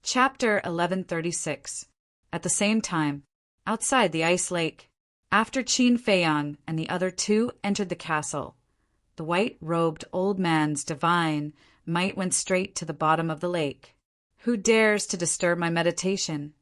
Chapter 1136. At the same time, outside the ice lake, after Qin Feiyang and the other two entered the castle, the white-robed old man's divine might went straight to the bottom of the lake. Who dares to disturb my meditation?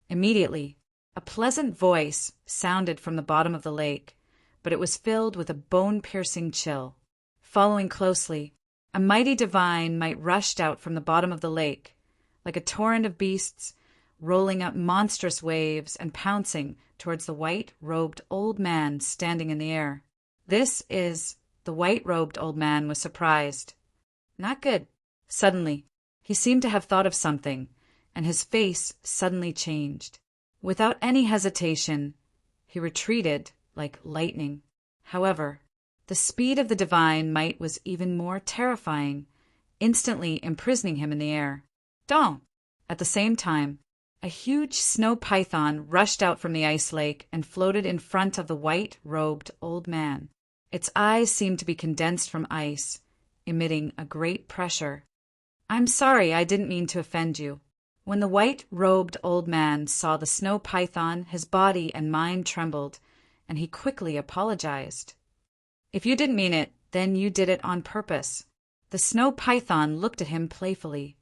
Immediately, a pleasant voice sounded from the bottom of the lake, but it was filled with a bone-piercing chill. Following closely, a mighty divine might rushed out from the bottom of the lake, like a torrent of beasts, rolling up monstrous waves and pouncing towards the white-robed old man standing in the air. The white-robed old man was surprised. Not good. Suddenly, he seemed to have thought of something, and his face suddenly changed. Without any hesitation, he retreated like lightning. However, the speed of the divine might was even more terrifying, instantly imprisoning him in the air. Dong! At the same time, a huge snow python rushed out from the ice lake and floated in front of the white-robed old man. Its eyes seemed to be condensed from ice, emitting a great pressure. "I'm sorry, I didn't mean to offend you." When the white-robed old man saw the snow python, his body and mind trembled, and he quickly apologized. "If you didn't mean it, then you did it on purpose." The snow python looked at him playfully.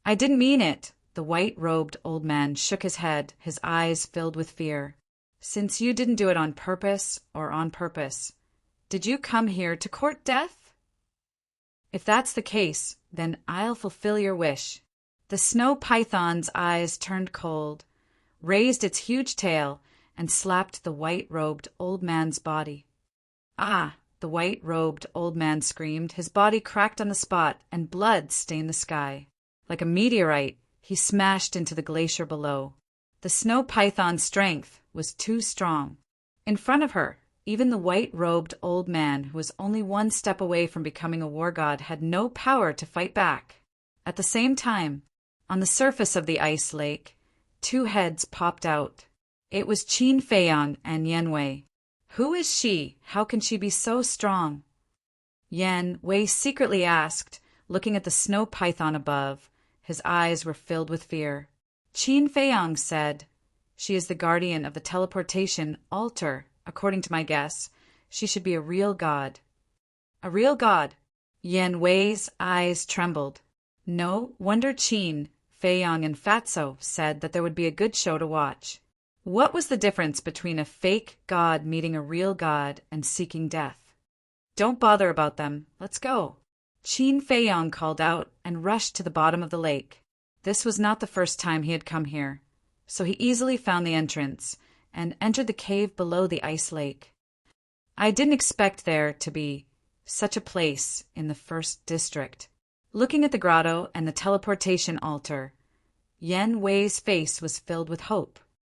"I didn't mean it." The white-robed old man shook his head, his eyes filled with fear. "Since you didn't do it on purpose, did you come here to court death? If that's the case, then I'll fulfill your wish." The snow python's eyes turned cold, raised its huge tail, and slapped the white-robed old man's body. "Ah!" the white-robed old man screamed. His body cracked on the spot, and blood stained the sky. Like a meteorite, he smashed into the glacier below. The snow python's strength was too strong. In front of her, even the white-robed old man, who was only one step away from becoming a war god, had no power to fight back. At the same time, on the surface of the ice lake, two heads popped out. It was Qin Feiyang and Yan Wei. "Who is she? How can she be so strong?" Yan Wei secretly asked, looking at the snow python above. His eyes were filled with fear. Qin Feiyang said, "She is the guardian of the teleportation altar. According to my guess, she should be a real god." "A real god?" Yan Wei's eyes trembled. No wonder Qin Feiyang and Fatso said that there would be a good show to watch. What was the difference between a fake god meeting a real god and seeking death? "Don't bother about them. Let's go." Qin Feiyang called out and rushed to the bottom of the lake. This was not the first time he had come here, so he easily found the entrance and entered the cave below the ice lake. "I didn't expect there to be such a place in the first district." Looking at the grotto and the teleportation altar, Yan Wei's face was filled with hope.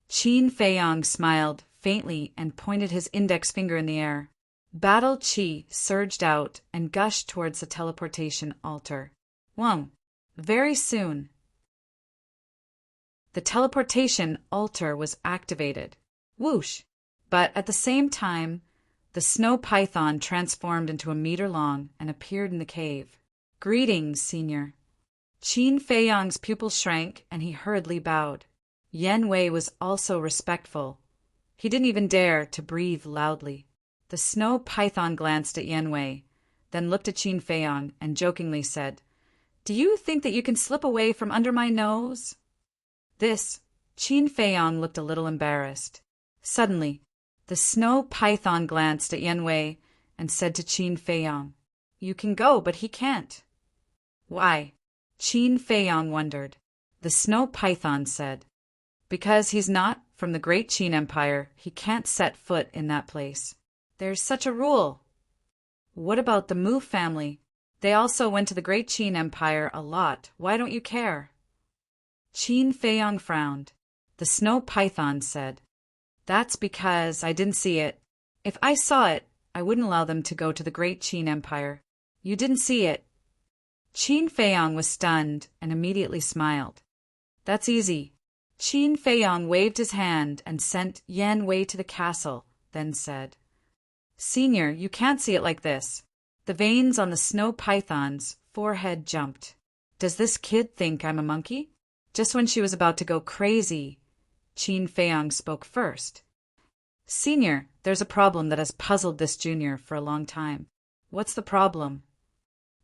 Qin Feiyang smiled faintly and pointed his index finger in the air. Battle chi surged out and gushed towards the teleportation altar. Whoa! Very soon, the teleportation altar was activated. Whoosh! But at the same time, the snow python transformed into a meter long and appeared in the cave. "Greetings, Senior." Qin Feiyang's pupils shrank, and he hurriedly bowed. Yan Wei was also respectful. He didn't even dare to breathe loudly. The snow python glanced at Yan Wei, then looked at Qin Feiyang and jokingly said, "Do you think that you can slip away from under my nose?" Qin Feiyang looked a little embarrassed. Suddenly, the snow python glanced at Yan Wei and said to Qin Feiyang, "You can go, but he can't." "Why?" Qin Feiyang wondered. The snow python said, "Because he's not from the Great Qin Empire, he can't set foot in that place. There's such a rule." "What about the Mu family? They also went to the Great Qin Empire a lot. Why don't you care?" Qin Feiyang frowned. The snow python said, "That's because I didn't see it. If I saw it, I wouldn't allow them to go to the Great Qin Empire. You didn't see it." Qin Feiyang was stunned and immediately smiled. "That's easy." Qin Feiyang waved his hand and sent Yan Wei to the castle, then said, "Senior, you can't see it like this." The veins on the snow python's forehead jumped. "Does this kid think I'm a monkey?" Just when she was about to go crazy, Qin Feiyang spoke first. Senior, there's a problem that has puzzled this junior for a long time. What's the problem?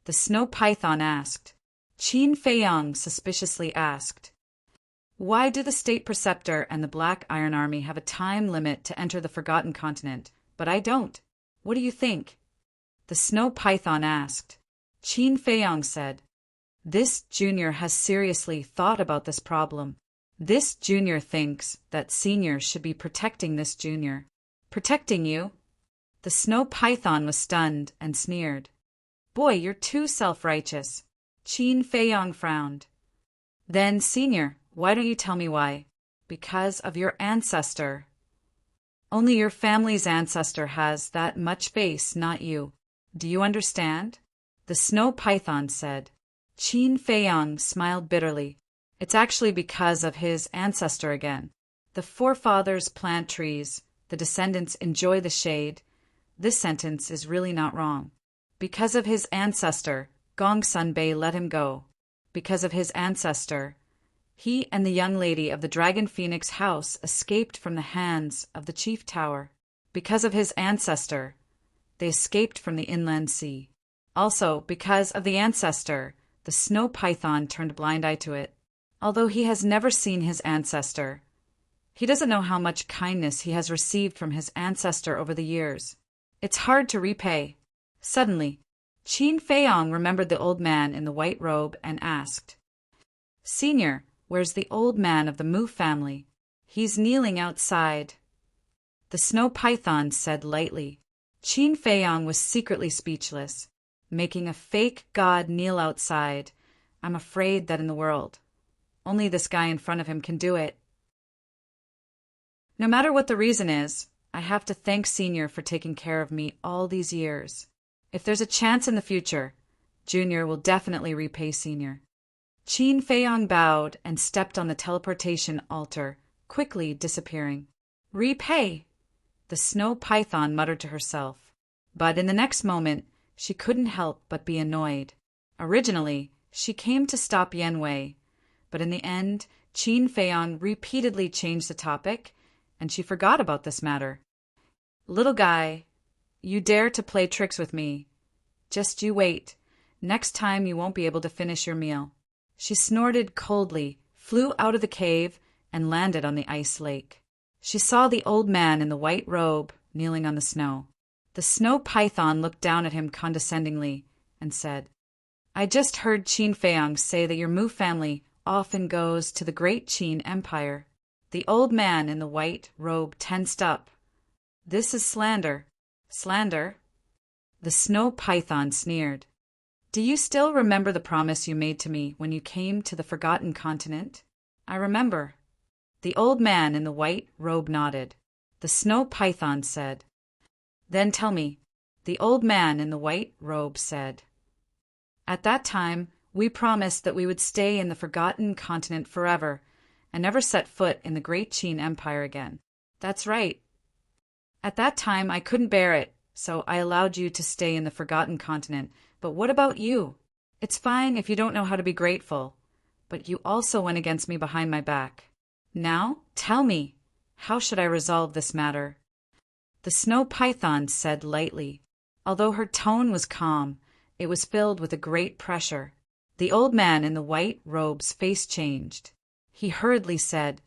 The snow python asked. Qin Feiyang suspiciously asked. Why do the state preceptor and the Black Iron Army have a time limit to enter the Forgotten Continent, but I don't? What do you think? The snow python asked. Qin Feiyang said, This junior has seriously thought about this problem. This junior thinks that senior should be protecting this junior. Protecting you? The snow python was stunned and sneered. Boy, you're too self-righteous. Qin Feiyang frowned. Then, senior, why don't you tell me why? Because of your ancestor. Only your family's ancestor has that much face, not you. Do you understand? The snow python said. Qin Feiyang smiled bitterly. It's actually because of his ancestor again. The forefathers plant trees, the descendants enjoy the shade. This sentence is really not wrong. Because of his ancestor, Gongsun Bei let him go. Because of his ancestor, he and the young lady of the Dragon Phoenix house escaped from the hands of the chief tower. Because of his ancestor, they escaped from the inland sea. Also, because of the ancestor, the snow python turned a blind eye to it. Although he has never seen his ancestor, he doesn't know how much kindness he has received from his ancestor over the years. It's hard to repay. Suddenly, Qin Feiyang remembered the old man in the white robe and asked, Senior, where's the old man of the Mu family? He's kneeling outside. The snow python said lightly. Qin Feiyang was secretly speechless. Making a fake god kneel outside. I'm afraid that in the world, only this guy in front of him can do it. No matter what the reason is, I have to thank Senior for taking care of me all these years. If there's a chance in the future, Junior will definitely repay Senior. Qin Feiyang bowed and stepped on the teleportation altar, quickly disappearing. Repay! The snow python muttered to herself. But in the next moment, she couldn't help but be annoyed. Originally, she came to stop Yan Wei, but in the end, Qin Feiyang repeatedly changed the topic, and she forgot about this matter. Little guy, you dare to play tricks with me. Just you wait. Next time you won't be able to finish your meal. She snorted coldly, flew out of the cave, and landed on the ice lake. She saw the old man in the white robe kneeling on the snow. The snow python looked down at him condescendingly and said, I just heard Qin Feiyang say that your Mu family often goes to the great Qin Empire. The old man in the white robe tensed up. This is slander. Slander? The snow python sneered. Do you still remember the promise you made to me when you came to the Forgotten Continent? I remember. The old man in the white robe nodded. The snow python said, Then tell me, the old man in the white robe said. At that time, we promised that we would stay in the Forgotten Continent forever and never set foot in the great Qin Empire again. That's right. At that time, I couldn't bear it, so I allowed you to stay in the Forgotten Continent. But what about you? It's fine if you don't know how to be grateful, but you also went against me behind my back. Now, tell me, how should I resolve this matter? The snow python said lightly. Although her tone was calm, it was filled with a great pressure. The old man in the white robe's face changed. He hurriedly said,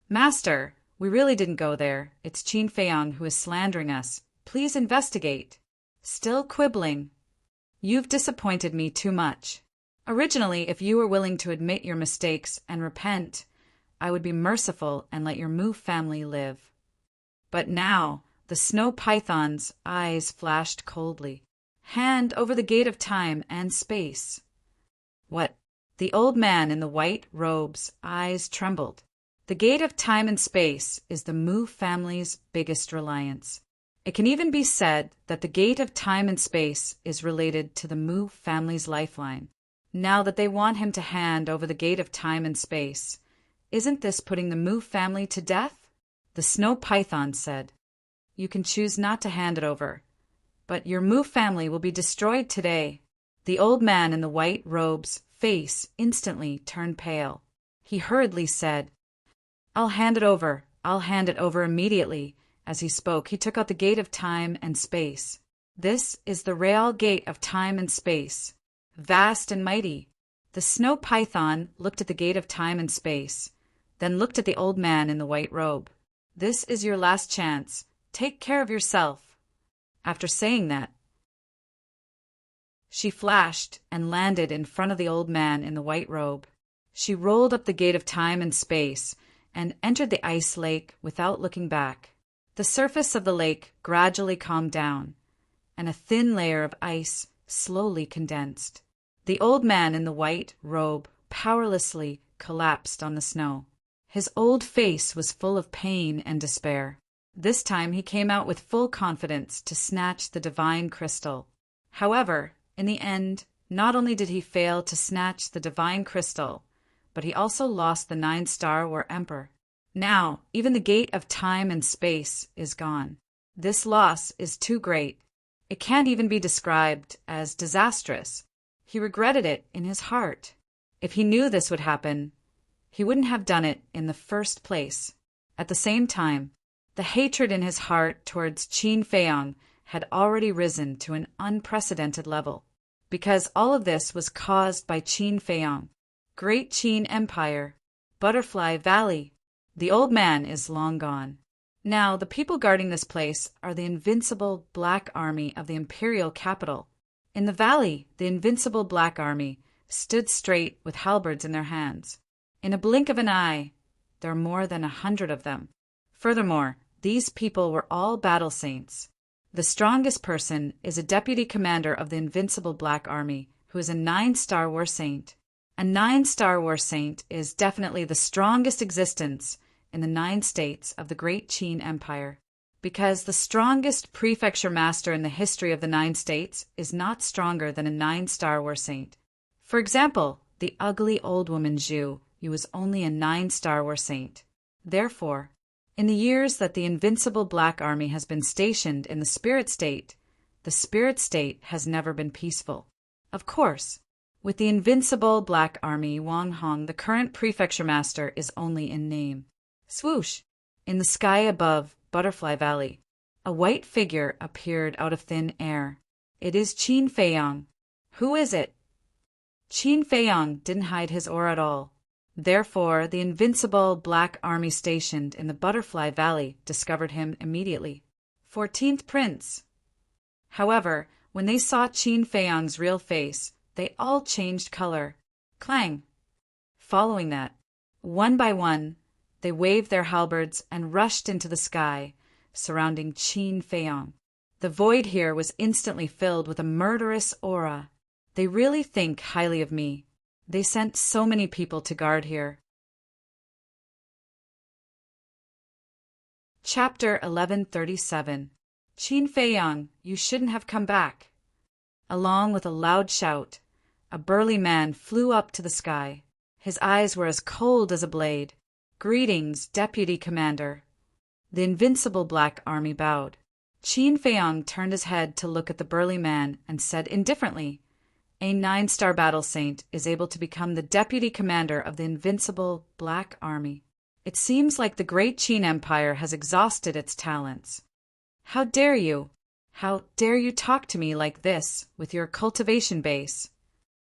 Master, we really didn't go there. It's Qin Feiyang who is slandering us. Please investigate. Still quibbling. You've disappointed me too much. Originally, if you were willing to admit your mistakes and repent, I would be merciful and let your Mu family live. But now, the snow python's eyes flashed coldly. Hand over the gate of time and space. What? The old man in the white robe's eyes trembled. The gate of time and space is the Mu family's biggest reliance. It can even be said that the gate of time and space is related to the Mu family's lifeline. Now that they want him to hand over the gate of time and space, isn't this putting the Mu family to death? The snow python said, You can choose not to hand it over, but your Mu family will be destroyed today. The old man in the white robe's face instantly turned pale. He hurriedly said, I'll hand it over. I'll hand it over immediately. As he spoke, he took out the gate of time and space. This is the real gate of time and space, vast and mighty. The snow python looked at the gate of time and space, then looked at the old man in the white robe. This is your last chance. Take care of yourself. After saying that, she flashed and landed in front of the old man in the white robe. She rolled up the gate of time and space and entered the ice lake without looking back. The surface of the lake gradually calmed down, and a thin layer of ice slowly condensed. The old man in the white robe powerlessly collapsed on the snow. His old face was full of pain and despair. This time he came out with full confidence to snatch the divine crystal. However, in the end, not only did he fail to snatch the divine crystal, but he also lost the 9-star War Emperor. Now, even the gate of time and space is gone. This loss is too great. It can't even be described as disastrous. He regretted it in his heart. If he knew this would happen, he wouldn't have done it in the first place. At the same time, the hatred in his heart towards Qin Feiyang had already risen to an unprecedented level, because all of this was caused by Qin Feiyang, Great Qin Empire, Butterfly Valley. The old man is long gone. Now, the people guarding this place are the invincible Black Army of the imperial capital. In the valley, the invincible Black Army stood straight with halberds in their hands. In a blink of an eye, there are more than 100 of them. Furthermore, these people were all battle saints. The strongest person is a deputy commander of the invincible Black Army, who is a 9-star War Saint. A 9-star War Saint is definitely the strongest existence in the 9 states of the Great Qin Empire, because the strongest prefecture master in the history of the 9 states is not stronger than a 9-star War Saint. For example, the ugly old woman Zhu was only a 9-star War Saint. Therefore, in the years that the invincible Black Army has been stationed in the Spirit State, the Spirit State has never been peaceful. Of course, with the invincible Black Army, Wang Hong, the current prefecture master, is only in name. Swoosh! In the sky above Butterfly Valley, a white figure appeared out of thin air. It is Qin Feiyang. Who is it? Qin Feiyang didn't hide his aura at all. Therefore, the invincible Black Army stationed in the Butterfly Valley discovered him immediately. 14th Prince. However, when they saw Qin Feiyang's real face, they all changed color. Clang! Following that, one by one, they waved their halberds and rushed into the sky, surrounding Qin Feiyang. The void here was instantly filled with a murderous aura. They really think highly of me. They sent so many people to guard here. Chapter 1137. Qin Feiyang, you shouldn't have come back. Along with a loud shout, a burly man flew up to the sky. His eyes were as cold as a blade. Greetings, Deputy Commander. The invincible Black Army bowed. Qin Feiyang turned his head to look at the burly man and said indifferently, a 9-star battle saint is able to become the deputy commander of the invincible Black Army. It seems like the Great Qin Empire has exhausted its talents. How dare you? How dare you talk to me like this with your cultivation base?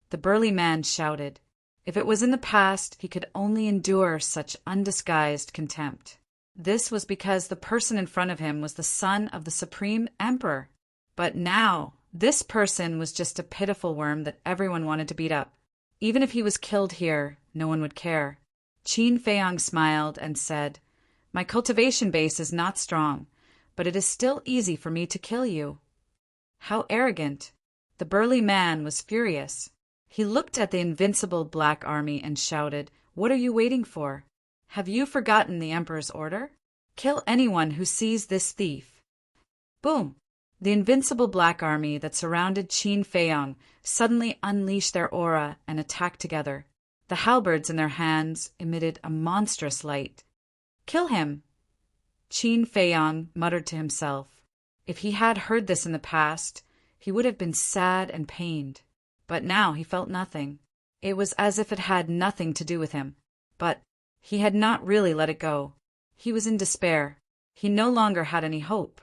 The burly man shouted. If it was in the past, he could only endure such undisguised contempt. This was because the person in front of him was the son of the Supreme Emperor. But now, this person was just a pitiful worm that everyone wanted to beat up. Even if he was killed here, no one would care. Qin Feiyang smiled and said, my cultivation base is not strong, but it is still easy for me to kill you. How arrogant! The burly man was furious. He looked at the invincible Black Army and shouted, what are you waiting for? Have you forgotten the Emperor's order? Kill anyone who sees this thief. Boom! The invincible Black Army that surrounded Qin Feiyang suddenly unleashed their aura and attacked together. The halberds in their hands emitted a monstrous light. Kill him! Qin Feiyang muttered to himself. If he had heard this in the past, he would have been sad and pained. But now he felt nothing. It was as if it had nothing to do with him. But he had not really let it go. He was in despair. He no longer had any hope.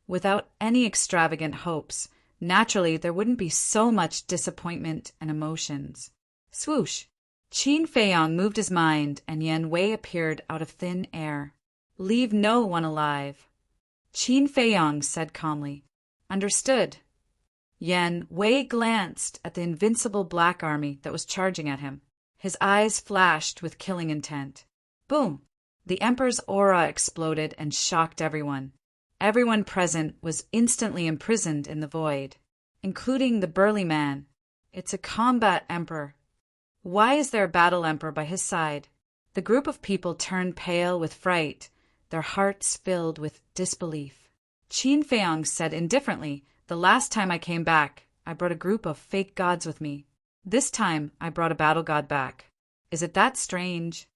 Without any extravagant hopes, naturally there wouldn't be so much disappointment and emotions. Swoosh! Qin Feiyong moved his mind, and Yan Wei appeared out of thin air. Leave no one alive. Qin Feiyong said calmly. Understood. Yan Wei glanced at the invincible black army that was charging at him. His eyes flashed with killing intent. Boom! The Emperor's aura exploded and shocked everyone. Everyone present was instantly imprisoned in the void, including the burly man. It's a combat emperor. Why is there a battle emperor by his side? The group of people turned pale with fright, their hearts filled with disbelief. Qin Feiyong said indifferently, the last time I came back, I brought a group of fake gods with me. This time, I brought a battle god back. Is it that strange?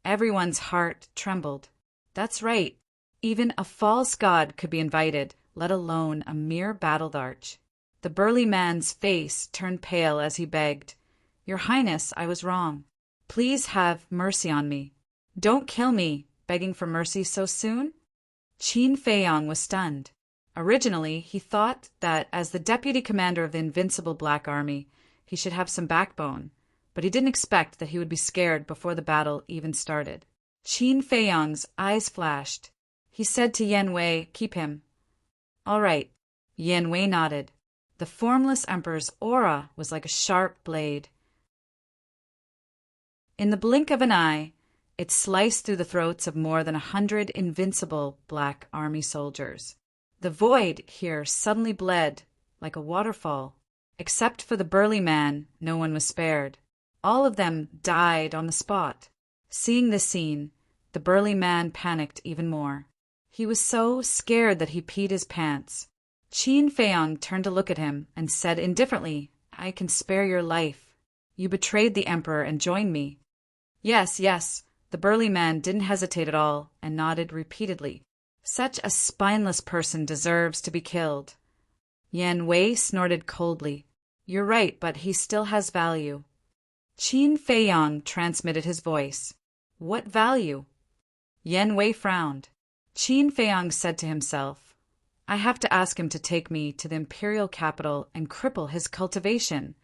Everyone's heart trembled. That's right. Even a false god could be invited, let alone a mere battle arch. The burly man's face turned pale as he begged, Your Highness, I was wrong. Please have mercy on me. Don't kill me, begging for mercy so soon? Qin Feiyong was stunned. Originally, he thought that as the deputy commander of the invincible Black Army, he should have some backbone, but he didn't expect that he would be scared before the battle even started. Qin Feiyong's eyes flashed. He said to Yan Wei, Keep him. All right. Yan Wei nodded. The formless emperor's aura was like a sharp blade. In the blink of an eye, it sliced through the throats of more than 100 invincible Black Army soldiers. The void here suddenly bled like a waterfall. Except for the burly man, no one was spared. All of them died on the spot. Seeing this scene, the burly man panicked even more. He was so scared that he peed his pants. Qin Feiyong turned to look at him and said indifferently, I can spare your life. You betrayed the emperor and joined me. Yes, yes. The burly man didn't hesitate at all and nodded repeatedly. Such a spineless person deserves to be killed. Yan Wei snorted coldly. You're right, but he still has value. Qin Feiyong transmitted his voice. What value? Yan Wei frowned. Qin Feiyong said to himself, I have to ask him to take me to the imperial capital and cripple his cultivation.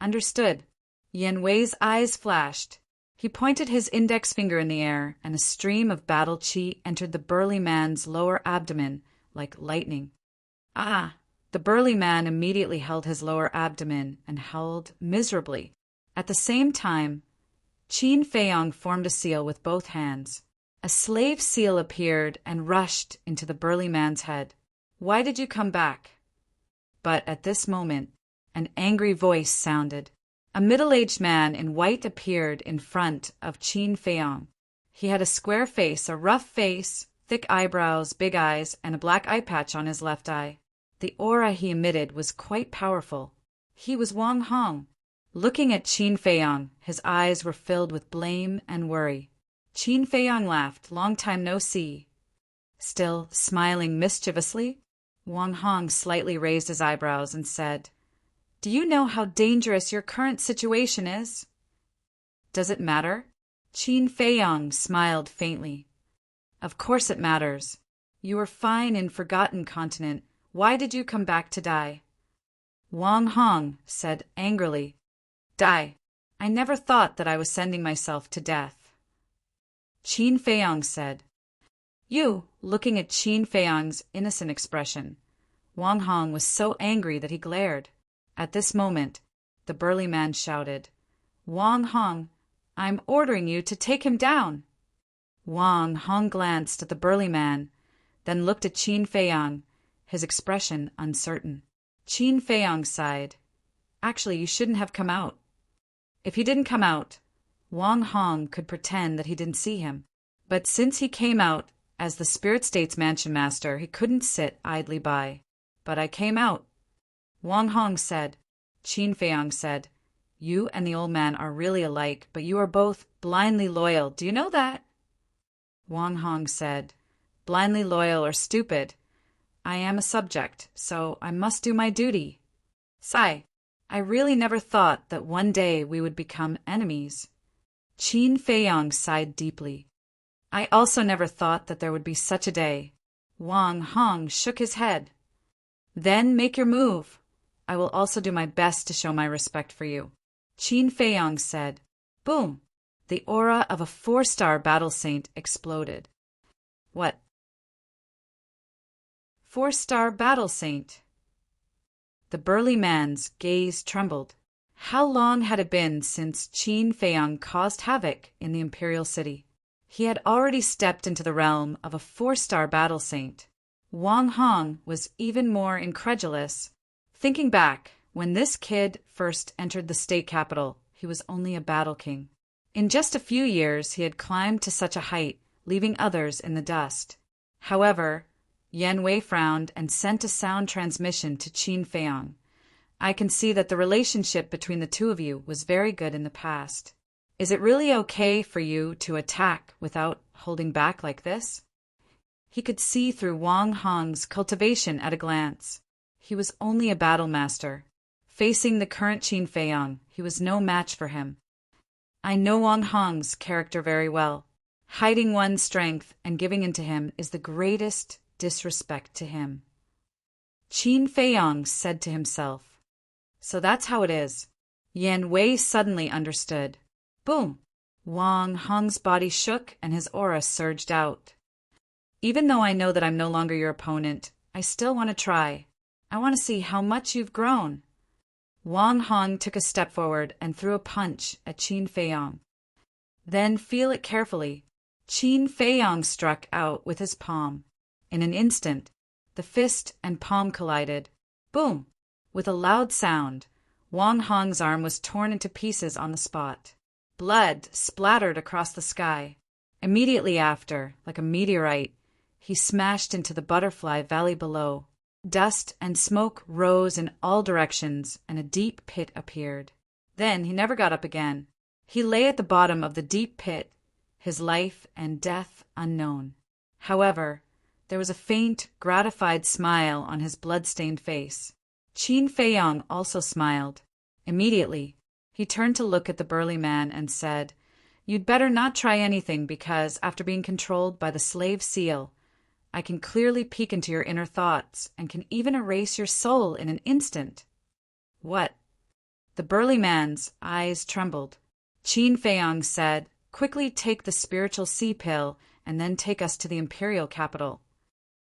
Understood. Yan Wei's eyes flashed. He pointed his index finger in the air, and a stream of battle qi entered the burly man's lower abdomen like lightning. Ah! The burly man immediately held his lower abdomen and howled miserably. At the same time, Qin Feiyong formed a seal with both hands. A slave seal appeared and rushed into the burly man's head. Why did you come back? But at this moment, an angry voice sounded. A middle-aged man in white appeared in front of Qin Feiyong. He had a square face, a rough face, thick eyebrows, big eyes, and a black eye patch on his left eye. The aura he emitted was quite powerful. He was Wang Hong. Looking at Qin Feiyong, his eyes were filled with blame and worry. Qin Feiyong laughed, long time no see. Still smiling mischievously, Wang Hong slightly raised his eyebrows and said, Do you know how dangerous your current situation is? Does it matter? Qin Feiyong smiled faintly. Of course it matters. You were fine in Forgotten Continent. Why did you come back to die? Wang Hong said angrily, Die. I never thought that I was sending myself to death. Qin Feiyong said, You, looking at Qin Feiyong's innocent expression. Wang Hong was so angry that he glared. At this moment, the burly man shouted, Wang Hong, I'm ordering you to take him down. Wang Hong glanced at the burly man, then looked at Qin Feiyong, his expression uncertain. Qin Feiyong sighed. Actually, you shouldn't have come out. If he didn't come out, Wang Hong could pretend that he didn't see him. But since he came out as the Spirit State's mansion master, he couldn't sit idly by. But I came out. Wang Hong said. Qin Feiyong said, You and the old man are really alike, but you are both blindly loyal. Do you know that? Wang Hong said, Blindly loyal or stupid. I am a subject, so I must do my duty. Sigh, I really never thought that one day we would become enemies. Qin Feiyang sighed deeply. I also never thought that there would be such a day. Wang Hong shook his head. Then make your move. I will also do my best to show my respect for you. Qin Feiyang said. Boom! The aura of a 4-star battle saint exploded. What? 4-star battle saint? The burly man's gaze trembled. How long had it been since Qin Feiyang caused havoc in the imperial city? He had already stepped into the realm of a 4-star battle saint. Wang Hong was even more incredulous. Thinking back, when this kid first entered the state capital, he was only a battle king. In just a few years, he had climbed to such a height, leaving others in the dust. However, Yan Wei frowned and sent a sound transmission to Qin Feiyang. I can see that the relationship between the two of you was very good in the past. Is it really okay for you to attack without holding back like this? He could see through Wang Hong's cultivation at a glance. He was only a battle master. Facing the current Qin Feiyang, he was no match for him. I know Wang Hong's character very well. Hiding one's strength and giving in to him is the greatest disrespect to him. Qin Feiyang said to himself. So that's how it is. Yan Wei suddenly understood. Boom! Wang Hong's body shook and his aura surged out. Even though I know that I'm no longer your opponent, I still want to try. I want to see how much you've grown. Wang Hong took a step forward and threw a punch at Qin Feiyang. Then feel it carefully. Qin Feiyang struck out with his palm. In an instant, the fist and palm collided. Boom! With a loud sound, Wang Hong's arm was torn into pieces on the spot. Blood splattered across the sky. Immediately after, like a meteorite, he smashed into the butterfly valley below. Dust and smoke rose in all directions, and a deep pit appeared. Then he never got up again. He lay at the bottom of the deep pit, his life and death unknown. However, there was a faint, gratified smile on his blood-stained face. Qin Feiyang also smiled. Immediately, he turned to look at the burly man and said, You'd better not try anything because, after being controlled by the slave seal, I can clearly peek into your inner thoughts and can even erase your soul in an instant. What? The burly man's eyes trembled. Qin Feiyang said, Quickly take the spiritual sea pill and then take us to the imperial capital.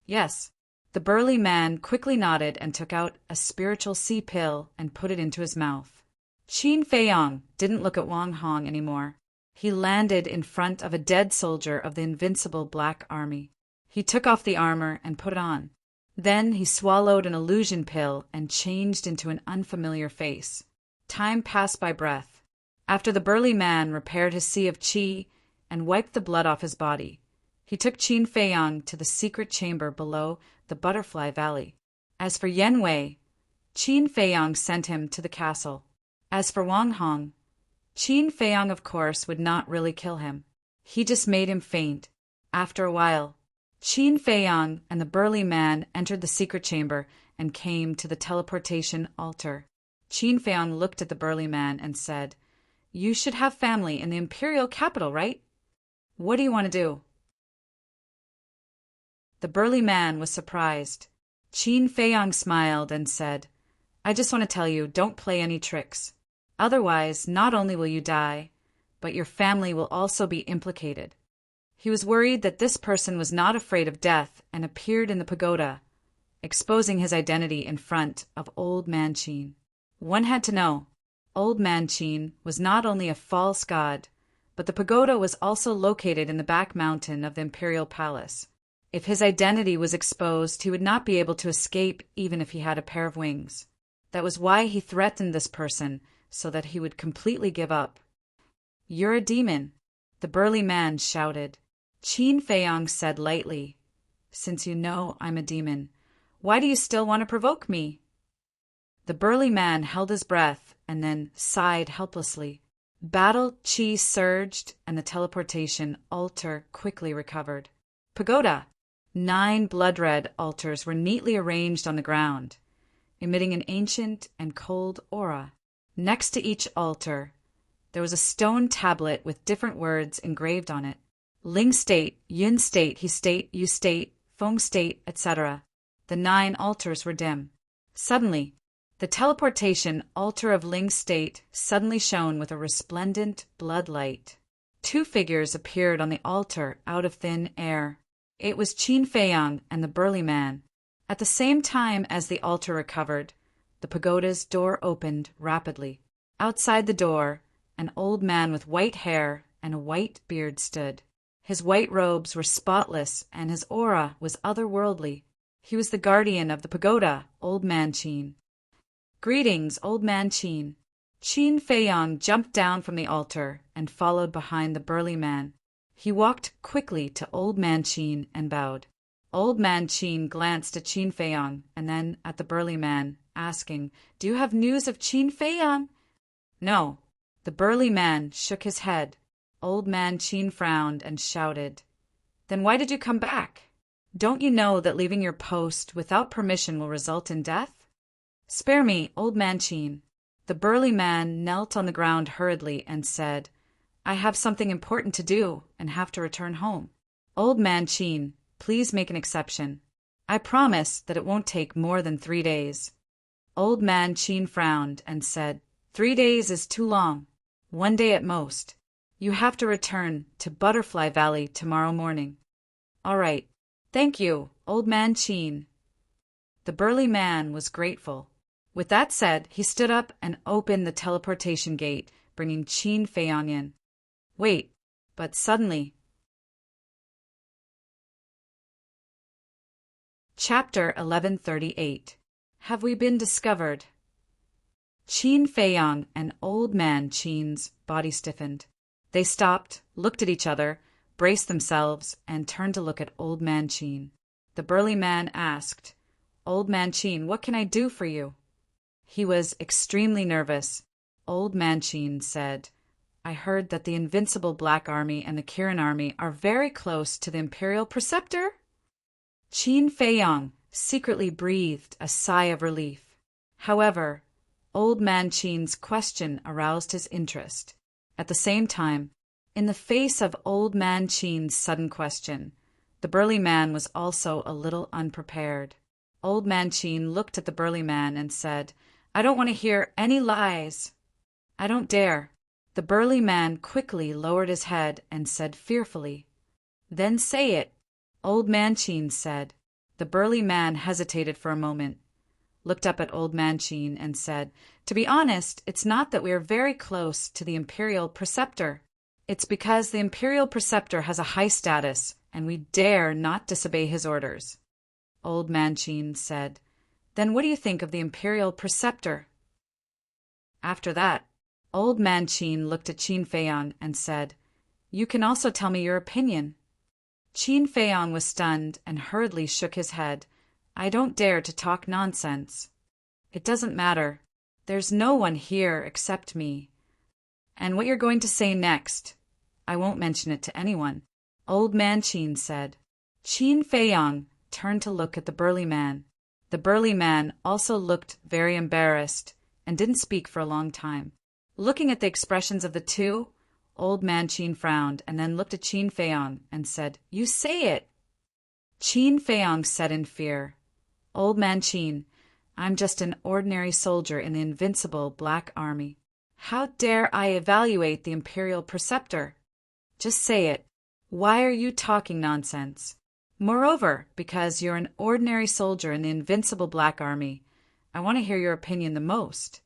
Yes. The burly man quickly nodded and took out a spiritual sea pill and put it into his mouth. Qin Feiyang didn't look at Wang Hong anymore. He landed in front of a dead soldier of the invincible Black Army. He took off the armor and put it on. Then he swallowed an illusion pill and changed into an unfamiliar face. Time passed by breath. After the burly man repaired his sea of qi and wiped the blood off his body, he took Qin Feiyang to the secret chamber below the Butterfly Valley. As for Yan Wei, Qin Feiyang sent him to the castle. As for Wang Hong, Qin Feiyang, of course, would not really kill him. He just made him faint. After a while, Qin Feiyang and the burly man entered the secret chamber and came to the teleportation altar. Qin Feiyang looked at the burly man and said, You should have family in the imperial capital, right? What do you want to do? The burly man was surprised. Qin Feiyang smiled and said, I just want to tell you, don't play any tricks. Otherwise, not only will you die, but your family will also be implicated. He was worried that this person was not afraid of death and appeared in the pagoda, exposing his identity in front of Old Man Qin. One had to know, Old Man Qin was not only a false god, but the pagoda was also located in the back mountain of the imperial palace. If his identity was exposed, he would not be able to escape even if he had a pair of wings. That was why he threatened this person, so that he would completely give up. You're a demon, the burly man shouted. Qin Feiyang said lightly, Since you know I'm a demon, why do you still want to provoke me? The burly man held his breath and then sighed helplessly. Battle qi surged and the teleportation altar quickly recovered. Pagoda! 9 blood-red altars were neatly arranged on the ground, emitting an ancient and cold aura. Next to each altar, there was a stone tablet with different words engraved on it. Ling state, Yun state, He state, You state, Feng state, etc. The 9 altars were dim. Suddenly, the teleportation altar of Ling state suddenly shone with a resplendent blood light. 2 figures appeared on the altar out of thin air. It was Qin Feiyang and the burly man. At the same time as the altar recovered, the pagoda's door opened rapidly. Outside the door, an old man with white hair and a white beard stood. His white robes were spotless and his aura was otherworldly. He was the guardian of the pagoda, Old Man Qin. Greetings, Old Man Qin. Qin Feiyang jumped down from the altar and followed behind the burly man. He walked quickly to Old Man Qin and bowed. Old Man Qin glanced at Qin Feiyang and then at the burly man, asking, "Do you have news of Qin Feiyang?" "No." The burly man shook his head. Old Man Qin frowned and shouted, "Then why did you come back? Don't you know that leaving your post without permission will result in death?" "Spare me, Old Man Qin." The burly man knelt on the ground hurriedly and said, "I have something important to do and have to return home." "Old Man Qin, please make an exception. I promise that it won't take more than 3 days." Old Man Qin frowned and said, "3 days is too long. 1 day at most. You have to return to Butterfly Valley tomorrow morning." "All right. Thank you, Old Man Qin." The burly man was grateful. With that said, he stood up and opened the teleportation gate, bringing Qin Feiyang in. Wait, but suddenly... Chapter 1138. Have we been discovered? Qin Feiyang and Old Man Qin's body stiffened. They stopped, looked at each other, braced themselves, and turned to look at Old Man Qin. The burly man asked, "Old Man Qin, what can I do for you?" He was extremely nervous. Old Man Qin said, "I heard that the Invincible Black Army and the Kirin Army are very close to the Imperial Preceptor?" Qin Feiyang secretly breathed a sigh of relief. However, Old Man Qin's question aroused his interest. At the same time, in the face of Old Man Qin's sudden question, the burly man was also a little unprepared. Old Man Qin looked at the burly man and said, "I don't want to hear any lies." "I don't dare." The burly man quickly lowered his head and said fearfully, "Then say it." Old Man Qin said. The burly man hesitated for a moment, looked up at Old Man Qin and said, "To be honest, it's not that we are very close to the Imperial Preceptor. It's because the Imperial Preceptor has a high status, and we dare not disobey his orders." Old Man Qin said, "Then what do you think of the Imperial Preceptor?" After that, Old Man Qin looked at Qin Feiyang and said, "You can also tell me your opinion." Qin Feiyang was stunned and hurriedly shook his head. "I don't dare to talk nonsense." "It doesn't matter. There's no one here except me. And what you're going to say next, I won't mention it to anyone," Old Man Qin said. Qin Feiyang turned to look at the burly man. The burly man also looked very embarrassed and didn't speak for a long time. Looking at the expressions of the two, Old Man Qin frowned and then looked at Qin Feiyang and said, "You say it." Qin Feiyang said in fear, "Old Man Qin, I'm just an ordinary soldier in the Invincible Black Army. How dare I evaluate the Imperial Preceptor? Just say it. Why are you talking nonsense? Moreover, because you're an ordinary soldier in the Invincible Black Army, I want to hear your opinion the most.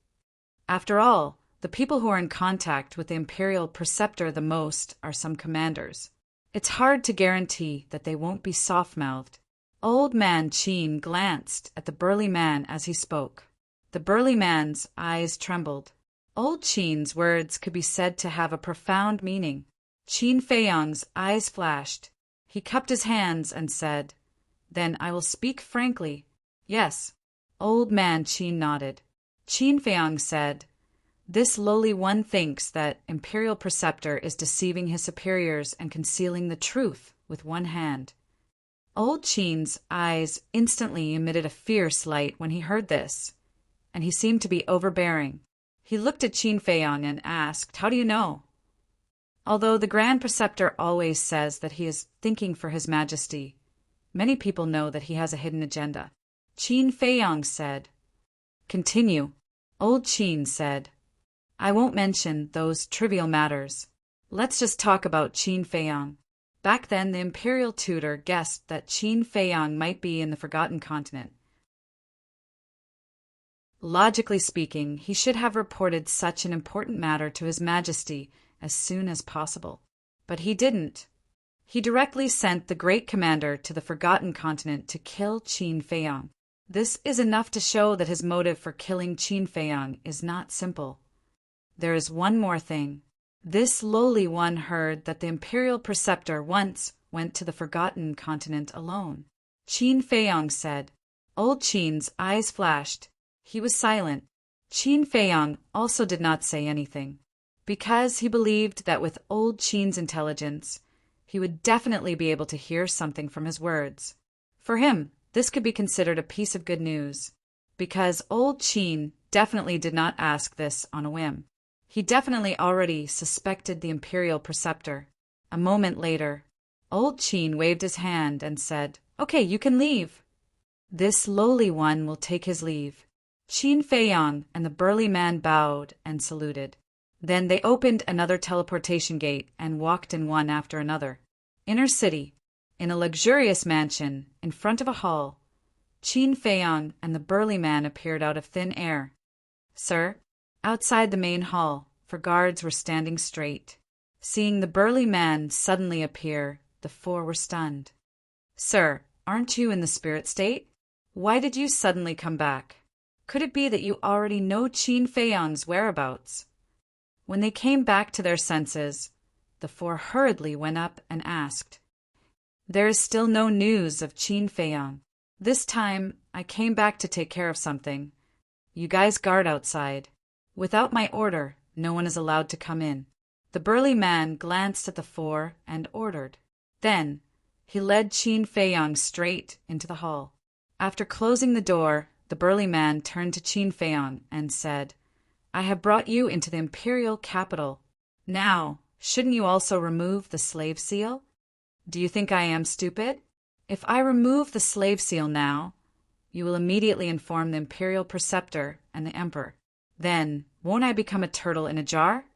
After all, the people who are in contact with the Imperial Preceptor the most are some commanders. It's hard to guarantee that they won't be soft-mouthed." Old Man Qin glanced at the burly man as he spoke. The burly man's eyes trembled. Old Qin's words could be said to have a profound meaning. Qin Feiyang's eyes flashed. He cupped his hands and said, "Then I will speak frankly." "Yes." Old Man Qin nodded. Qin Feiyang said, "This lowly one thinks that Imperial Preceptor is deceiving his superiors and concealing the truth with one hand." Old Qin's eyes instantly emitted a fierce light when he heard this, and he seemed to be overbearing. He looked at Qin Feiyang and asked, "How do you know?" Although the Grand Preceptor always says that he is thinking for His Majesty, many people know that he has a hidden agenda. Qin Feiyang said. Continue. Old Qin said, "I won't mention those trivial matters. Let's just talk about Qin Feiyang." Back then, the imperial tutor guessed that Qin Feiyang might be in the Forgotten Continent. Logically speaking, he should have reported such an important matter to His Majesty as soon as possible. But he didn't. He directly sent the great commander to the Forgotten Continent to kill Qin Feiyang. This is enough to show that his motive for killing Qin Feiyang is not simple. There is one more thing. This lowly one heard that the imperial preceptor once went to the Forgotten Continent alone. Qin Feiyang said. Old Qin's eyes flashed. He was silent. Qin Feiyang also did not say anything, because he believed that with old Qin's intelligence, he would definitely be able to hear something from his words. For him, this could be considered a piece of good news, because old Qin definitely did not ask this on a whim. He definitely already suspected the imperial preceptor. A moment later, old Qin waved his hand and said, "Okay, you can leave." This lowly one will take his leave. Qin Feiyang and the burly man bowed and saluted. Then they opened another teleportation gate and walked in one after another. Inner city, in a luxurious mansion, in front of a hall, Qin Feiyang and the burly man appeared out of thin air. "Sir," outside the main hall, for guards were standing straight. Seeing the burly man suddenly appear, the four were stunned. "Sir, aren't you in the spirit state? Why did you suddenly come back? Could it be that you already know Qin Feiyang's whereabouts?" When they came back to their senses, the four hurriedly went up and asked. "There is still no news of Qin Feiyang. This time, I came back to take care of something. You guys guard outside. Without my order, no one is allowed to come in." The burly man glanced at the four and ordered. Then, he led Qin Feiyang straight into the hall. After closing the door, the burly man turned to Qin Feiyang and said, "I have brought you into the imperial capital. Now, shouldn't you also remove the slave seal? Do you think I am stupid? If I remove the slave seal now, you will immediately inform the imperial preceptor and the emperor. Then, won't I become a turtle in a jar?"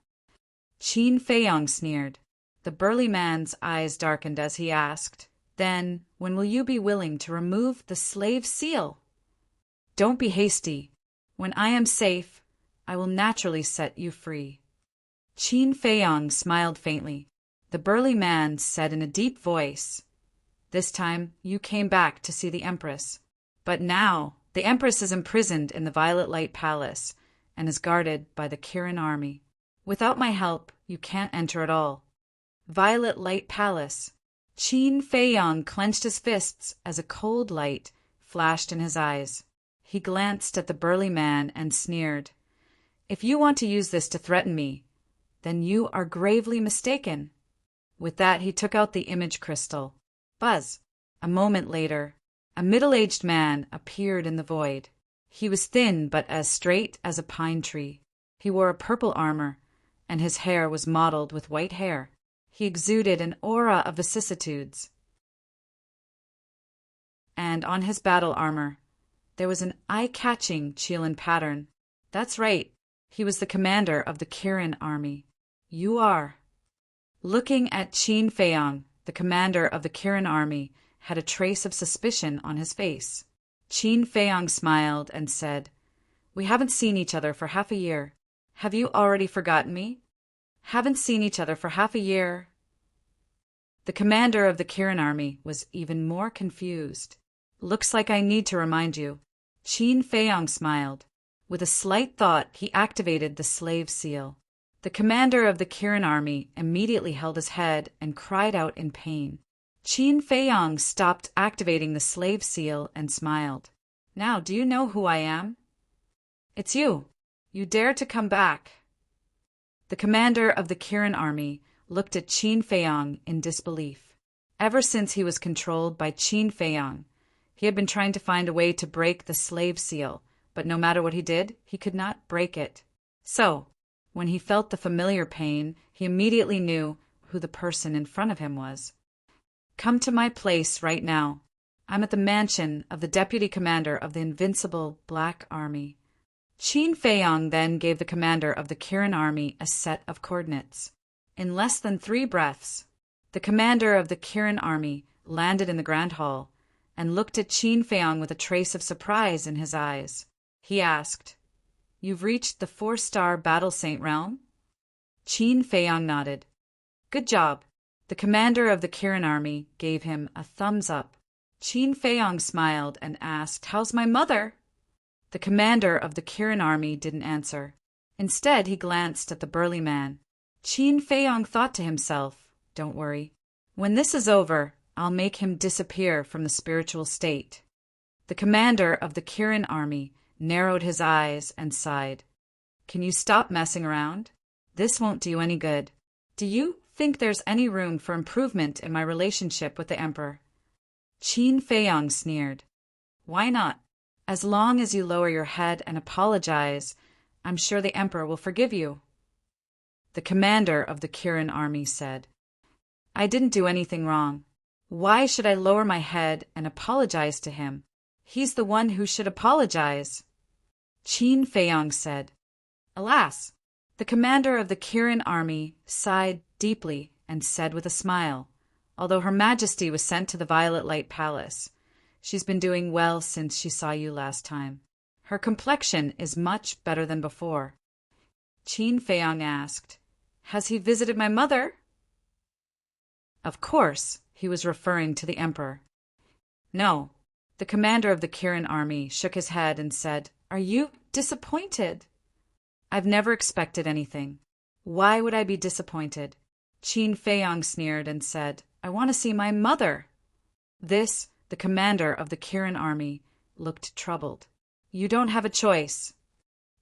Qin Feiyang sneered. The burly man's eyes darkened as he asked, "Then, when will you be willing to remove the slave seal?" "Don't be hasty. When I am safe, I will naturally set you free." Qin Feiyang smiled faintly. The burly man said in a deep voice, "This time you came back to see the Empress. But now the Empress is imprisoned in the Violet Light Palace and is guarded by the Kirin army. Without my help, you can't enter at all." Violet Light Palace. Qin Feiyang clenched his fists as a cold light flashed in his eyes. He glanced at the burly man and sneered. "If you want to use this to threaten me, then you are gravely mistaken." With that, he took out the image crystal. Buzz! A moment later, a middle-aged man appeared in the void. He was thin but as straight as a pine tree. He wore a purple armor, and his hair was mottled with white hair. He exuded an aura of vicissitudes. And on his battle armor, there was an eye-catching Qilin pattern. That's right, he was the commander of the Kirin army. You are. Looking at Qin Feiyang, the commander of the Kirin army had a trace of suspicion on his face. Qin Feiyang smiled and said, "We haven't seen each other for half a year. Have you already forgotten me? Haven't seen each other for half a year." The commander of the Kirin army was even more confused. "Looks like I need to remind you." Qin Feiyang smiled. With a slight thought, he activated the slave seal. The commander of the Kirin army immediately held his head and cried out in pain. Qin Feiyang stopped activating the slave seal and smiled. "Now, do you know who I am?" "It's you. You dare to come back." The commander of the Kirin army looked at Qin Feiyang in disbelief. Ever since he was controlled by Qin Feiyang, he had been trying to find a way to break the slave seal, but no matter what he did, he could not break it. So, when he felt the familiar pain, he immediately knew who the person in front of him was. Come to my place right now. I'm at the mansion of the deputy commander of the invincible Black Army. Qin Feiyang then gave the commander of the Kirin Army a set of coordinates. In less than 3 breaths, the commander of the Kirin Army landed in the Grand Hall and looked at Qin Feiyang with a trace of surprise in his eyes. He asked, "You've reached the 4-star Battle Saint realm?" Qin Feiyang nodded. "Good job." The commander of the Kirin Army gave him a thumbs up. Qin Feiyang smiled and asked, "How's my mother?" The commander of the Kirin Army didn't answer. Instead, he glanced at the burly man. Qin Feiyang thought to himself, "Don't worry. When this is over, I'll make him disappear from the spiritual state." The commander of the Kirin Army narrowed his eyes and sighed. "Can you stop messing around? This won't do you any good. Do you think there's any room for improvement in my relationship with the emperor?" Qin Feiyang sneered. "Why not? As long as you lower your head and apologize, I'm sure the emperor will forgive you." The commander of the Kirin Army said, "I didn't do anything wrong. Why should I lower my head and apologize to him? He's the one who should apologize." Qin Feiyang said. Alas! The commander of the Kirin Army sighed deeply and said with a smile, "Although Her Majesty was sent to the Violet Light Palace, she's been doing well since she saw you last time. Her complexion is much better than before." Qin Feiyang asked, "Has he visited my mother?" Of course, he was referring to the emperor. "No." The commander of the Kirin Army shook his head and said, "Are you disappointed?" "I've never expected anything. Why would I be disappointed?" Qin Feiyang sneered and said, "I want to see my mother." The commander of the Kirin Army, looked troubled. "You don't have a choice."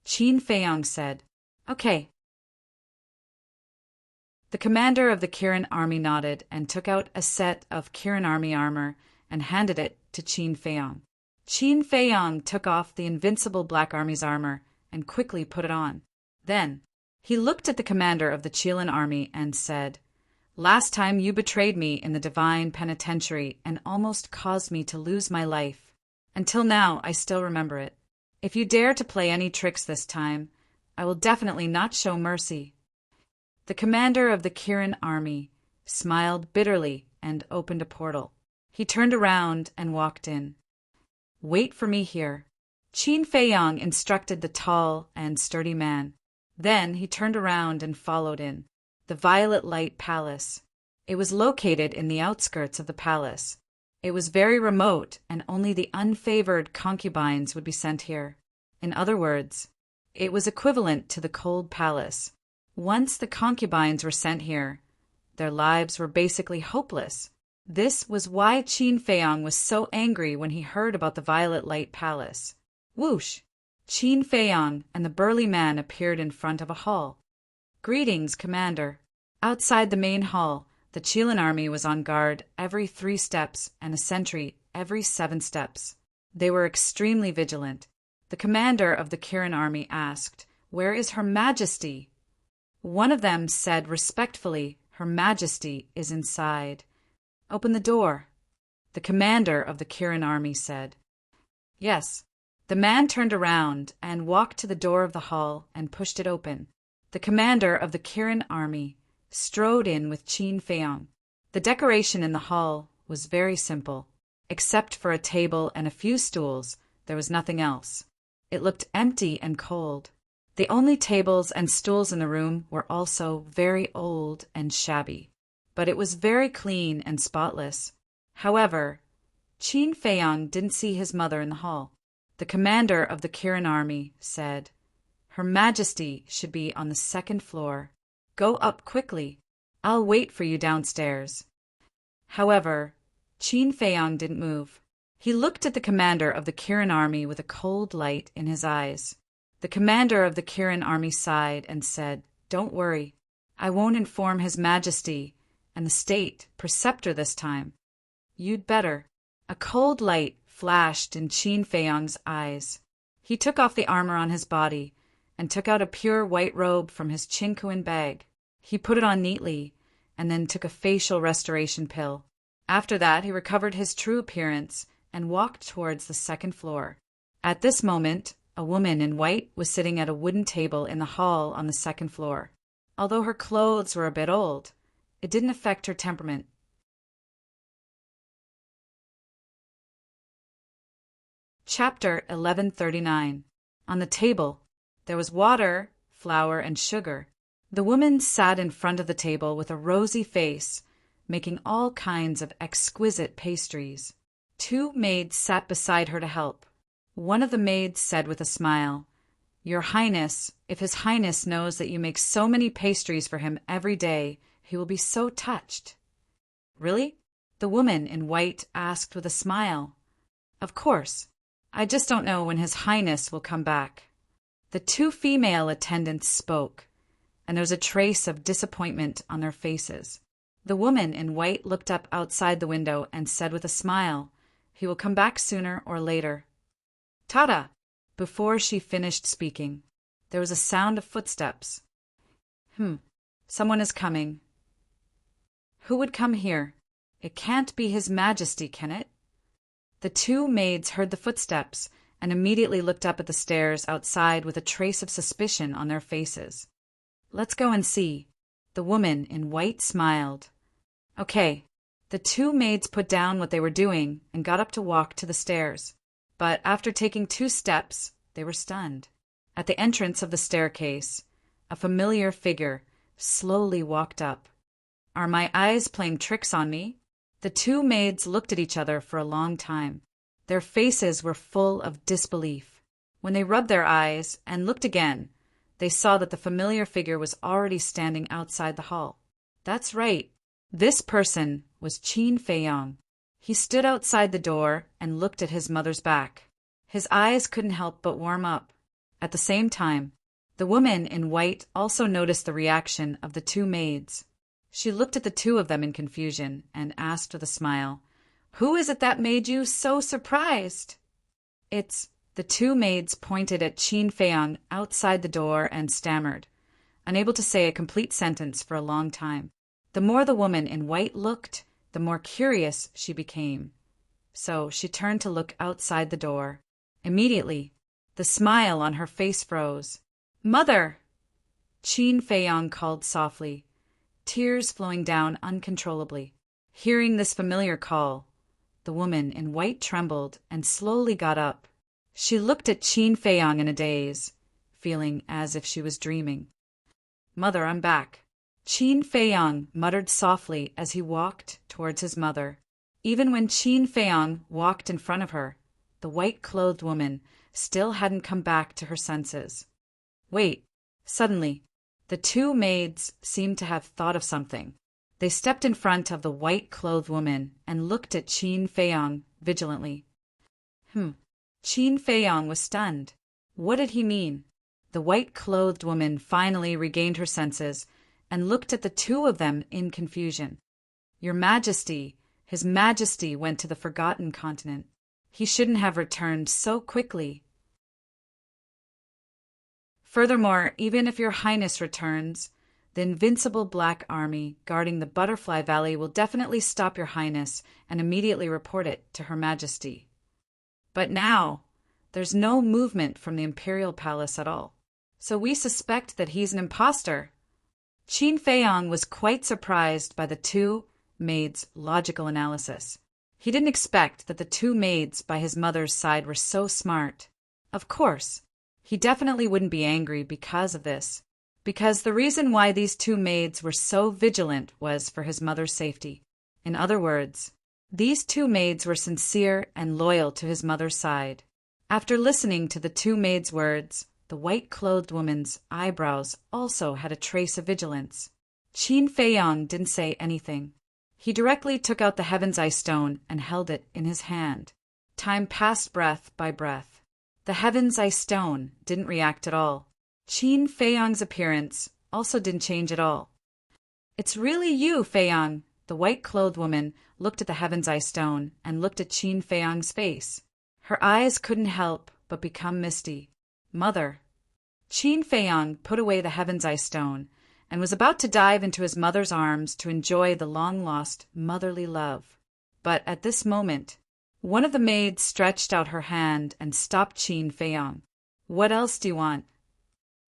Qin Feiyang said, "Okay." The commander of the Kirin Army nodded and took out a set of Kirin Army armor and handed it to Qin Feiyang. Qin Feiyang took off the invincible Black Army's armor and quickly put it on. Then, he looked at the commander of the Qilin Army and said, "Last time you betrayed me in the Divine Penitentiary and almost caused me to lose my life. Until now, I still remember it. If you dare to play any tricks this time, I will definitely not show mercy." The commander of the Kirin Army smiled bitterly and opened a portal. He turned around and walked in. "Wait for me here," Qin Feiyang instructed the tall and sturdy man. Then he turned around and followed in. The Violet Light Palace. It was located in the outskirts of the palace. It was very remote, and only the unfavored concubines would be sent here. In other words, it was equivalent to the Cold Palace. Once the concubines were sent here, their lives were basically hopeless. This was why Qin Feiyang was so angry when he heard about the Violet Light Palace. Whoosh! Qin Feiyang and the burly man appeared in front of a hall. "Greetings, Commander." Outside the main hall, the Qilin Army was on guard every 3 steps and a sentry every 7 steps. They were extremely vigilant. The commander of the Kirin Army asked, "Where is Her Majesty?" One of them said respectfully, "Her Majesty is inside." "Open the door." The commander of the Kirin Army said. Yes. The man turned around and walked to the door of the hall and pushed it open. The commander of the Kirin Army strode in with Qin Feiyang. The decoration in the hall was very simple. Except for a table and a few stools, there was nothing else. It looked empty and cold. The only tables and stools in the room were also very old and shabby. But it was very clean and spotless. However, Qin Feiyang didn't see his mother in the hall. The commander of the Kirin Army said, "Her Majesty should be on the 2nd floor. Go up quickly. I'll wait for you downstairs." However, Qin Feiyang didn't move. He looked at the commander of the Kirin Army with a cold light in his eyes. The commander of the Kirin Army sighed and said, "Don't worry. I won't inform His Majesty and the State Preceptor this time." "You'd better." A cold light flashed in Qin Feiyang's eyes. He took off the armor on his body and took out a pure white robe from his chinkuin bag. He put it on neatly, and then took a facial restoration pill. After that, he recovered his true appearance and walked towards the second floor. At this moment, a woman in white was sitting at a wooden table in the hall on the second floor. Although her clothes were a bit old, it didn't affect her temperament. Chapter 1139. On the table, there was water, flour, and sugar. The woman sat in front of the table with a rosy face, making all kinds of exquisite pastries. 2 maids sat beside her to help. One of the maids said with a smile, "Your Highness, if His Highness knows that you make so many pastries for him every day, he will be so touched." "Really?" the woman in white asked with a smile. "Of course. I just don't know when His Highness will come back." The 2 female attendants spoke, and there was a trace of disappointment on their faces. The woman in white looked up outside the window and said with a smile, "He will come back sooner or later." "Tada!" Before she finished speaking, there was a sound of footsteps. Someone is coming. Who would come here? It can't be His Majesty, can it? The 2 maids heard the footsteps and immediately looked up at the stairs outside with a trace of suspicion on their faces. "Let's go and see." The woman in white smiled. "Okay." The 2 maids put down what they were doing and got up to walk to the stairs. But after taking 2 steps, they were stunned. At the entrance of the staircase, a familiar figure slowly walked up. "Are my eyes playing tricks on me?" The 2 maids looked at each other for a long time. Their faces were full of disbelief. When they rubbed their eyes and looked again, they saw that the familiar figure was already standing outside the hall. That's right. This person was Qin Feiyang. He stood outside the door and looked at his mother's back. His eyes couldn't help but warm up. At the same time, the woman in white also noticed the reaction of the 2 maids. She looked at the 2 of them in confusion and asked with a smile, "Who is it that made you so surprised?" "It's—" The 2 maids pointed at Qin Feiyang outside the door and stammered, unable to say a complete sentence for a long time. The more the woman in white looked, the more curious she became. So she turned to look outside the door. Immediately, the smile on her face froze. "Mother!" Qin Feiyang called softly, tears flowing down uncontrollably. Hearing this familiar call, the woman in white trembled and slowly got up. She looked at Qin Feiyang in a daze, feeling as if she was dreaming. "Mother, I'm back." Qin Feiyang muttered softly as he walked towards his mother. Even when Qin Feiyang walked in front of her, the white-clothed woman still hadn't come back to her senses. "Wait." Suddenly, the 2 maids seemed to have thought of something. They stepped in front of the white-clothed woman and looked at Qin Feiyang vigilantly. Qin Feiyang was stunned. What did he mean? The white-clothed woman finally regained her senses and looked at the 2 of them in confusion. "Your Majesty, His Majesty went to the Forgotten Continent. He shouldn't have returned so quickly. Furthermore, even if your Highness returns, the invincible Black Army guarding the Butterfly Valley will definitely stop your Highness and immediately report it to Her Majesty. But now, there's no movement from the Imperial Palace at all. So we suspect that he's an imposter." Qin Feiyang was quite surprised by the 2 maids' logical analysis. He didn't expect that the 2 maids by his mother's side were so smart. Of course, he definitely wouldn't be angry because of this, because the reason why these 2 maids were so vigilant was for his mother's safety. In other words, these 2 maids were sincere and loyal to his mother's side. After listening to the 2 maids' words, the white-clothed woman's eyebrows also had a trace of vigilance. Qin Feiyang didn't say anything. He directly took out the Heaven's Eye Stone and held it in his hand. Time passed breath by breath. The Heaven's Eye Stone didn't react at all. Qin Feiyang's appearance also didn't change at all. "It's really you, Feiyang." The white-clothed woman looked at the Heaven's Eye Stone and looked at Qin Feiyang's face. Her eyes couldn't help but become misty. "Mother." Qin Feiyang put away the Heaven's Eye Stone and was about to dive into his mother's arms to enjoy the long-lost motherly love. But at this moment, one of the maids stretched out her hand and stopped Qin Feiyang. "What else do you want?"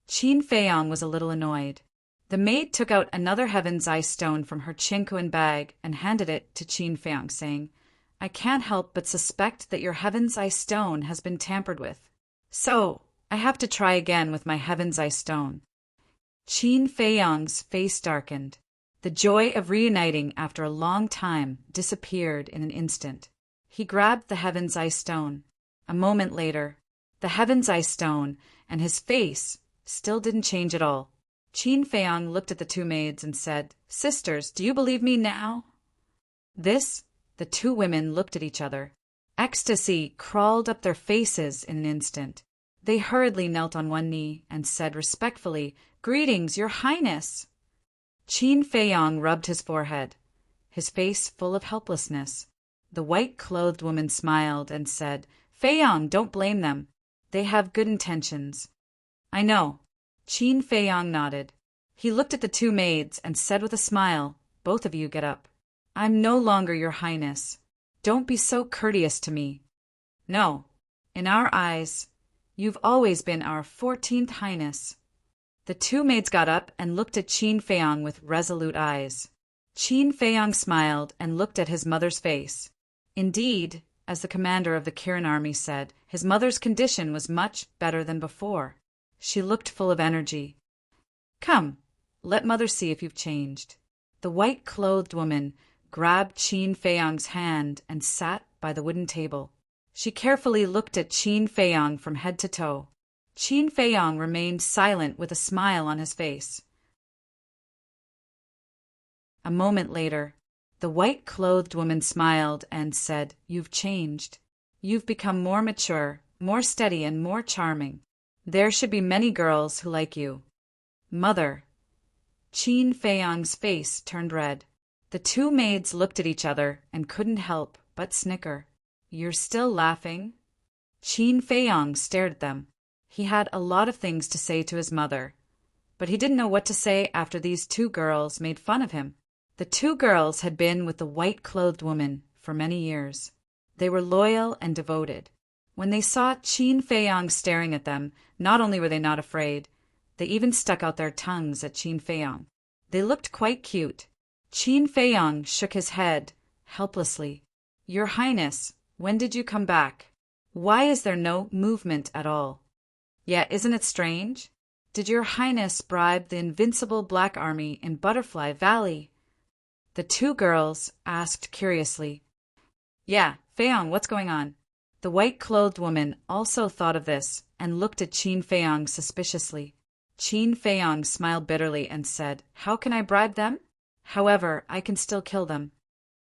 Qin Feiyang was a little annoyed. The maid took out another Heaven's Eye Stone from her chinkoan bag and handed it to Qin Feiyang, saying, "I can't help but suspect that your Heaven's Eye Stone has been tampered with. So, I have to try again with my Heaven's Eye Stone." Qin Feiyang's face darkened. The joy of reuniting after a long time disappeared in an instant. He grabbed the Heaven's Eye Stone. A moment later, the Heaven's Eye Stone and his face still didn't change at all. Qin Feiyang looked at the two maids and said, "Sisters, do you believe me now?" The two women looked at each other. Ecstasy crawled up their faces in an instant. They hurriedly knelt on one knee and said respectfully, "Greetings, Your Highness." Qin Feiyang rubbed his forehead, his face full of helplessness. The white-clothed woman smiled and said, "Feiyang, don't blame them. They have good intentions." "I know." Qin Feiyang nodded. He looked at the two maids and said with a smile, "Both of you get up. I'm no longer Your Highness. Don't be so courteous to me. No, in our eyes, you've always been our 14th Highness." The two maids got up and looked at Qin Feiyang with resolute eyes. Qin Feiyang smiled and looked at his mother's face. Indeed, as the commander of the Kirin army said, his mother's condition was much better than before. She looked full of energy. "Come, let mother see if you've changed." The white-clothed woman grabbed Qin Feiyang's hand and sat by the wooden table. She carefully looked at Qin Feiyang from head to toe. Qin Feiyang remained silent with a smile on his face. A moment later, the white-clothed woman smiled and said, "You've changed. You've become more mature, more steady, and more charming. There should be many girls who like you." "Mother." Qin Feiyang's face turned red. The two maids looked at each other and couldn't help but snicker. "You're still laughing?" Qin Feiyang stared at them. He had a lot of things to say to his mother, but he didn't know what to say after these two girls made fun of him. The two girls had been with the white-clothed woman for many years. They were loyal and devoted. When they saw Qin Feiyang staring at them, not only were they not afraid, they even stuck out their tongues at Qin Feiyang. They looked quite cute. Qin Feiyang shook his head helplessly. "Your Highness, when did you come back? Why is there no movement at all? Yeah, isn't it strange? Did Your Highness bribe the invincible Black Army in Butterfly Valley?" The two girls asked curiously. "Yeah, Feiyang, what's going on?" The white-clothed woman also thought of this and looked at Qin Feiyang suspiciously. Qin Feiyang smiled bitterly and said, "How can I bribe them? However, I can still kill them."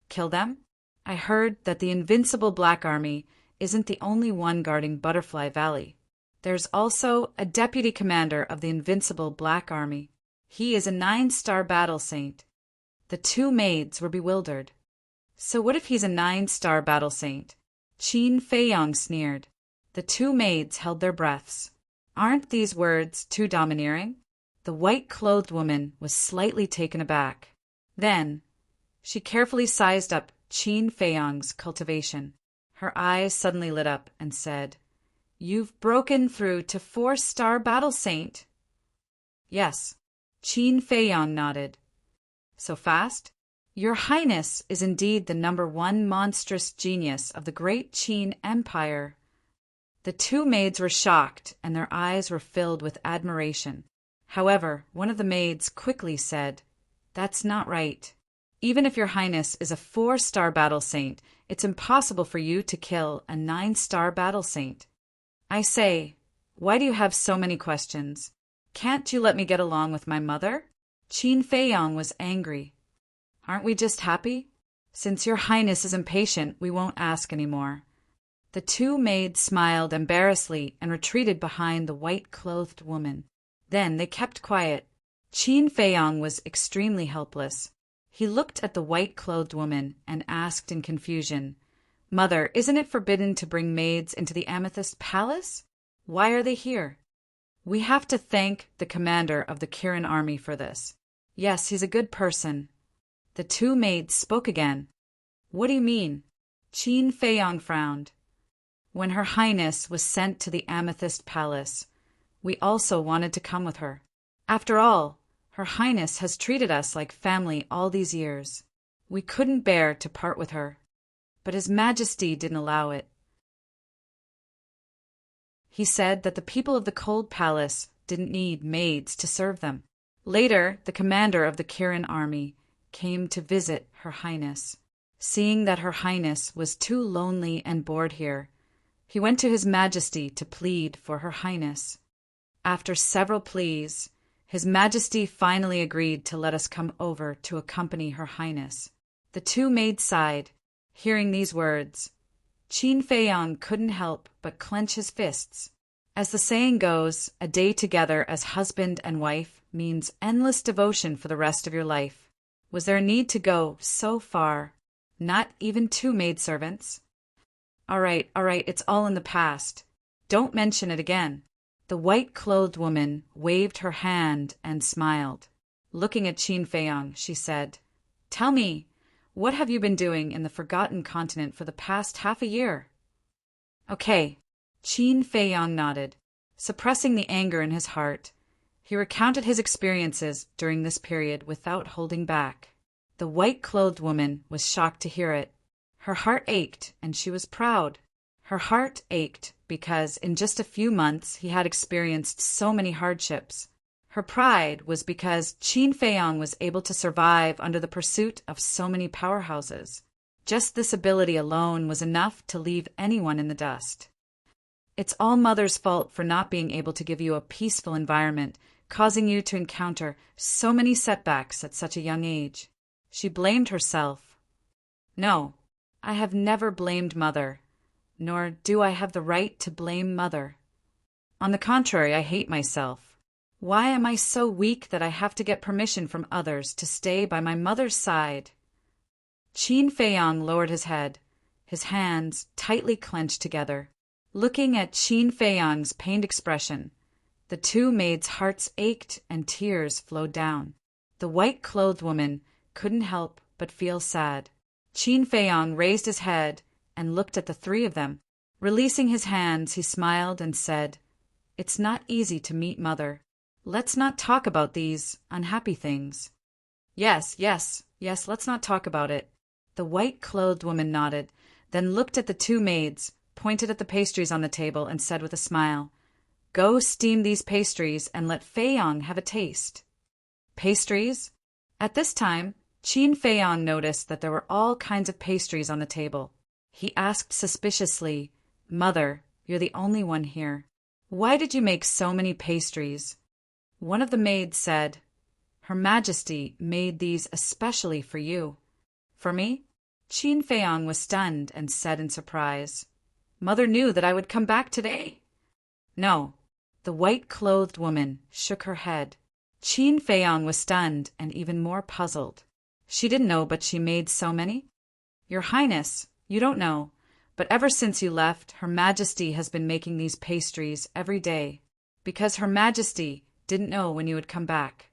"Kill them? I heard that the invincible Black Army isn't the only one guarding Butterfly Valley. There's also a deputy commander of the invincible Black Army. He is a 9-star battle saint." The two maids were bewildered. "So what if he's a 9-star battle saint?" Qin Feiyang sneered. The two maids held their breaths. Aren't these words too domineering? The white-clothed woman was slightly taken aback. Then, she carefully sized up Qin Feiyang's cultivation. Her eyes suddenly lit up and said, "You've broken through to 4-star battle saint?" "Yes." Qin Feiyang nodded. "So fast? Your Highness is indeed the #1 monstrous genius of the great Qin Empire." The two maids were shocked, and their eyes were filled with admiration. However, one of the maids quickly said, "That's not right. Even if Your Highness is a 4-star battle saint, it's impossible for you to kill a 9-star battle saint. I say, why do you have so many questions? Can't you let me get along with my mother?" Qin Feiyang was angry. "Aren't we just happy? Since Your Highness is impatient, we won't ask any more." The two maids smiled embarrassedly and retreated behind the white-clothed woman. Then they kept quiet. Qin Feiyang was extremely helpless. He looked at the white-clothed woman and asked in confusion, "Mother, isn't it forbidden to bring maids into the Amethyst Palace? Why are they here?" We have to thank the commander of the Kirin army for this. Yes, he's a good person. The two maids spoke again. What do you mean? Qin Feiyang frowned. When Her Highness was sent to the Amethyst Palace, we also wanted to come with her. After all, Her Highness has treated us like family all these years. We couldn't bear to part with her. But His Majesty didn't allow it. He said that the people of the Cold Palace didn't need maids to serve them. Later, the commander of the Kirin army came to visit Her Highness. Seeing that Her Highness was too lonely and bored here, he went to His Majesty to plead for Her Highness. After several pleas, His Majesty finally agreed to let us come over to accompany Her Highness. The two maids sighed, hearing these words. Qin Feiyang couldn't help but clench his fists. As the saying goes, a day together as husband and wife means endless devotion for the rest of your life. Was there a need to go so far? Not even two maidservants? All right, it's all in the past. Don't mention it again. The white-clothed woman waved her hand and smiled. Looking at Qin Feiyang, she said, "Tell me, what have you been doing in the Forgotten Continent for the past half a year?" Okay. Qin Feiyang nodded. Suppressing the anger in his heart, he recounted his experiences during this period without holding back. The white-clothed woman was shocked to hear it. Her heart ached, and she was proud. Her heart ached because in just a few months he had experienced so many hardships. Her pride was because Qin Feiyang was able to survive under the pursuit of so many powerhouses. Just this ability alone was enough to leave anyone in the dust. It's all Mother's fault for not being able to give you a peaceful environment, causing you to encounter so many setbacks at such a young age. She blamed herself. No, I have never blamed Mother, nor do I have the right to blame Mother. On the contrary, I hate myself. Why am I so weak that I have to get permission from others to stay by my mother's side? Qin Feiyang lowered his head, his hands tightly clenched together. Looking at Qin Feiyang's pained expression, the two maids' hearts ached and tears flowed down. The white-clothed woman couldn't help but feel sad. Qin Feiyang raised his head and looked at the three of them. Releasing his hands, he smiled and said, "It's not easy to meet Mother. Let's not talk about these unhappy things." Yes, let's not talk about it." The white-clothed woman nodded, then looked at the two maids, pointed at the pastries on the table, and said with a smile, "Go steam these pastries and let Feiyang have a taste." Pastries? At this time, Qin Feiyang noticed that there were all kinds of pastries on the table. He asked suspiciously, "Mother, you're the only one here. Why did you make so many pastries?" One of the maids said, "Her Majesty made these especially for you." "For me?" Qin Feiyang was stunned and said in surprise, "Mother knew that I would come back today." "No." The white-clothed woman shook her head. Qin Feiyang was stunned and even more puzzled. She didn't know, but she made so many? "Your Highness, you don't know, but ever since you left, Her Majesty has been making these pastries every day, because Her Majesty didn't know when you would come back.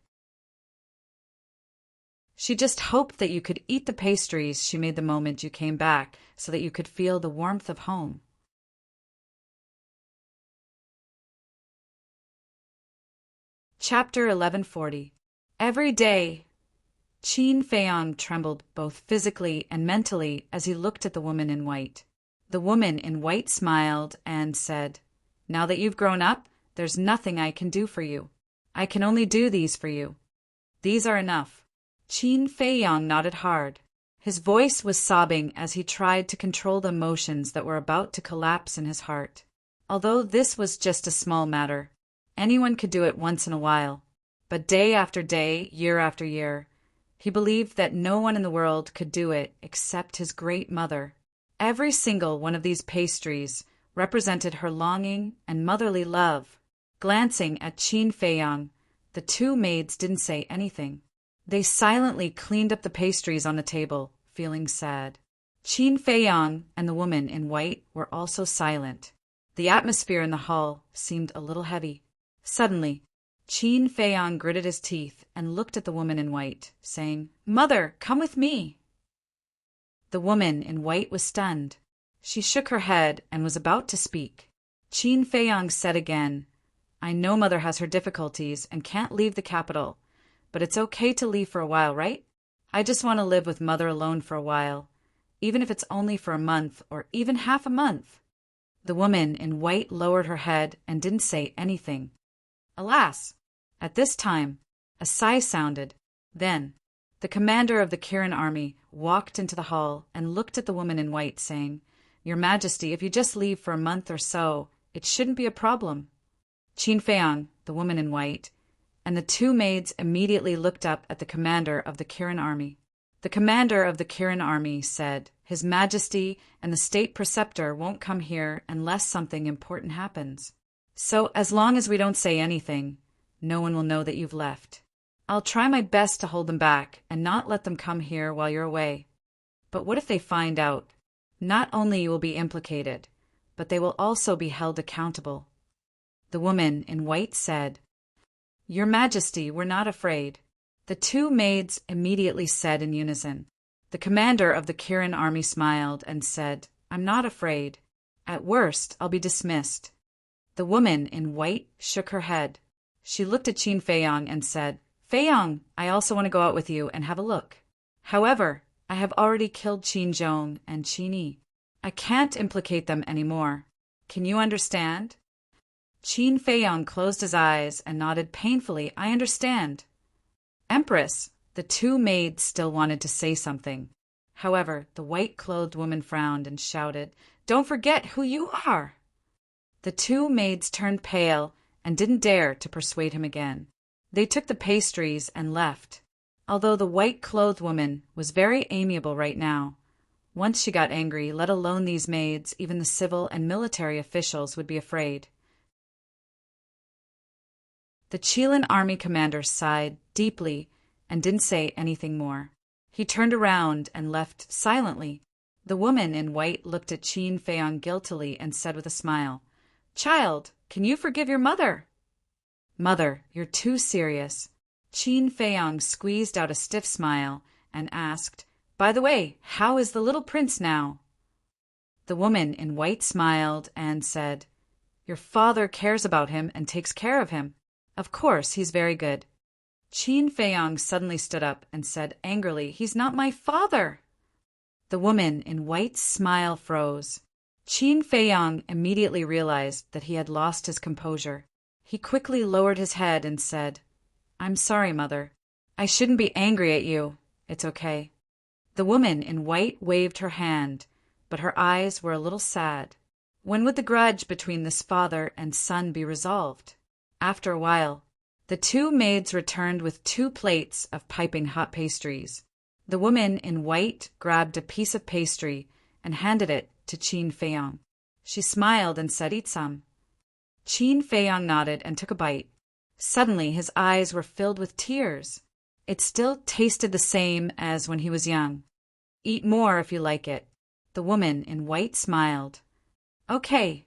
She just hoped that you could eat the pastries she made the moment you came back, so that you could feel the warmth of home." Chapter 1140. Every day. Qin Feiyang trembled both physically and mentally as he looked at the woman in white. The woman in white smiled and said, "Now that you've grown up, there's nothing I can do for you. I can only do these for you. These are enough." Qin Feiyang nodded hard. His voice was sobbing as he tried to control the emotions that were about to collapse in his heart. Although this was just a small matter, anyone could do it once in a while. But day after day, year after year, he believed that no one in the world could do it except his great mother. Every single one of these pastries represented her longing and motherly love. Glancing at Qin Feiyang, the two maids didn't say anything. They silently cleaned up the pastries on the table, feeling sad. Qin Feiyang and the woman in white were also silent. The atmosphere in the hall seemed a little heavy. Suddenly, Qin Feiyang gritted his teeth and looked at the woman in white, saying, "Mother, come with me." The woman in white was stunned. She shook her head and was about to speak. Qin Feiyang said again, "I know Mother has her difficulties and can't leave the capital, but it's okay to leave for a while, right? I just want to live with Mother alone for a while, even if it's only for a month or even half a month." The woman in white lowered her head and didn't say anything. Alas! At this time, a sigh sounded. Then, the commander of the Kirin army walked into the hall and looked at the woman in white, saying, "Your Majesty, if you just leave for a month or so, it shouldn't be a problem." Qin Feiyang, the woman in white, and the two maids immediately looked up at the commander of the Kirin army. The commander of the Kirin army said, "His Majesty and the state preceptor won't come here unless something important happens. So as long as we don't say anything, no one will know that you've left. I'll try my best to hold them back and not let them come here while you're away. But what if they find out? Not only you will be implicated, but they will also be held accountable." The woman in white said, "Your Majesty, we're not afraid." The two maids immediately said in unison. The commander of the Kirin army smiled and said, "I'm not afraid. At worst, I'll be dismissed." The woman in white shook her head. She looked at Qin Feiyang and said, "Feiyang, I also want to go out with you and have a look. However, I have already killed Qin Zhong and Qin Yi. I can't implicate them anymore. Can you understand?" Qin Feiyang closed his eyes and nodded painfully. "I understand." "Empress," the two maids still wanted to say something. However, the white-clothed woman frowned and shouted, "Don't forget who you are!" The two maids turned pale and didn't dare to persuade him again. They took the pastries and left. Although the white-clothed woman was very amiable right now, once she got angry, let alone these maids, even the civil and military officials would be afraid. The Qilin army commander sighed deeply and didn't say anything more. He turned around and left silently. The woman in white looked at Qin Feiyang guiltily and said with a smile, "Child, can you forgive your mother?" "Mother, you're too serious." Qin Feiyang squeezed out a stiff smile and asked, "By the way, how is the little prince now?" The woman in white smiled and said, "Your father cares about him and takes care of him. Of course, he's very good." Qin Feiyang suddenly stood up and said angrily, "He's not my father!" The woman in white's smile froze. Qin Feiyang immediately realized that he had lost his composure. He quickly lowered his head and said, "I'm sorry, Mother. I shouldn't be angry at you. It's okay." The woman in white waved her hand, but her eyes were a little sad. When would the grudge between this father and son be resolved? After a while, the two maids returned with 2 plates of piping hot pastries. The woman in white grabbed a piece of pastry and handed it to Qin Feiyang. She smiled and said, "Eat some." Qin Feiyang nodded and took a bite. Suddenly his eyes were filled with tears. It still tasted the same as when he was young. "Eat more if you like it." The woman in white smiled. "Okay."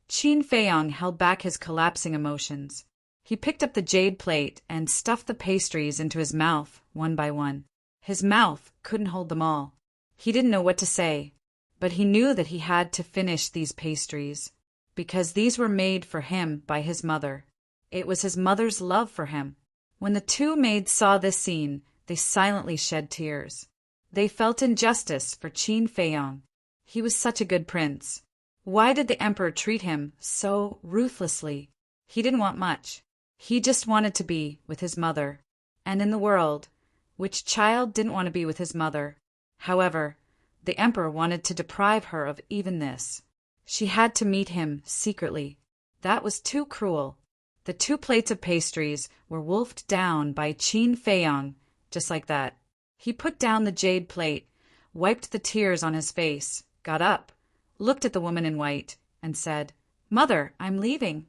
Qin Feiyang held back his collapsing emotions. He picked up the jade plate and stuffed the pastries into his mouth one by one. His mouth couldn't hold them all. He didn't know what to say, but he knew that he had to finish these pastries, because these were made for him by his mother. It was his mother's love for him. When the two maids saw this scene, they silently shed tears. They felt injustice for Qin Feiyang. He was such a good prince. Why did the emperor treat him so ruthlessly? He didn't want much. He just wanted to be with his mother. And in the world, which child didn't want to be with his mother? However, the emperor wanted to deprive her of even this. She had to meet him secretly. That was too cruel. The 2 plates of pastries were wolfed down by Qin Feiyang, just like that. He put down the jade plate, wiped the tears on his face, got up, looked at the woman in white, and said, "Mother, I'm leaving."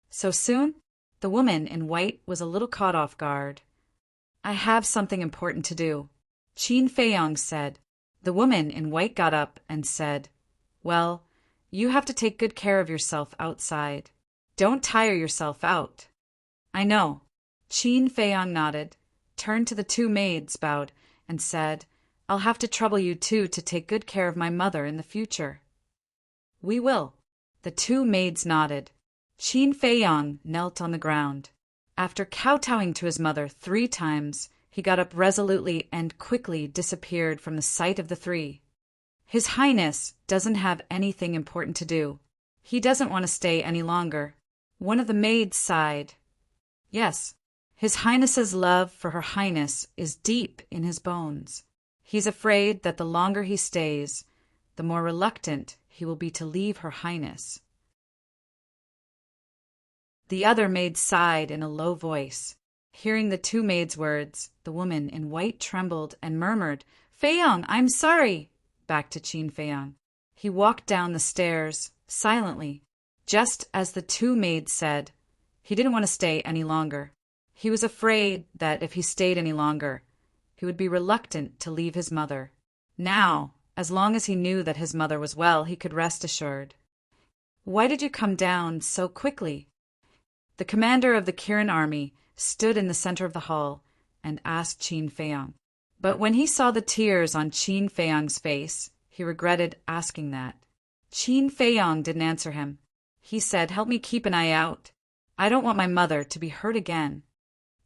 "So soon?" The woman in white was a little caught off guard. "I have something important to do," Qin Feiyang said. The woman in white got up and said, "Well, you have to take good care of yourself outside. Don't tire yourself out." I know. Qin Feiyang nodded, turned to the two maids, bowed, and said, I'll have to trouble you two to take good care of my mother in the future. We will. The two maids nodded. Qin Feiyang knelt on the ground. After kowtowing to his mother 3 times, he got up resolutely and quickly disappeared from the sight of the three. His Highness doesn't have anything important to do. He doesn't want to stay any longer. One of the maids sighed. Yes, His Highness's love for Her Highness is deep in his bones. He's afraid that the longer he stays, the more reluctant he will be to leave Her Highness. The other maid sighed in a low voice. Hearing the two maids' words, the woman in white trembled and murmured, Feiyang, I'm sorry, back to Qin Feiyang. He walked down the stairs, silently, just as the two maids said. He didn't want to stay any longer. He was afraid that if he stayed any longer, he would be reluctant to leave his mother. Now, as long as he knew that his mother was well, he could rest assured. Why did you come down so quickly? The commander of the Kirin army stood in the center of the hall and asked Qin Feiyang. But when he saw the tears on Qin Feiyang's face, he regretted asking that. Qin Feiyang didn't answer him. He said, Help me keep an eye out. I don't want my mother to be hurt again.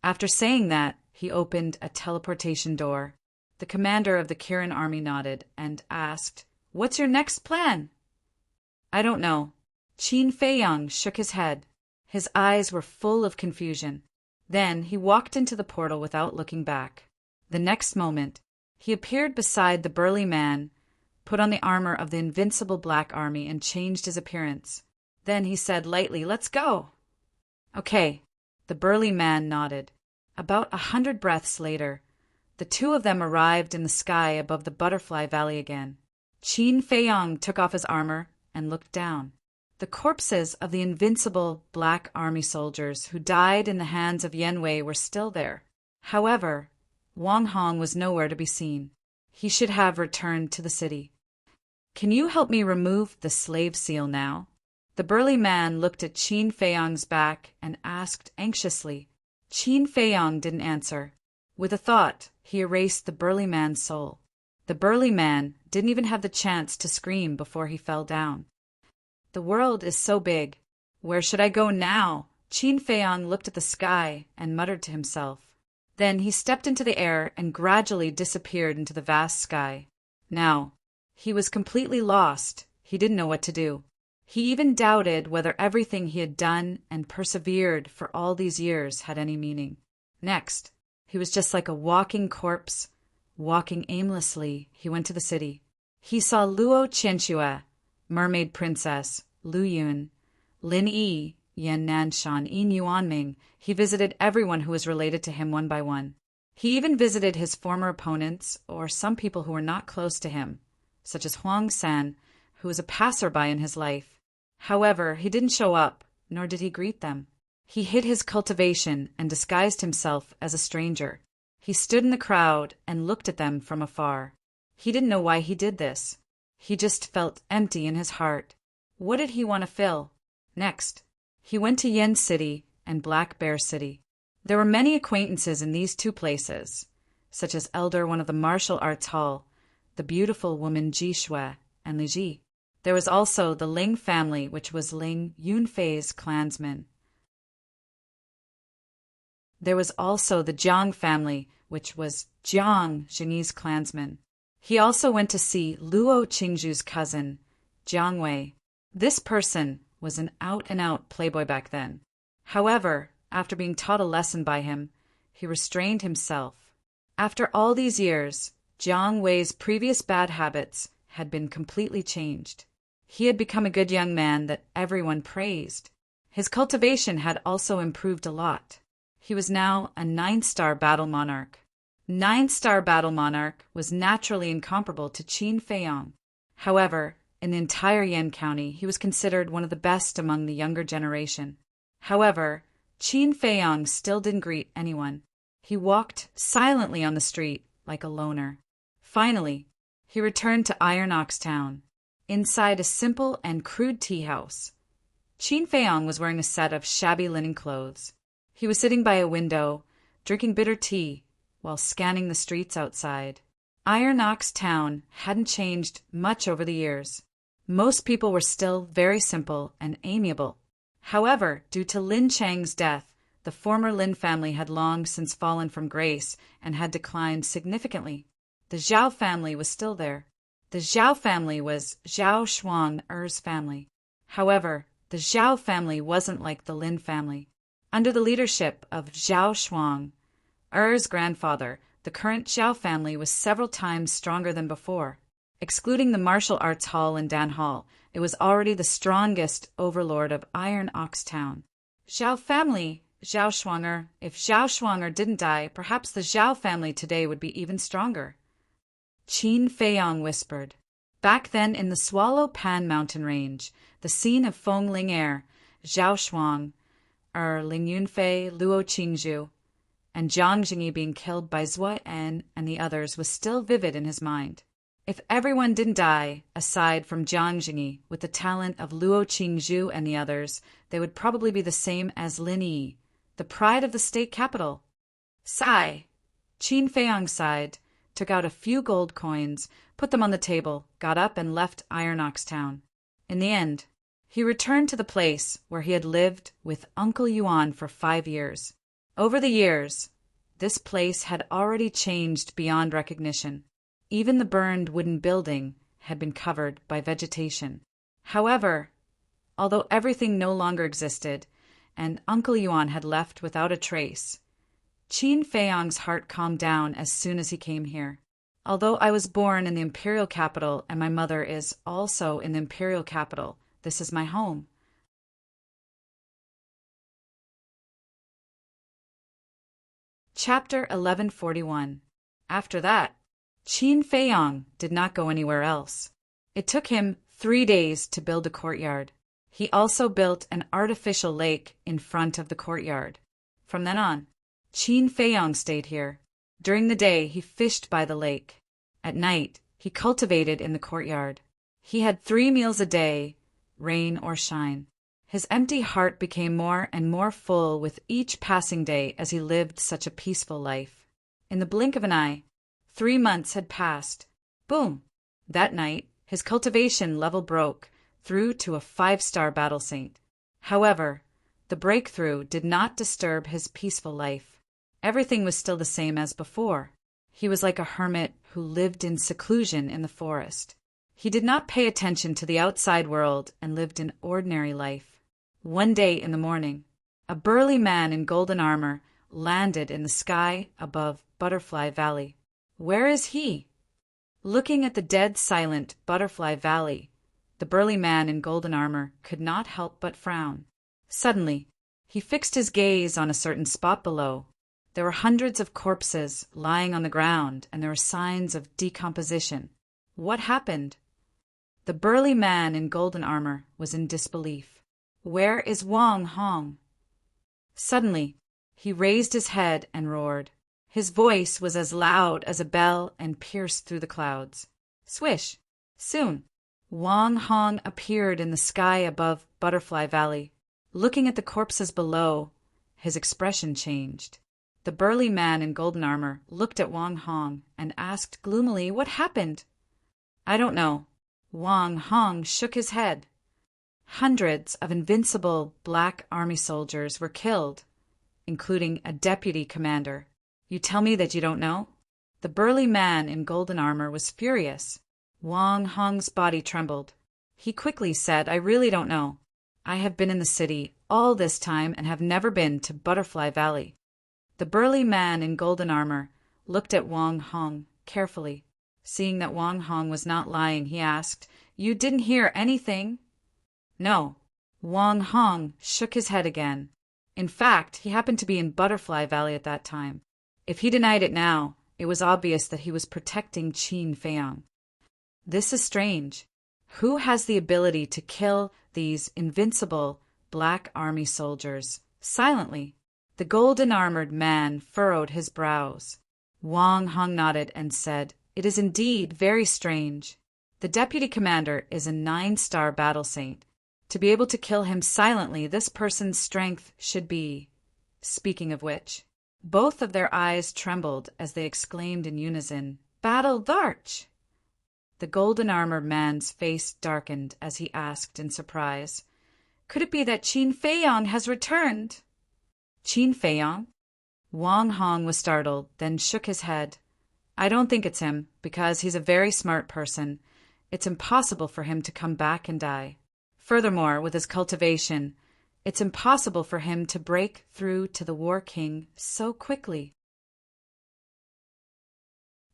After saying that, he opened a teleportation door. The commander of the Kirin army nodded and asked, What's your next plan? I don't know. Qin Feiyang shook his head. His eyes were full of confusion. Then he walked into the portal without looking back. The next moment, he appeared beside the burly man, put on the armor of the invincible Black Army, and changed his appearance. Then he said lightly, Let's go. Okay. The burly man nodded. About 100 breaths later, the two of them arrived in the sky above the Butterfly Valley again. Qin Feiyang took off his armor and looked down. The corpses of the invincible Black Army soldiers who died in the hands of Yen Wei were still there. However, Wang Hong was nowhere to be seen. He should have returned to the city. Can you help me remove the slave seal now? The burly man looked at Qin Feiyang's back and asked anxiously. Qin Feiyang didn't answer. With a thought, he erased the burly man's soul. The burly man didn't even have the chance to scream before he fell down. The world is so big. Where should I go now? Qin Feiyang looked at the sky and muttered to himself. Then he stepped into the air and gradually disappeared into the vast sky. Now, he was completely lost. He didn't know what to do. He even doubted whether everything he had done and persevered for all these years had any meaning. Next, he was just like a walking corpse. Walking aimlessly, he went to the city. He saw Luo Qianxue, Mermaid Princess, Lu Yun, Lin Yi, Yan Nanshan, Yin Yuanming. He visited everyone who was related to him one by one. He even visited his former opponents or some people who were not close to him, such as Huang San, who was a passerby in his life. However, he didn't show up, nor did he greet them. He hid his cultivation and disguised himself as a stranger. He stood in the crowd and looked at them from afar. He didn't know why he did this. He just felt empty in his heart. What did he want to fill? Next, he went to Yen City and Black Bear City. There were many acquaintances in these two places, such as Elder One of the Martial Arts Hall, the beautiful woman Ji Shui, and Li Ji. There was also the Ling family, which was Ling Yunfei's clansman. There was also the Jiang family, which was Jiang Zhengyi's clansman. He also went to see Luo Qingzhu's cousin, Jiang Wei. This person was an out-and-out playboy back then. However, after being taught a lesson by him, he restrained himself. After all these years, Jiang Wei's previous bad habits had been completely changed. He had become a good young man that everyone praised. His cultivation had also improved a lot. He was now a 9-star battle monarch. 9-star battle monarch was naturally incomparable to Qin Feiyang. However, in the entire Yan County, he was considered one of the best among the younger generation. However, Qin Feiyang still didn't greet anyone. He walked silently on the street like a loner. Finally, he returned to Iron Ox Town. Inside a simple and crude tea house, Qin Feiyang was wearing a set of shabby linen clothes. He was sitting by a window, drinking bitter tea, while scanning the streets outside. Iron Ox Town hadn't changed much over the years. Most people were still very simple and amiable. However, due to Lin Chang's death, the former Lin family had long since fallen from grace and had declined significantly. The Zhao family was still there. The Zhao family was Zhao Shuang Er's family. However, the Zhao family wasn't like the Lin family. Under the leadership of Zhao Shuang Er's grandfather, the current Zhao family was several times stronger than before. Excluding the martial arts hall in Dan Hall, it was already the strongest overlord of Iron Ox Town. Zhao family, Zhao Shuang. If Zhao Shuang didn't die, perhaps the Zhao family today would be even stronger. Qin Feiyang whispered. Back then in the Swallow Pan mountain range, the scene of Feng Ling Air, Zhao Shuang, Ling Yunfei, Luo Qingzhu, and Jiang Jingyi being killed by Zhua En and the others was still vivid in his mind. If everyone didn't die, aside from Jiang Jingyi, with the talent of Luo Qingzhu and the others, they would probably be the same as Lin Yi, the pride of the state capital. Sigh. Qin Feiyang sighed, took out a few gold coins, put them on the table, got up and left Iron Ox Town. In the end, he returned to the place where he had lived with Uncle Yuan for 5 years. Over the years, this place had already changed beyond recognition. Even the burned wooden building had been covered by vegetation. However, although everything no longer existed, and Uncle Yuan had left without a trace, Qin Feiyang's heart calmed down as soon as he came here. Although I was born in the imperial capital and my mother is also in the imperial capital, this is my home. Chapter 1141. After that, Qin Feiyang did not go anywhere else. It took him 3 days to build a courtyard. He also built an artificial lake in front of the courtyard. From then on, Qin Feiyang stayed here. During the day, he fished by the lake. At night, he cultivated in the courtyard. He had 3 meals a day, rain or shine. His empty heart became more and more full with each passing day as he lived such a peaceful life. In the blink of an eye, 3 months had passed. Boom! That night, his cultivation level broke through to a 5-star battle saint. However, the breakthrough did not disturb his peaceful life. Everything was still the same as before. He was like a hermit who lived in seclusion in the forest. He did not pay attention to the outside world and lived an ordinary life. One day in the morning, a burly man in golden armor landed in the sky above Butterfly Valley. Where is he? Looking at the dead silent Butterfly Valley, the burly man in golden armor could not help but frown. Suddenly, he fixed his gaze on a certain spot below. There were hundreds of corpses lying on the ground, and there were signs of decomposition. What happened? The burly man in golden armor was in disbelief. Where is Wang Hong? Suddenly, he raised his head and roared. His voice was as loud as a bell and pierced through the clouds. Swish! Soon, Wang Hong appeared in the sky above Butterfly Valley. Looking at the corpses below, his expression changed. The burly man in golden armor looked at Wang Hong and asked gloomily, "What happened?" "I don't know." Wang Hong shook his head. Hundreds of invincible black army soldiers were killed, including a deputy commander. "You tell me that you don't know?" The burly man in golden armor was furious. Wang Hong's body trembled. He quickly said, "I really don't know. I have been in the city all this time and have never been to Butterfly Valley." The burly man in golden armor looked at Wang Hong carefully. Seeing that Wang Hong was not lying, he asked, "You didn't hear anything?" "No." Wang Hong shook his head again. In fact, he happened to be in Butterfly Valley at that time. If he denied it now, it was obvious that he was protecting Qin Feiyang. This is strange. Who has the ability to kill these invincible black army soldiers silently? The golden-armored man furrowed his brows. Wang Hong nodded and said, "It is indeed very strange. The deputy commander is a 9-star battle saint. To be able to kill him silently, this person's strength should be Speaking of which, both of their eyes trembled as they exclaimed in unison, "Battle Dharch!" The golden-armored man's face darkened as he asked in surprise, "Could it be that Qin Feiyong has returned?" "Qin Feiyong?" Wang Hong was startled, then shook his head. "I don't think it's him, because he's a very smart person. It's impossible for him to come back and die. Furthermore, with his cultivation, it's impossible for him to break through to the War King so quickly."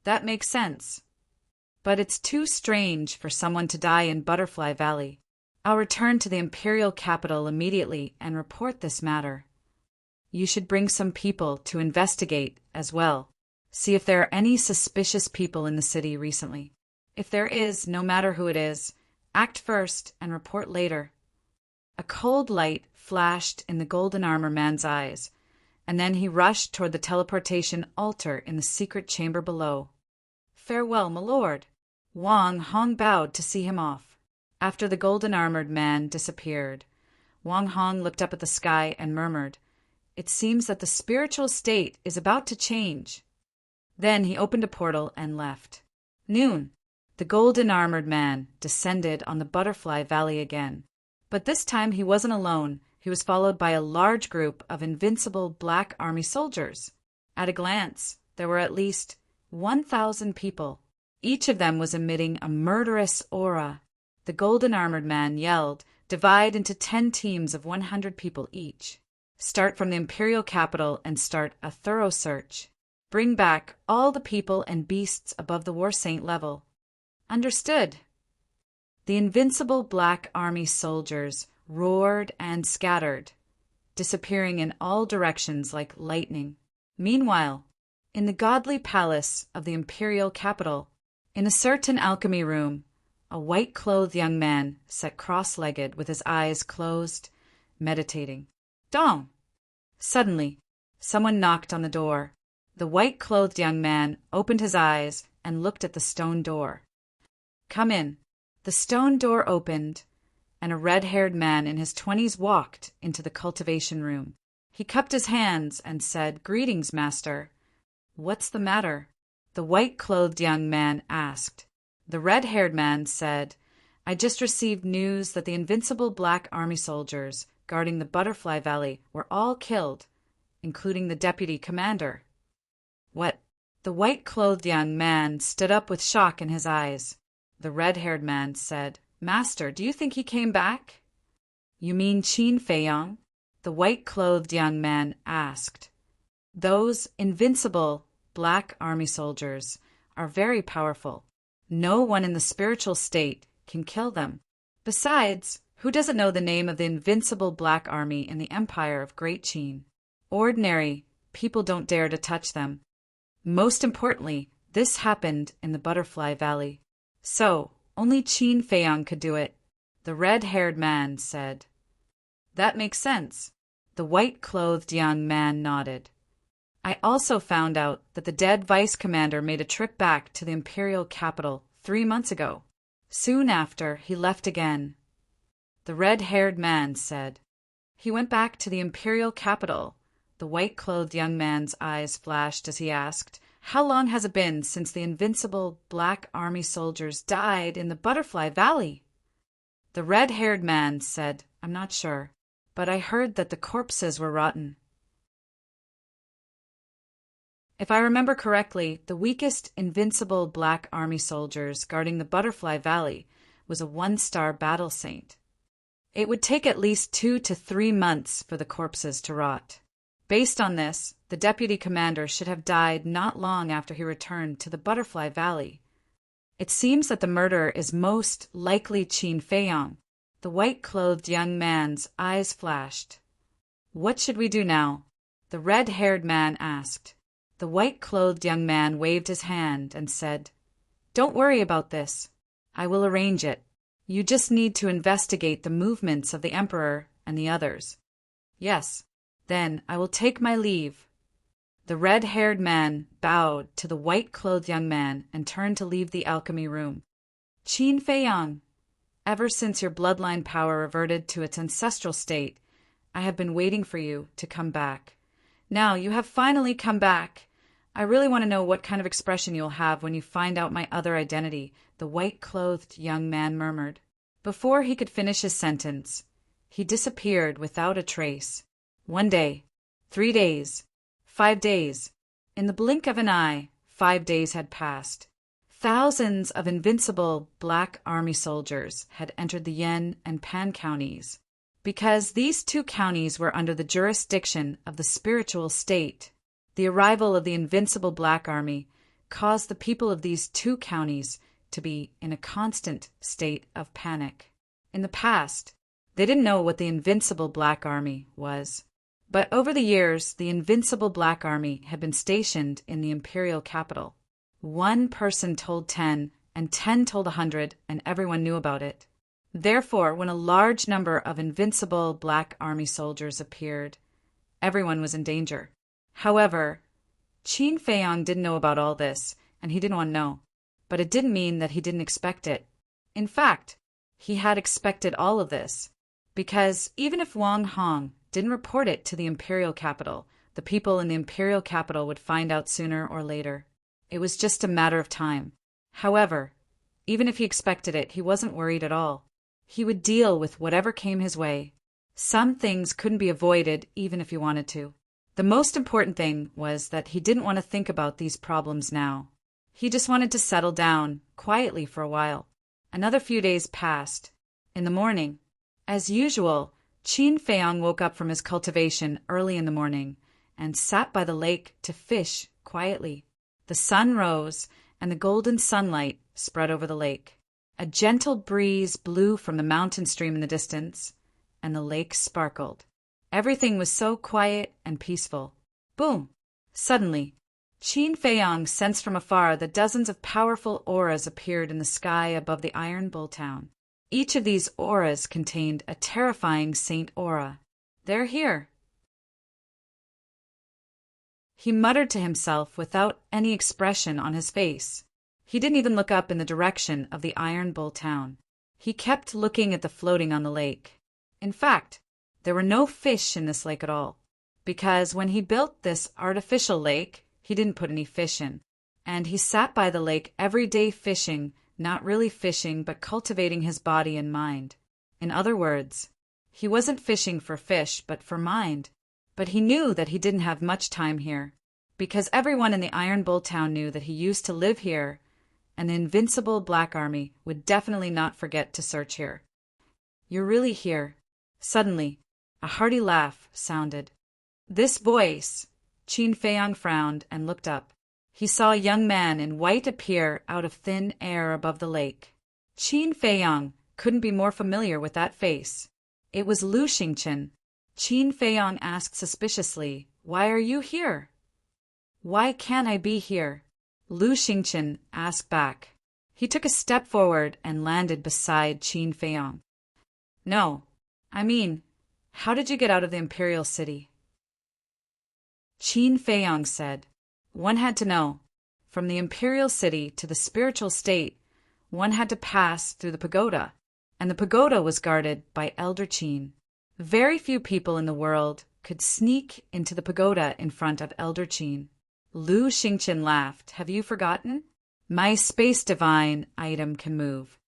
"That makes sense. But it's too strange for someone to die in Butterfly Valley. I'll return to the imperial capital immediately and report this matter. You should bring some people to investigate as well. See if there are any suspicious people in the city recently. If there is, no matter who it is, act first and report later." A cold light flashed in the golden armor man's eyes, and then he rushed toward the teleportation altar in the secret chamber below. "Farewell, my lord." Wang Hong bowed to see him off. After the golden-armored man disappeared, Wang Hong looked up at the sky and murmured, "It seems that the spiritual state is about to change." Then he opened a portal and left. Noon. The golden-armored man descended on the Butterfly Valley again. But this time he wasn't alone. He was followed by a large group of invincible Black Army soldiers. At a glance, there were at least 1,000 people. Each of them was emitting a murderous aura. The golden-armored man yelled, "Divide into 10 teams of 100 people each. Start from the imperial capital and start a thorough search. Bring back all the people and beasts above the War Saint level." "Understood." The invincible Black Army soldiers roared and scattered, disappearing in all directions like lightning. Meanwhile, in the godly palace of the imperial capital, in a certain alchemy room, a white-clothed young man sat cross-legged with his eyes closed, meditating. Dong! Suddenly, someone knocked on the door. The white-clothed young man opened his eyes and looked at the stone door. "Come in." The stone door opened, and a red-haired man in his 20s walked into the cultivation room. He cupped his hands and said, "Greetings, master." "What's the matter?" the white-clothed young man asked. The red-haired man said, "I just received news that the invincible Black Army soldiers guarding the Butterfly Valley were all killed, including the deputy commander." "What?" The white-clothed young man stood up with shock in his eyes. The red-haired man said, "Master, do you think he came back?" "You mean Qin Feiyong?" the white-clothed young man asked. "Those invincible Black Army soldiers are very powerful. No one in the spiritual state can kill them. Besides, who doesn't know the name of the invincible Black Army in the Empire of Great Qin? Ordinary people don't dare to touch them. Most importantly, this happened in the Butterfly Valley. So, only Qin Feiyong could do it," the red-haired man said. "That makes sense." The white-clothed young man nodded. "I also found out that the dead vice commander made a trip back to the imperial capital 3 months ago. Soon after, he left again." The red-haired man said. "He went back to the imperial capital." The white-clothed young man's eyes flashed as he asked, "How long has it been since the invincible Black Army soldiers died in the Butterfly Valley?" The red-haired man said, "I'm not sure, but I heard that the corpses were rotten." If I remember correctly, the weakest invincible Black Army soldiers guarding the Butterfly Valley was a 1-star battle saint. It would take at least 2 to 3 months for the corpses to rot. Based on this, the deputy commander should have died not long after he returned to the Butterfly Valley. It seems that the murderer is most likely Qin Feiyong. The white-clothed young man's eyes flashed. "What should we do now?" the red-haired man asked. The white-clothed young man waved his hand and said, "Don't worry about this. I will arrange it. You just need to investigate the movements of the Emperor and the others." "Yes. Then I will take my leave." The red-haired man bowed to the white-clothed young man and turned to leave the alchemy room. "Qin Feiyong, ever since your bloodline power reverted to its ancestral state, I have been waiting for you to come back. Now you have finally come back. I really want to know what kind of expression you'll have when you find out my other identity, the white-clothed young man murmured. Before he could finish his sentence, he disappeared without a trace. 1 day, 3 days, 5 days. In the blink of an eye, 5 days had passed. Thousands of invincible Black Army soldiers had entered the Yen and Pan counties. Because these 2 counties were under the jurisdiction of the spiritual state, the arrival of the invincible Black Army caused the people of these 2 counties to be in a constant state of panic. In the past, they didn't know what the invincible Black Army was. But over the years, the invincible Black Army had been stationed in the imperial capital. 1 person told 10, and 10 told 100, and everyone knew about it. Therefore, when a large number of invincible Black Army soldiers appeared, everyone was in danger. However, Qin Feiyang didn't know about all this, and he didn't want to know. But it didn't mean that he didn't expect it. In fact, he had expected all of this, because even if Wang Hong didn't report it to the imperial capital, the people in the imperial capital would find out sooner or later. It was just a matter of time. However, even if he expected it, he wasn't worried at all. He would deal with whatever came his way. Some things couldn't be avoided even if he wanted to. The most important thing was that he didn't want to think about these problems now. He just wanted to settle down quietly for a while. Another few days passed. In the morning, as usual, Qin Feiyang woke up from his cultivation early in the morning and sat by the lake to fish quietly. The sun rose, and the golden sunlight spread over the lake. A gentle breeze blew from the mountain stream in the distance, and the lake sparkled. Everything was so quiet and peaceful. Boom! Suddenly, Qin Feiyang sensed from afar that dozens of powerful auras appeared in the sky above the Iron Bull town. Each of these auras contained a terrifying saint aura. They're here. He muttered to himself without any expression on his face. He didn't even look up in the direction of the Iron Bull town. He kept looking at the floating on the lake. In fact, there were no fish in this lake at all, because when he built this artificial lake, he didn't put any fish in. And he sat by the lake every day fishing, not really fishing, but cultivating his body and mind. In other words, he wasn't fishing for fish, but for mind. But he knew that he didn't have much time here, because everyone in the Iron Bull town knew that he used to live here, and the invincible Black Army would definitely not forget to search here. You're really here. Suddenly, a hearty laugh sounded. This voice, Qin Feiyang frowned and looked up. He saw a young man in white appear out of thin air above the lake. Qin Feiyang couldn't be more familiar with that face. It was Lu Xingchen. Qin Feiyang asked suspiciously, "Why are you here?" "Why can't I be here?" Lu Xingchen asked back. He took a step forward and landed beside Qin Feiyang. "No, I mean, how did you get out of the imperial city?" Qin Feiyang said, "One had to know. From the imperial city to the spiritual state, one had to pass through the pagoda, and the pagoda was guarded by Elder Qin. Very few people in the world could sneak into the pagoda in front of Elder Qin." Lu Xingchen laughed. "Have you forgotten? My space divine item can move."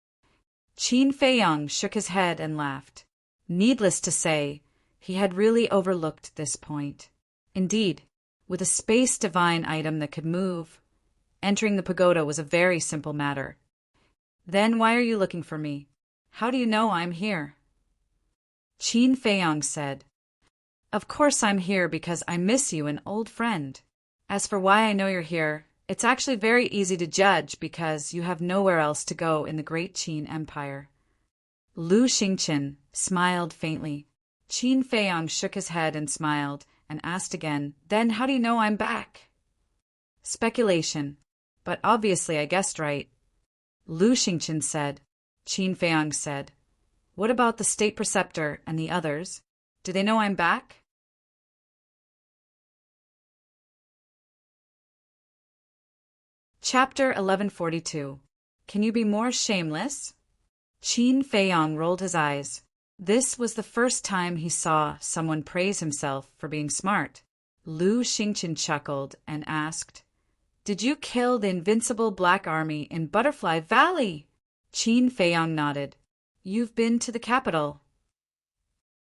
Qin Feiyang shook his head and laughed. Needless to say, he had really overlooked this point. Indeed, with a space divine item that could move, entering the pagoda was a very simple matter. "Then why are you looking for me? How do you know I'm here?" Qin Feiyang said, "Of course I'm here because I miss you, an old friend. As for why I know you're here, it's actually very easy to judge because you have nowhere else to go in the great Qin Empire." Lu Xingchen smiled faintly. Qin Feiyang shook his head and smiled and asked again, "Then how do you know I'm back?" "Speculation, but obviously I guessed right." Lu Xingchen said. Qin Feiyang said, "What about the state preceptor and the others? Do they know I'm back?" Chapter 1142. Can you be more shameless? Qin Feiyang rolled his eyes. This was the first time he saw someone praise himself for being smart. Lu Xingqian chuckled and asked, "Did you kill the invincible Black Army in Butterfly Valley?" Qin Feiyang nodded. "You've been to the capital?"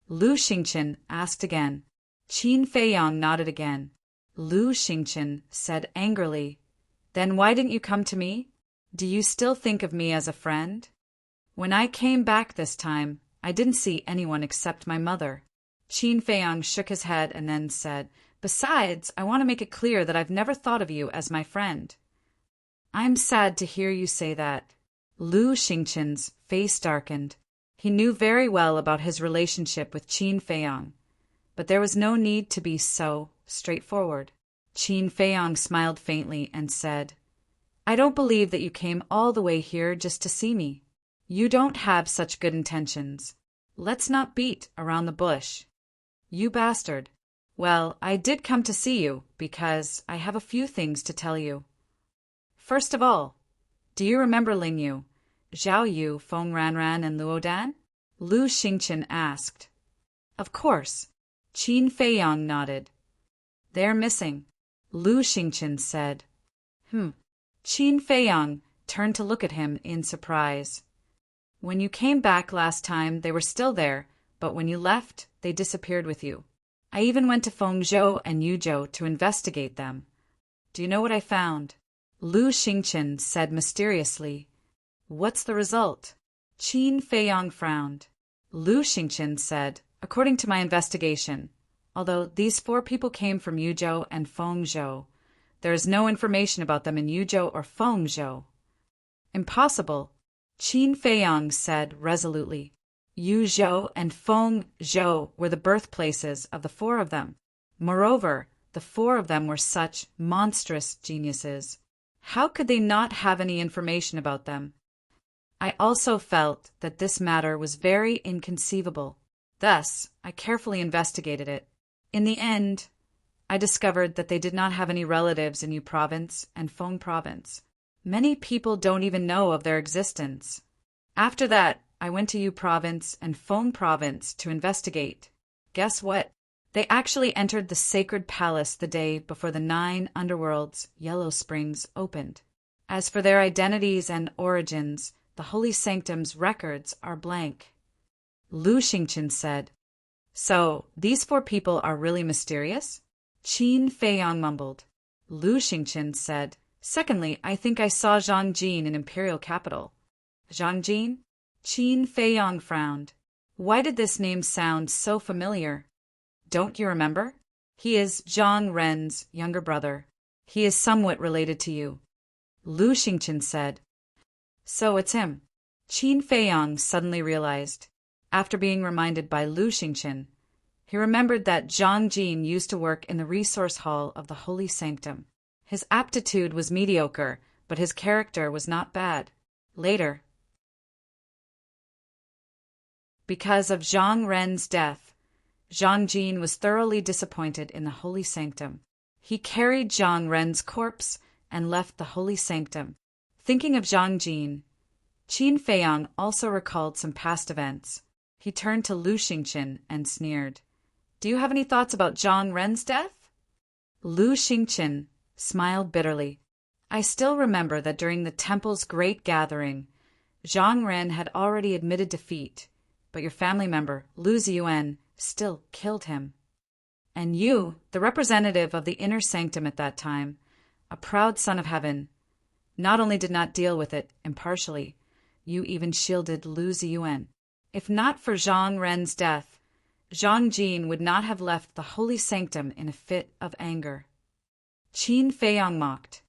Lu Xingqian asked again. Qin Feiyang nodded again. Lu Xingqian said angrily, "Then why didn't you come to me? Do you still think of me as a friend?" "When I came back this time, I didn't see anyone except my mother." Qin Feiyang shook his head and then said, "Besides, I want to make it clear that I've never thought of you as my friend." "I'm sad to hear you say that." Lu Xingqian's face darkened. He knew very well about his relationship with Qin Feiyang, but there was no need to be so straightforward. Qin Feiyang smiled faintly and said, "I don't believe that you came all the way here just to see me. You don't have such good intentions. Let's not beat around the bush." "You bastard. Well, I did come to see you because I have a few things to tell you. First of all, do you remember Ling Yu, Zhao Yu, Feng Ranran, and Luo Dan?" Lu Xingqian asked. "Of course." Qin Feiyang nodded. "They're missing," Lu Xingqian said. Qin Feiyang turned to look at him in surprise. "When you came back last time, they were still there, but when you left, they disappeared with you. I even went to Fengzhou and Yuzhou to investigate them. Do you know what I found?" Lu Xingqian said mysteriously. "What's the result?" Qin Feiyang frowned. Lu Xingqian said, "According to my investigation, although these 4 people came from Yuzhou and Fengzhou, there is no information about them in Yuzhou or Fengzhou." "Impossible," Qin Feiyang said resolutely. Yuzhou and Fengzhou were the birthplaces of the 4 of them. Moreover, the 4 of them were such monstrous geniuses. How could they not have any information about them? I also felt that this matter was very inconceivable. Thus, I carefully investigated it. In the end, I discovered that they did not have any relatives in Yu Province and Feng Province. Many people don't even know of their existence. After that, I went to Yu Province and Feng Province to investigate. Guess what? They actually entered the sacred palace the day before the 9 underworlds, Yellow Springs, opened. As for their identities and origins, the Holy Sanctum's records are blank. Lu Xingqian said, "So, these 4 people are really mysterious?" Qin Feiyang mumbled. Lu Xingqian said, "Secondly, I think I saw Zhang Jin in Imperial Capital." "Zhang Jin?" Qin Feiyang frowned. Why did this name sound so familiar? "Don't you remember? He is Zhang Ren's younger brother. He is somewhat related to you." Lu Xingqian said, "So it's him." Qin Feiyang suddenly realized, after being reminded by Lu Xingqian, he remembered that Zhang Jin used to work in the resource hall of the Holy Sanctum. His aptitude was mediocre, but his character was not bad. Later, because of Zhang Ren's death, Zhang Jin was thoroughly disappointed in the Holy Sanctum. He carried Zhang Ren's corpse and left the Holy Sanctum. Thinking of Zhang Jin, Qin Feiyang also recalled some past events. He turned to Lu Xingqian and sneered. "Do you have any thoughts about Zhang Ren's death?" Lu Xingqian smiled bitterly. "I still remember that during the temple's great gathering, Zhang Ren had already admitted defeat, but your family member, Lu Ziyuan, still killed him. And you, the representative of the inner sanctum at that time, a proud son of heaven, not only did not deal with it impartially, you even shielded Lu Ziyuan. If not for Zhang Ren's death, Zhang Jin would not have left the Holy Sanctum in a fit of anger." Qin Feiyang mocked.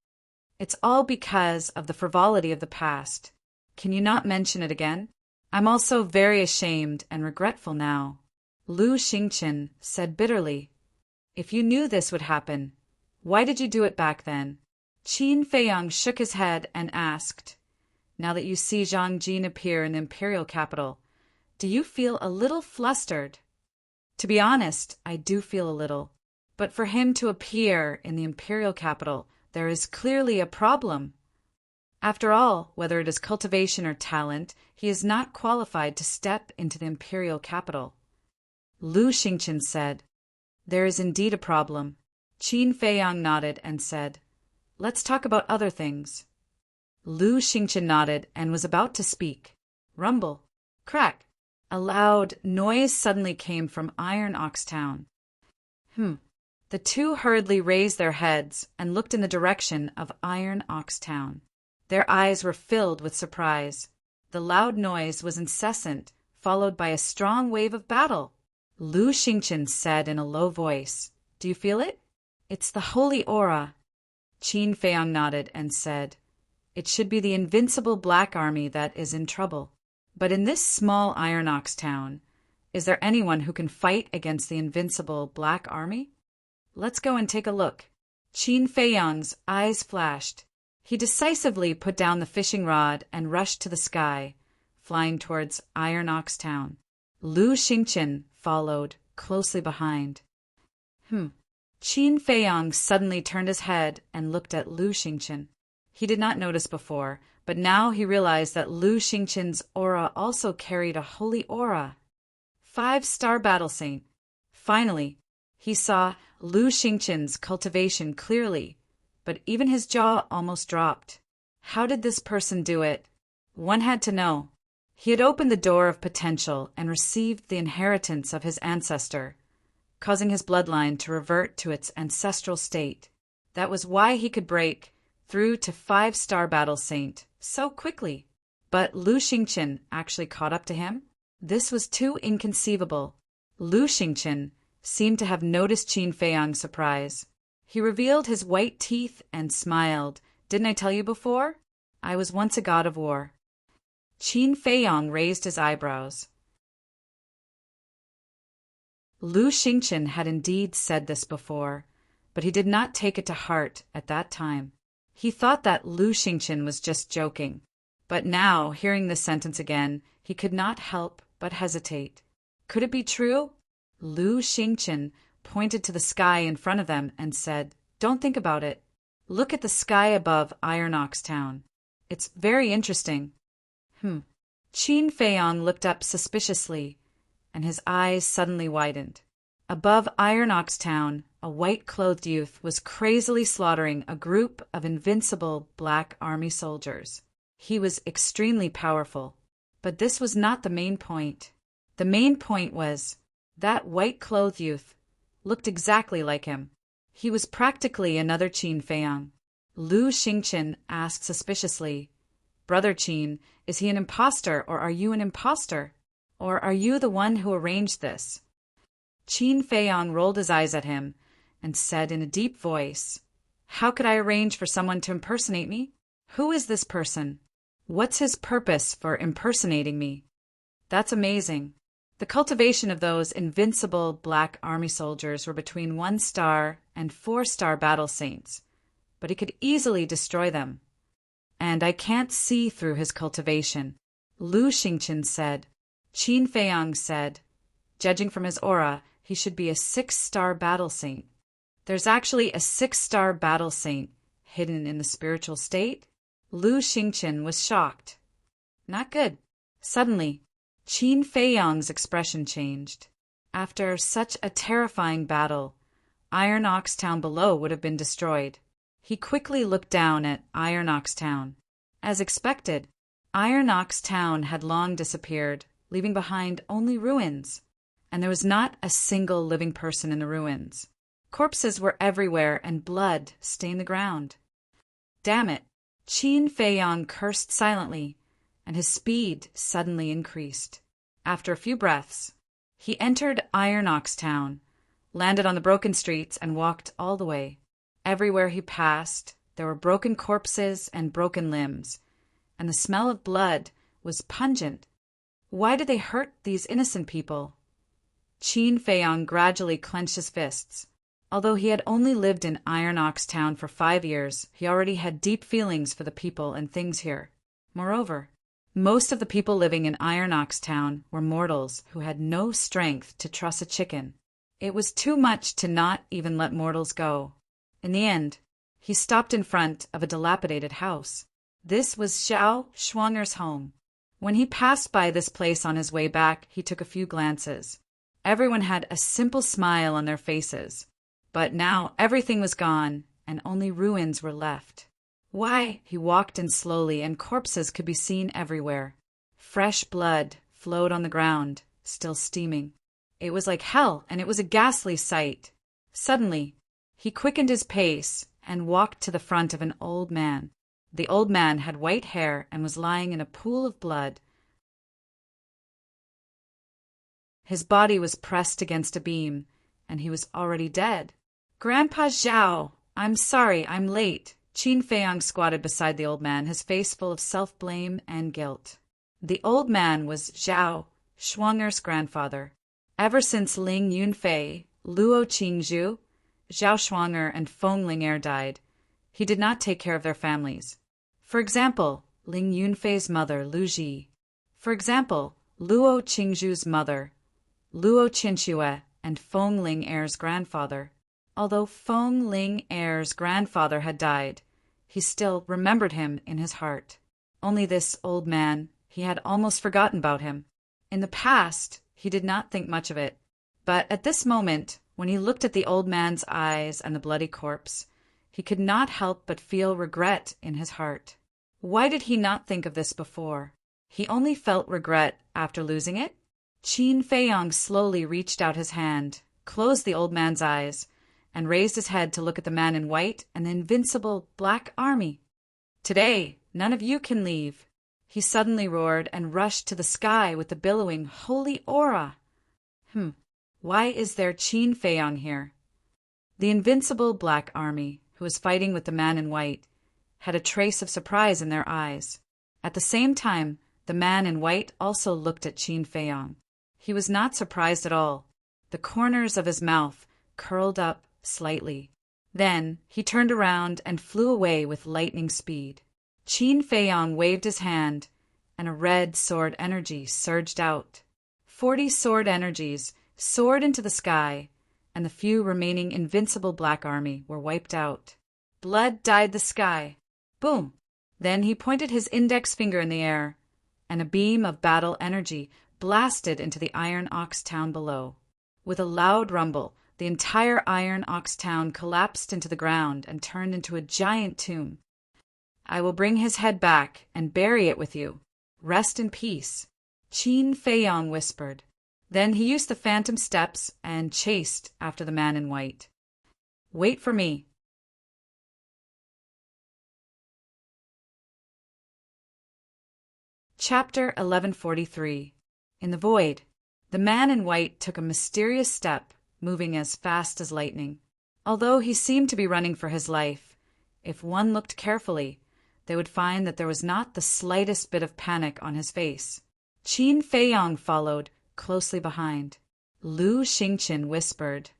"It's all because of the frivolity of the past. Can you not mention it again? I'm also very ashamed and regretful now." Lu Xingqian said bitterly, "If you knew this would happen, why did you do it back then?" Qin Feiyang shook his head and asked, "Now that you see Zhang Jin appear in the imperial capital, do you feel a little flustered?" "To be honest, I do feel a little. But for him to appear in the imperial capital, there is clearly a problem. After all, whether it is cultivation or talent, he is not qualified to step into the imperial capital." Lu Xingqian said, "There is indeed a problem. Qin Feiyang nodded and said, "Let's talk about other things." Lu Xingqian nodded and was about to speak. Rumble. Crack. A loud noise suddenly came from Iron Ox Town. The two hurriedly raised their heads and looked in the direction of Iron Ox Town. Their eyes were filled with surprise. The loud noise was incessant, followed by a strong wave of battle. Lu Xingqian said in a low voice, "Do you feel it? It's the holy aura." Qin Feiyang nodded and said, "It should be the invincible Black Army that is in trouble. But in this small Iron Ox Town, is there anyone who can fight against the invincible Black Army? Let's go and take a look." Qin Feiyang's eyes flashed. He decisively put down the fishing rod and rushed to the sky, flying towards Iron Ox Town. Lu Xingqian followed closely behind. Qin Feiyang suddenly turned his head and looked at Lu Xingqian. He did not notice before, but now he realized that Lu Xingqian's aura also carried a holy aura. 5-star battle saint. Finally, he saw Lu Xingqian's cultivation clearly, but even his jaw almost dropped. How did this person do it? One had to know. He had opened the door of potential and received the inheritance of his ancestor, causing his bloodline to revert to its ancestral state. That was why he could break through to 5-star battle saint so quickly. But Lu Xingqian actually caught up to him? This was too inconceivable. Lu Xingqian seemed to have noticed Qin Feiyang's surprise. He revealed his white teeth and smiled. "Didn't I tell you before? I was once a god of war." Qin Feiyang raised his eyebrows. Lu Xingqian had indeed said this before, but he did not take it to heart at that time. He thought that Lu Xingqian was just joking. But now, hearing this sentence again, he could not help but hesitate. Could it be true? Lu Xingqian pointed to the sky in front of them and said, "Don't think about it. Look at the sky above Iron Ox Town. It's very interesting." Qin Feiyang looked up suspiciously, and his eyes suddenly widened. Above Iron Ox Town, a white-clothed youth was crazily slaughtering a group of invincible Black Army soldiers. He was extremely powerful. But this was not the main point. The main point was that white-clothed youth looked exactly like him. He was practically another Qin Feiyang. Lu Xingqian asked suspiciously, "Brother Qin, is he an imposter, or are you an imposter? Or are you the one who arranged this?" Qin Feiyang rolled his eyes at him and said in a deep voice, "How could I arrange for someone to impersonate me? Who is this person? What's his purpose for impersonating me?" That's amazing. The cultivation of those invincible Black Army soldiers were between 1-star and 4-star battle saints, but he could easily destroy them. And I can't see through his cultivation, Lu Xingqian said. Qin Feiyang said, "Judging from his aura, he should be a 6-star battle saint." There's actually a 6-star battle saint hidden in the spiritual state? Lu Xingqian was shocked. Not good. Suddenly, Qin Feiyang's expression changed. After such a terrifying battle, Iron Ox Town below would have been destroyed. He quickly looked down at Iron Ox Town. As expected, Iron Ox Town had long disappeared, leaving behind only ruins. And there was not a single living person in the ruins. Corpses were everywhere and blood stained the ground. Damn it! Qin Feiyang cursed silently, and his speed suddenly increased. After a few breaths, he entered Iron Ox Town, landed on the broken streets, and walked all the way. Everywhere he passed, there were broken corpses and broken limbs, and the smell of blood was pungent. Why did they hurt these innocent people? Qin Feiyang gradually clenched his fists. Although he had only lived in Iron Ox Town for 5 years, he already had deep feelings for the people and things here. Moreover, most of the people living in Iron Ox Town were mortals who had no strength to truss a chicken. It was too much to not even let mortals go. In the end, he stopped in front of a dilapidated house. This was Xiao Schwanger's home. When he passed by this place on his way back, he took a few glances. Everyone had a simple smile on their faces. But now everything was gone, and only ruins were left. Why? He walked in slowly, and corpses could be seen everywhere. Fresh blood flowed on the ground, still steaming. It was like hell, and it was a ghastly sight. Suddenly, he quickened his pace and walked to the front of an old man. The old man had white hair and was lying in a pool of blood. His body was pressed against a beam, and he was already dead. "Grandpa Zhao, I'm sorry, I'm late." Qin Feiyang squatted beside the old man, his face full of self-blame and guilt. The old man was Zhao, Shuang'er's grandfather. Ever since Ling Yunfei, Luo Qingzhu, Zhao Shuang'er, and Feng Ling'er died, he did not take care of their families. For example, Ling Yunfei's mother, Lu Ji. For example, Luo Qingzhu's mother, Luo Qinxue, and Feng Ling'er's grandfather. Although Feng Ling'er's grandfather had died, he still remembered him in his heart. Only this old man, he had almost forgotten about him. In the past, he did not think much of it. But at this moment, when he looked at the old man's eyes and the bloody corpse, he could not help but feel regret in his heart. Why did he not think of this before? He only felt regret after losing it? Qin Feiyang slowly reached out his hand, closed the old man's eyes, and raised his head to look at the man in white and the invincible black army. "Today, none of you can leave," he suddenly roared and rushed to the sky with the billowing holy aura. Why is there Qin Feiyang here? The invincible black army, who was fighting with the man in white, had a trace of surprise in their eyes. At the same time, the man in white also looked at Qin Feiyang. He was not surprised at all. The corners of his mouth curled up slightly. Then he turned around and flew away with lightning speed. Qin Feiyang waved his hand, and a red sword energy surged out. 40 sword energies soared into the sky, and the few remaining invincible black army were wiped out. Blood dyed the sky. Boom! Then he pointed his index finger in the air, and a beam of battle energy blasted into the Iron Ox town below. With a loud rumble, the entire Iron Ox town collapsed into the ground and turned into a giant tomb. "I will bring his head back and bury it with you. Rest in peace," Qin Feiyang whispered. Then he used the phantom steps and chased after the man in white. "Wait for me." Chapter 1143. In the void, the man in white took a mysterious step, moving as fast as lightning. Although he seemed to be running for his life, if one looked carefully, they would find that there was not the slightest bit of panic on his face. Qin Feiyang followed closely behind. Lu Xingqian whispered,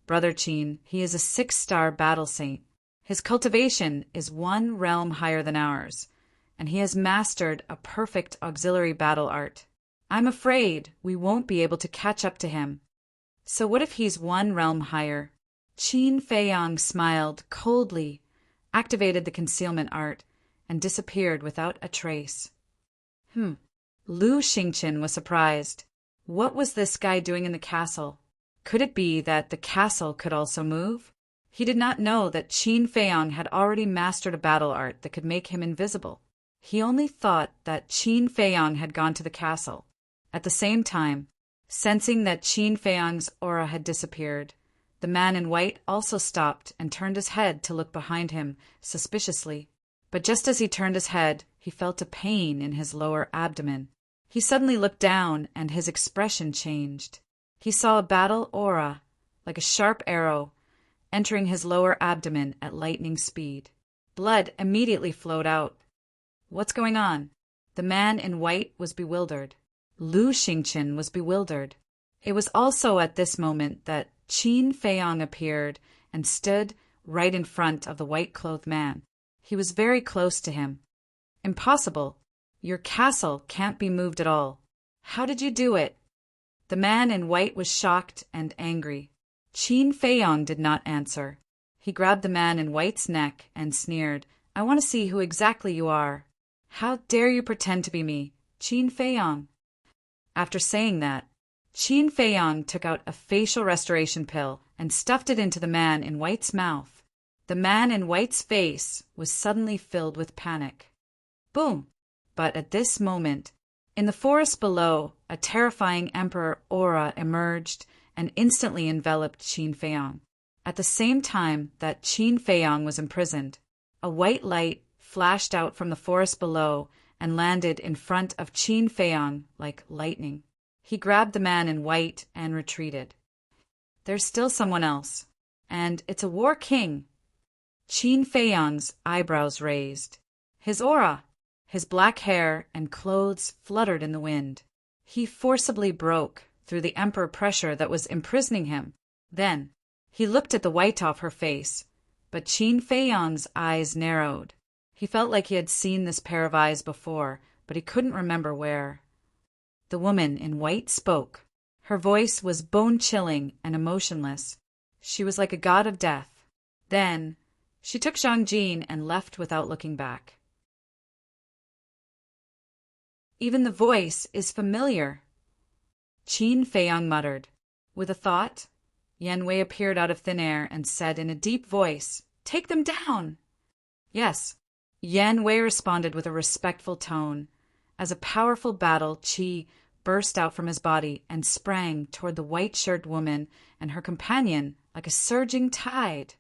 "Brother Qin, he is a 6-star battle saint. His cultivation is 1 realm higher than ours, and he has mastered a perfect auxiliary battle art. I'm afraid we won't be able to catch up to him." "So what if he's 1 realm higher?" Qin Feiyang smiled coldly, activated the concealment art, and disappeared without a trace. Lu Xingqian was surprised. What was this guy doing in the castle? Could it be that the castle could also move? He did not know that Qin Feiyang had already mastered a battle art that could make him invisible. He only thought that Qin Feiyang had gone to the castle. At the same time, sensing that Qin Feiyang's aura had disappeared, the man in white also stopped and turned his head to look behind him suspiciously. But just as he turned his head, he felt a pain in his lower abdomen. He suddenly looked down, and his expression changed. He saw a battle aura, like a sharp arrow, entering his lower abdomen at lightning speed. Blood immediately flowed out. What's going on? The man in white was bewildered. Lu Xingqian was bewildered. It was also at this moment that Qin Feiyang appeared and stood right in front of the white-clothed man. He was very close to him. "Impossible. Your castle can't be moved at all. How did you do it?" The man in white was shocked and angry. Qin Feiyang did not answer. He grabbed the man in white's neck and sneered, "I want to see who exactly you are. How dare you pretend to be me, Qin Feiyang?" After saying that, Qin Feiyang took out a facial restoration pill and stuffed it into the man in white's mouth. The man in white's face was suddenly filled with panic. Boom! But at this moment, in the forest below, a terrifying emperor aura emerged and instantly enveloped Qin Feiyang. At the same time that Qin Feiyang was imprisoned, a white light flashed out from the forest below and landed in front of Qin Feiyang like lightning. He grabbed the man in white and retreated. There's still someone else, and it's a war king. Qin Feiyang's eyebrows raised. His aura, his black hair and clothes fluttered in the wind. He forcibly broke through the emperor pressure that was imprisoning him. Then, he looked at the white off her face, but Qin Feiyang's eyes narrowed. He felt like he had seen this pair of eyes before, but he couldn't remember where. The woman in white spoke. Her voice was bone-chilling and emotionless. She was like a god of death. Then, she took Zhang Jin and left without looking back. Even the voice is familiar. Qin Feiyang muttered. With a thought, Yan Wei appeared out of thin air and said in a deep voice, "Take them down!" Yes, Yan Wei responded with a respectful tone. As a powerful battle qi burst out from his body and sprang toward the white-shirted woman and her companion like a surging tide.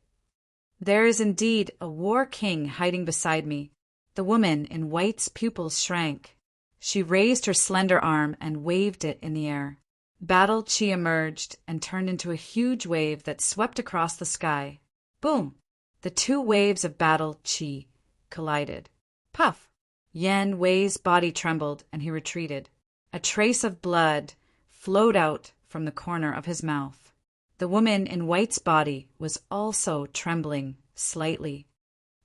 There is indeed a war king hiding beside me. The woman in white's pupils shrank. She raised her slender arm and waved it in the air. Battle qi emerged and turned into a huge wave that swept across the sky. Boom! The two waves of battle qi collided. Puff! Yan Wei's body trembled and he retreated. A trace of blood flowed out from the corner of his mouth. The woman in white's body was also trembling slightly.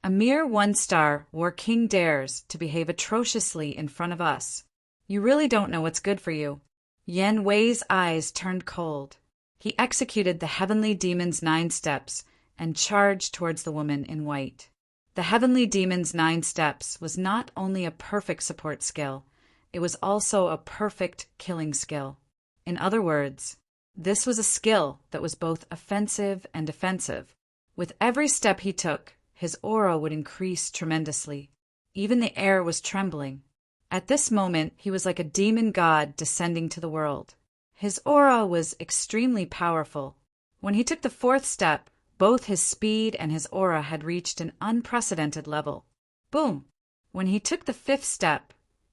A mere 1-star war king dares to behave atrociously in front of us. You really don't know what's good for you. Yan Wei's eyes turned cold. He executed the heavenly demon's 9 steps and charged towards the woman in white. The heavenly demon's 9 steps was not only a perfect support skill, it was also a perfect killing skill. In other words, this was a skill that was both offensive and defensive. With every step he took, his aura would increase tremendously. Even the air was trembling. At this moment, he was like a demon god descending to the world. His aura was extremely powerful. When he took the 4th step, both his speed and his aura had reached an unprecedented level. Boom! When he took the 5th step,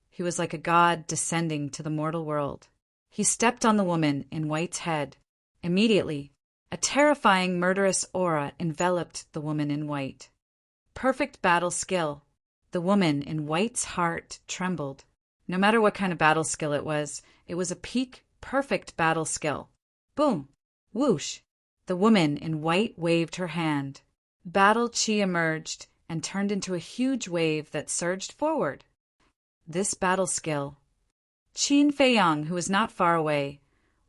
he was like a god descending to the mortal world. He stepped on the woman in white's head. Immediately, a terrifying murderous aura enveloped the woman in white. Perfect battle skill. The woman in white's heart trembled. No matter what kind of battle skill it was a peak perfect battle skill. Boom! Whoosh! The woman in white waved her hand. Battle qi emerged and turned into a huge wave that surged forward. This battle skill. Qin Feiyang, who was not far away,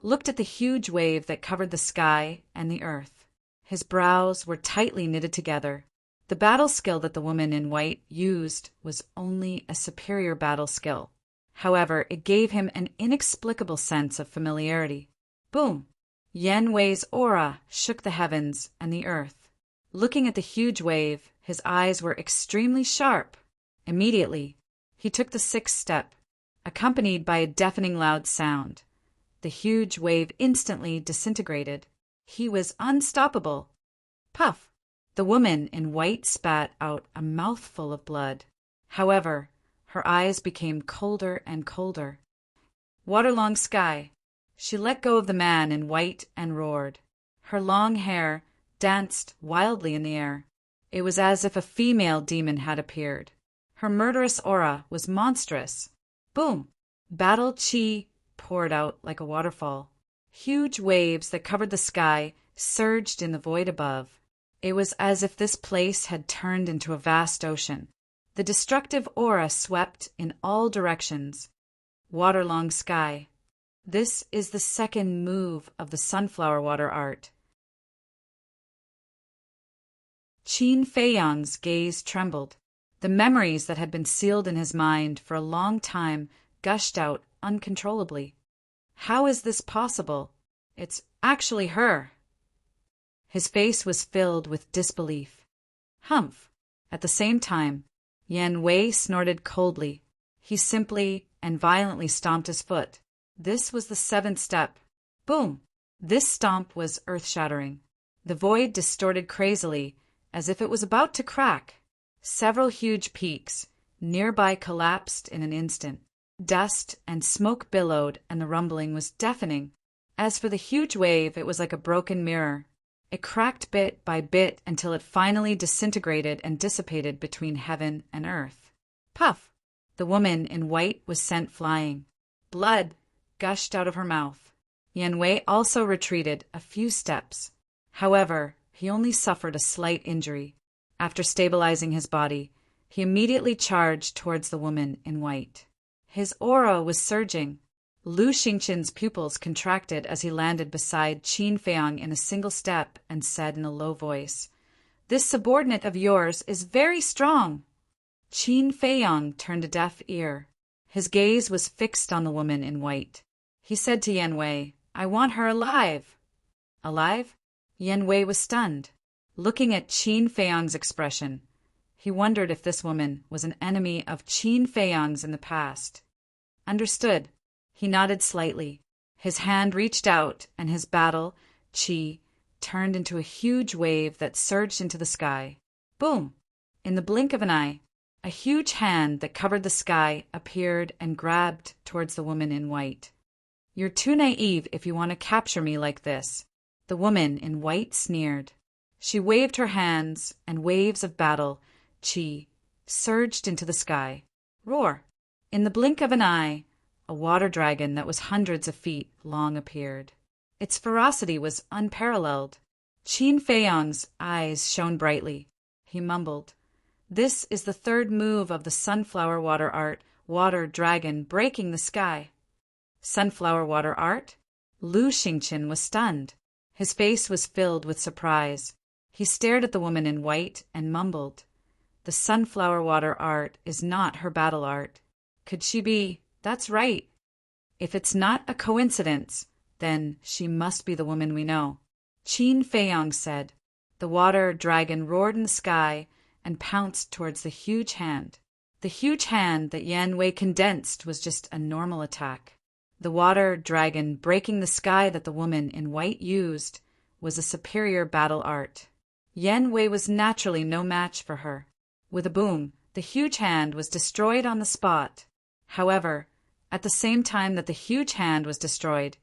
looked at the huge wave that covered the sky and the earth. His brows were tightly knitted together. The battle skill that the woman in white used was only a superior battle skill. However, it gave him an inexplicable sense of familiarity. Boom! Yan Wei's aura shook the heavens and the earth. Looking at the huge wave, his eyes were extremely sharp. Immediately, he took the 6th step, accompanied by a deafening loud sound. The huge wave instantly disintegrated. He was unstoppable. Puff! The woman in white spat out a mouthful of blood. However, her eyes became colder and colder. Waterlong sky. She let go of the man in white and roared. Her long hair danced wildly in the air. It was as if a female demon had appeared. Her murderous aura was monstrous. Boom! Battle qi poured out like a waterfall. Huge waves that covered the sky surged in the void above. It was as if this place had turned into a vast ocean. The destructive aura swept in all directions. Waterlong sky. This is the 2nd move of the sunflower water art. Qin Feiyang's gaze trembled. The memories that had been sealed in his mind for a long time gushed out uncontrollably. How is this possible? It's actually her. His face was filled with disbelief. Humph! At the same time, Yan Wei snorted coldly. He simply and violently stomped his foot. This was the 7th step. Boom! This stomp was earth-shattering. The void distorted crazily, as if it was about to crack. Several huge peaks nearby collapsed in an instant. Dust and smoke billowed, and the rumbling was deafening. As for the huge wave, it was like a broken mirror. It cracked bit by bit until it finally disintegrated and dissipated between heaven and earth. Puff! The woman in white was sent flying. Blood gushed out of her mouth. Yan Wei also retreated a few steps. However, he only suffered a slight injury. After stabilizing his body, he immediately charged towards the woman in white. His aura was surging. Lu Xingqian's pupils contracted as he landed beside Qin Feiyang in a single step and said in a low voice, "This subordinate of yours is very strong." Qin Feiyang turned a deaf ear. His gaze was fixed on the woman in white. He said to Yan Wei, "I want her alive." Alive? Yan Wei was stunned. Looking at Qin Feiyang's expression, he wondered if this woman was an enemy of Qin Feiyang's in the past. Understood. He nodded slightly. His hand reached out, and his battle, qi, turned into a huge wave that surged into the sky. Boom! In the blink of an eye, a huge hand that covered the sky appeared and grabbed towards the woman in white. "You're too naive if you want to capture me like this," the woman in white sneered. She waved her hands, and waves of battle, qi, surged into the sky. Roar! In the blink of an eye, a water dragon that was hundreds of feet long appeared. Its ferocity was unparalleled. Qin Feiyang's eyes shone brightly. He mumbled, "This is the 3rd move of the sunflower water art, water dragon breaking the sky." Sunflower water art? Lu Xingqian was stunned. His face was filled with surprise. He stared at the woman in white and mumbled, "The sunflower water art is not her battle art. Could she be? That's right. If it's not a coincidence, then she must be the woman we know." Qin Feiyang said. The water dragon roared in the sky and pounced towards the huge hand. The huge hand that Yan Wei condensed was just a normal attack. The water dragon breaking the sky that the woman in white used was a superior battle art. Yan Wei was naturally no match for her. With a boom, the huge hand was destroyed on the spot. However, at the same time that the huge hand was destroyed,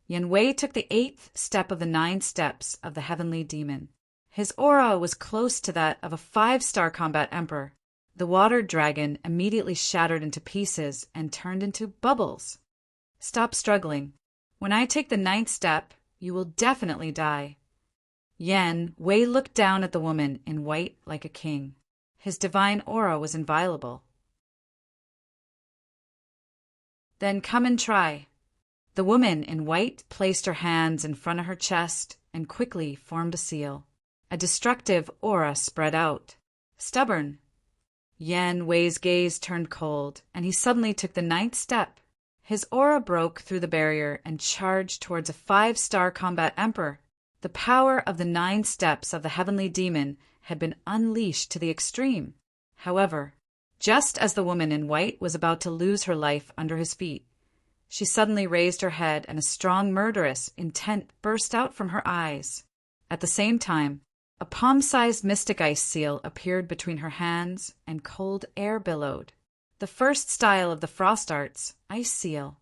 Yan Wei took the 8th step of the 9 steps of the heavenly demon. His aura was close to that of a 5-star combat emperor. The water dragon immediately shattered into pieces and turned into bubbles. "Stop struggling. When I take the 9th step, you will definitely die." Yan Wei looked down at the woman in white like a king. His divine aura was inviolable. "Then come and try." The woman in white placed her hands in front of her chest and quickly formed a seal. A destructive aura spread out. "Stubborn." Yan Wei's gaze turned cold, and he suddenly took the 9th step. His aura broke through the barrier and charged towards a 5-star combat emperor. The power of the 9 steps of the heavenly demon had been unleashed to the extreme. However, just as the woman in white was about to lose her life under his feet, she suddenly raised her head and a strong murderous intent burst out from her eyes. At the same time, a palm-sized mystic ice seal appeared between her hands and cold air billowed. The first style of the frost arts, ice seal.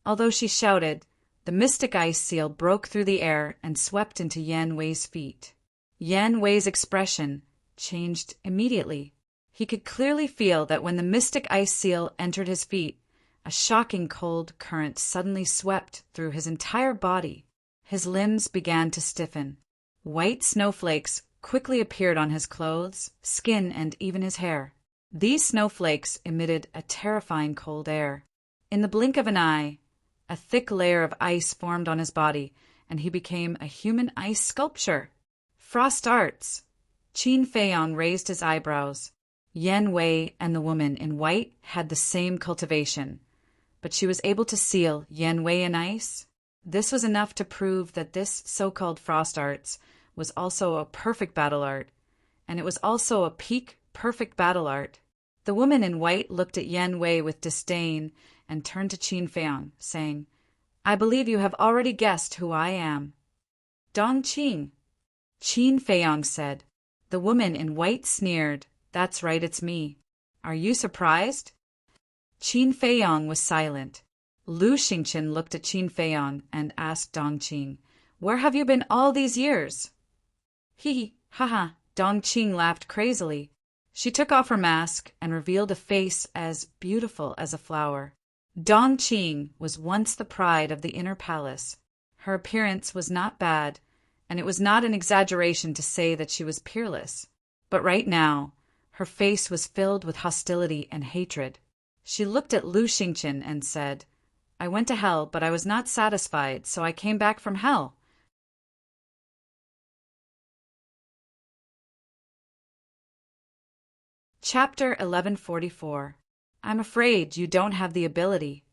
Although she shouted, the mystic ice seal broke through the air and swept into Yan Wei's feet. Yan Wei's expression changed immediately. He could clearly feel that when the mystic ice seal entered his feet, a shocking cold current suddenly swept through his entire body. His limbs began to stiffen. White snowflakes quickly appeared on his clothes, skin, and even his hair. These snowflakes emitted a terrifying cold air. In the blink of an eye, a thick layer of ice formed on his body, and he became a human ice sculpture. Frost arts. Qin Feiyang raised his eyebrows. Yan Wei and the woman in white had the same cultivation, but she was able to seal Yan Wei in ice. This was enough to prove that this so-called frost arts was also a perfect battle art, and it was also a peak perfect battle art. The woman in white looked at Yan Wei with disdain and turned to Qin Feiyang, saying, "I believe you have already guessed who I am." "Dong Qing," Qin Feiyang said. The woman in white sneered, "That's right, it's me. Are you surprised?" Qin Feiyang was silent. Lu Xingqian looked at Qin Feiyang and asked Dong Qing, "Where have you been all these years?" Haha, Dong Qing laughed crazily. She took off her mask and revealed a face as beautiful as a flower. Dong Qing was once the pride of the inner palace. Her appearance was not bad, and it was not an exaggeration to say that she was peerless. But right now, her face was filled with hostility and hatred. She looked at Lu Xingqian and said, "I went to hell, but I was not satisfied, so I came back from hell." Chapter 1144. I'm afraid you don't have the ability.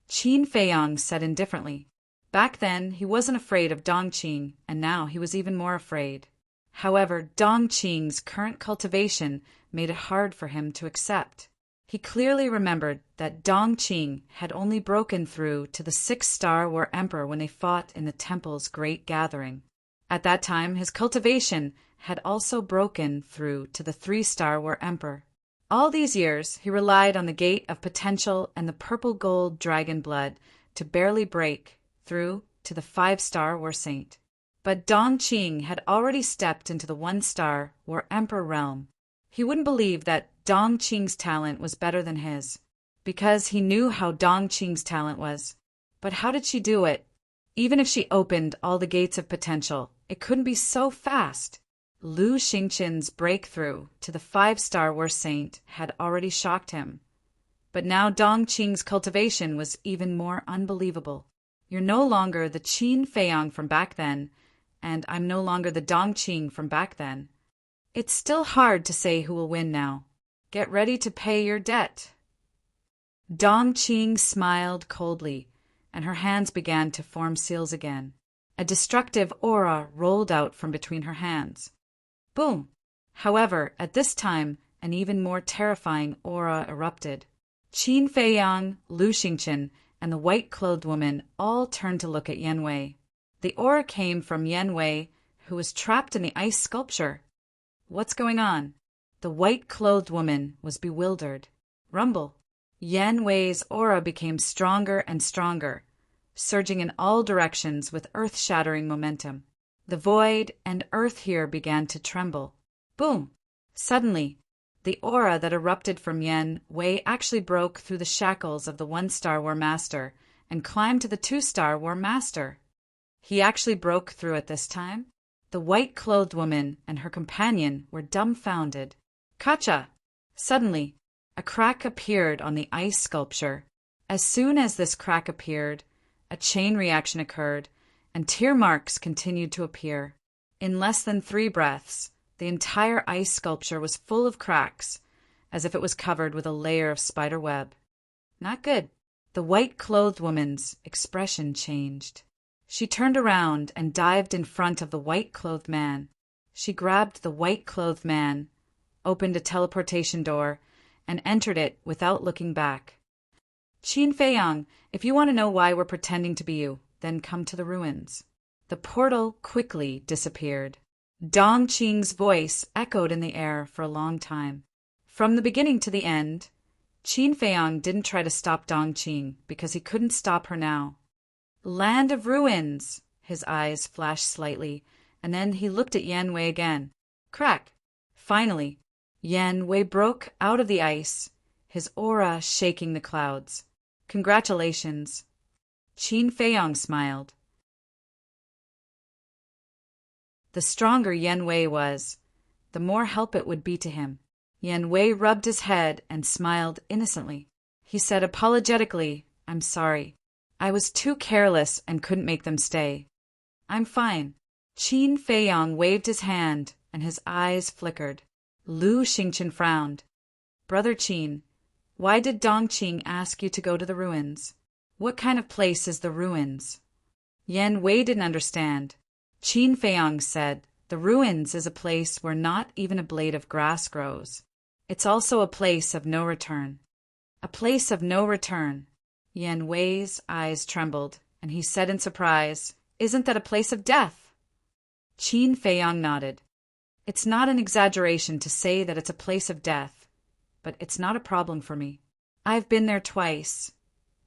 Qin Feiyang said indifferently. Back then, he wasn't afraid of Dong Qing, and now he was even more afraid. However, Dong Qing's current cultivation made it hard for him to accept. He clearly remembered that Dong Qing had only broken through to the 6-star War Emperor when they fought in the temple's great gathering. At that time, his cultivation had also broken through to the 3-star War Emperor. All these years, he relied on the Gate of Potential and the purple gold dragon blood to barely break through to the 5-star War Saint. But Dong Qing had already stepped into the 1-star War Emperor realm. He wouldn't believe that Dong Qing's talent was better than his, because he knew how Dong Qing's talent was. But how did she do it? Even if she opened all the gates of potential, it couldn't be so fast. Lu Xingqian's breakthrough to the 5-star War Saint had already shocked him. But now Dong Qing's cultivation was even more unbelievable. You're no longer the Qin Feiyang from back then, and I'm no longer the Dong Qing from back then. It's still hard to say who will win now. Get ready to pay your debt. Dong Qing smiled coldly, and her hands began to form seals again. A destructive aura rolled out from between her hands. Boom! However, at this time, an even more terrifying aura erupted. Qin Feiyang, Lu Xingqian, and the white-clothed woman all turned to look at Yan Wei. The aura came from Yan Wei, who was trapped in the ice sculpture. What's going on? The white-clothed woman was bewildered. Rumble. Yan Wei's aura became stronger and stronger, surging in all directions with earth-shattering momentum. The void and earth here began to tremble. Boom! Suddenly, the aura that erupted from Yan Wei actually broke through the shackles of the 1-star War Master and climbed to the 2-star War Master. He actually broke through it this time? The white-clothed woman and her companion were dumbfounded. Kacha! Suddenly, a crack appeared on the ice sculpture. As soon as this crack appeared, a chain reaction occurred, and tear marks continued to appear. In less than 3 breaths, the entire ice sculpture was full of cracks, as if it was covered with a layer of spider web. Not good. The white-clothed woman's expression changed. She turned around and dived in front of the white-clothed man. She grabbed the white-clothed man, opened a teleportation door, and entered it without looking back. Qin Feiyang, if you want to know why we're pretending to be you, then come to the ruins. The portal quickly disappeared. Dong Qing's voice echoed in the air for a long time. From the beginning to the end, Qin Feiyang didn't try to stop Dong Qing because he couldn't stop her now. Land of ruins! His eyes flashed slightly, and then he looked at Yan Wei again. Crack! Finally, Yan Wei broke out of the ice, his aura shaking the clouds. Congratulations. Qin Feiyang smiled. The stronger Yan Wei was, the more help it would be to him. Yan Wei rubbed his head and smiled innocently. He said apologetically, "I'm sorry. I was too careless and couldn't make them stay." "I'm fine." Qin Feiyang waved his hand, and his eyes flickered. Lu Xingqian frowned. "Brother Qin, why did Dong Qing ask you to go to the ruins? What kind of place is the ruins?" Yan Wei didn't understand. Qin Feiyang said, The ruins is a place where not even a blade of grass grows. It's also a place of no return. A place of no return. Yan Wei's eyes trembled, and he said in surprise, "Isn't that a place of death?" Qin Feiyang nodded. "It's not an exaggeration to say that it's a place of death, but it's not a problem for me. I've been there twice,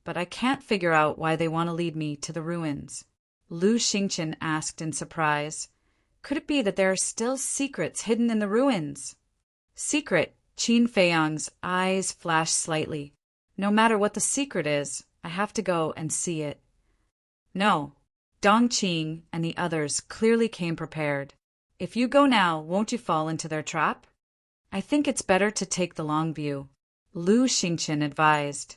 but I can't figure out why they want to lead me to the ruins." Lu Xingqian asked in surprise, "Could it be that there are still secrets hidden in the ruins?" "Secret?" Qin Feiyang's eyes flashed slightly. "No matter what the secret is, I have to go and see it." "No." Dongqing and the others clearly came prepared. "If you go now, won't you fall into their trap?" "I think it's better to take the long view," Lu Xingqian advised.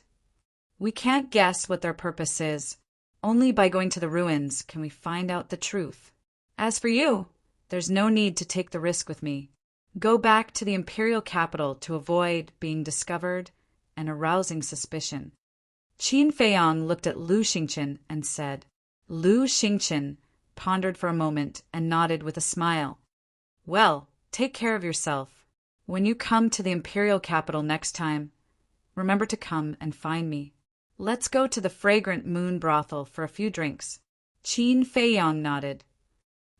"We can't guess what their purpose is. Only by going to the ruins can we find out the truth. As for you, there's no need to take the risk with me. Go back to the imperial capital to avoid being discovered and arousing suspicion." Qin Feiyang looked at Lu Xingqian and said. Lu Xingqian pondered for a moment and nodded with a smile. "Well, take care of yourself. When you come to the imperial capital next time, remember to come and find me. Let's go to the fragrant moon brothel for a few drinks." Qin Feiyang nodded.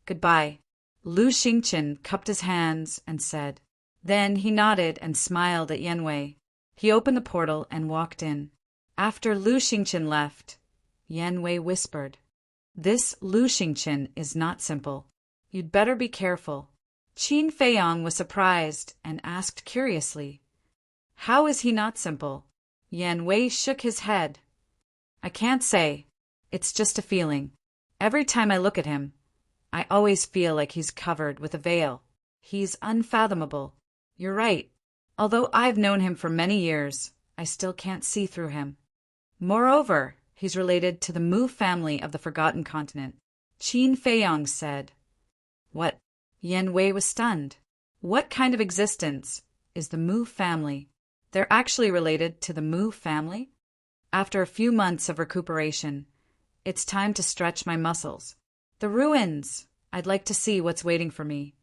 "Goodbye." Lu Xingqian cupped his hands and said. Then he nodded and smiled at Yan Wei. He opened the portal and walked in. After Lu Xingqian left, Yan Wei whispered, "This Lu Xingqian is not simple. You'd better be careful." Qin Feiyang was surprised and asked curiously, "How is he not simple?" Yan Wei shook his head. "I can't say. It's just a feeling. Every time I look at him, I always feel like he's covered with a veil. He's unfathomable. You're right. Although I've known him for many years, I still can't see through him. Moreover, he's related to the Mu family of the Forgotten Continent," Qin Feiyang said. "What?" Yan Wei was stunned. "What kind of existence is the Mu family? They're actually related to the Mu family?" After a few months of recuperation, it's time to stretch my muscles. "The ruins! I'd like to see what's waiting for me."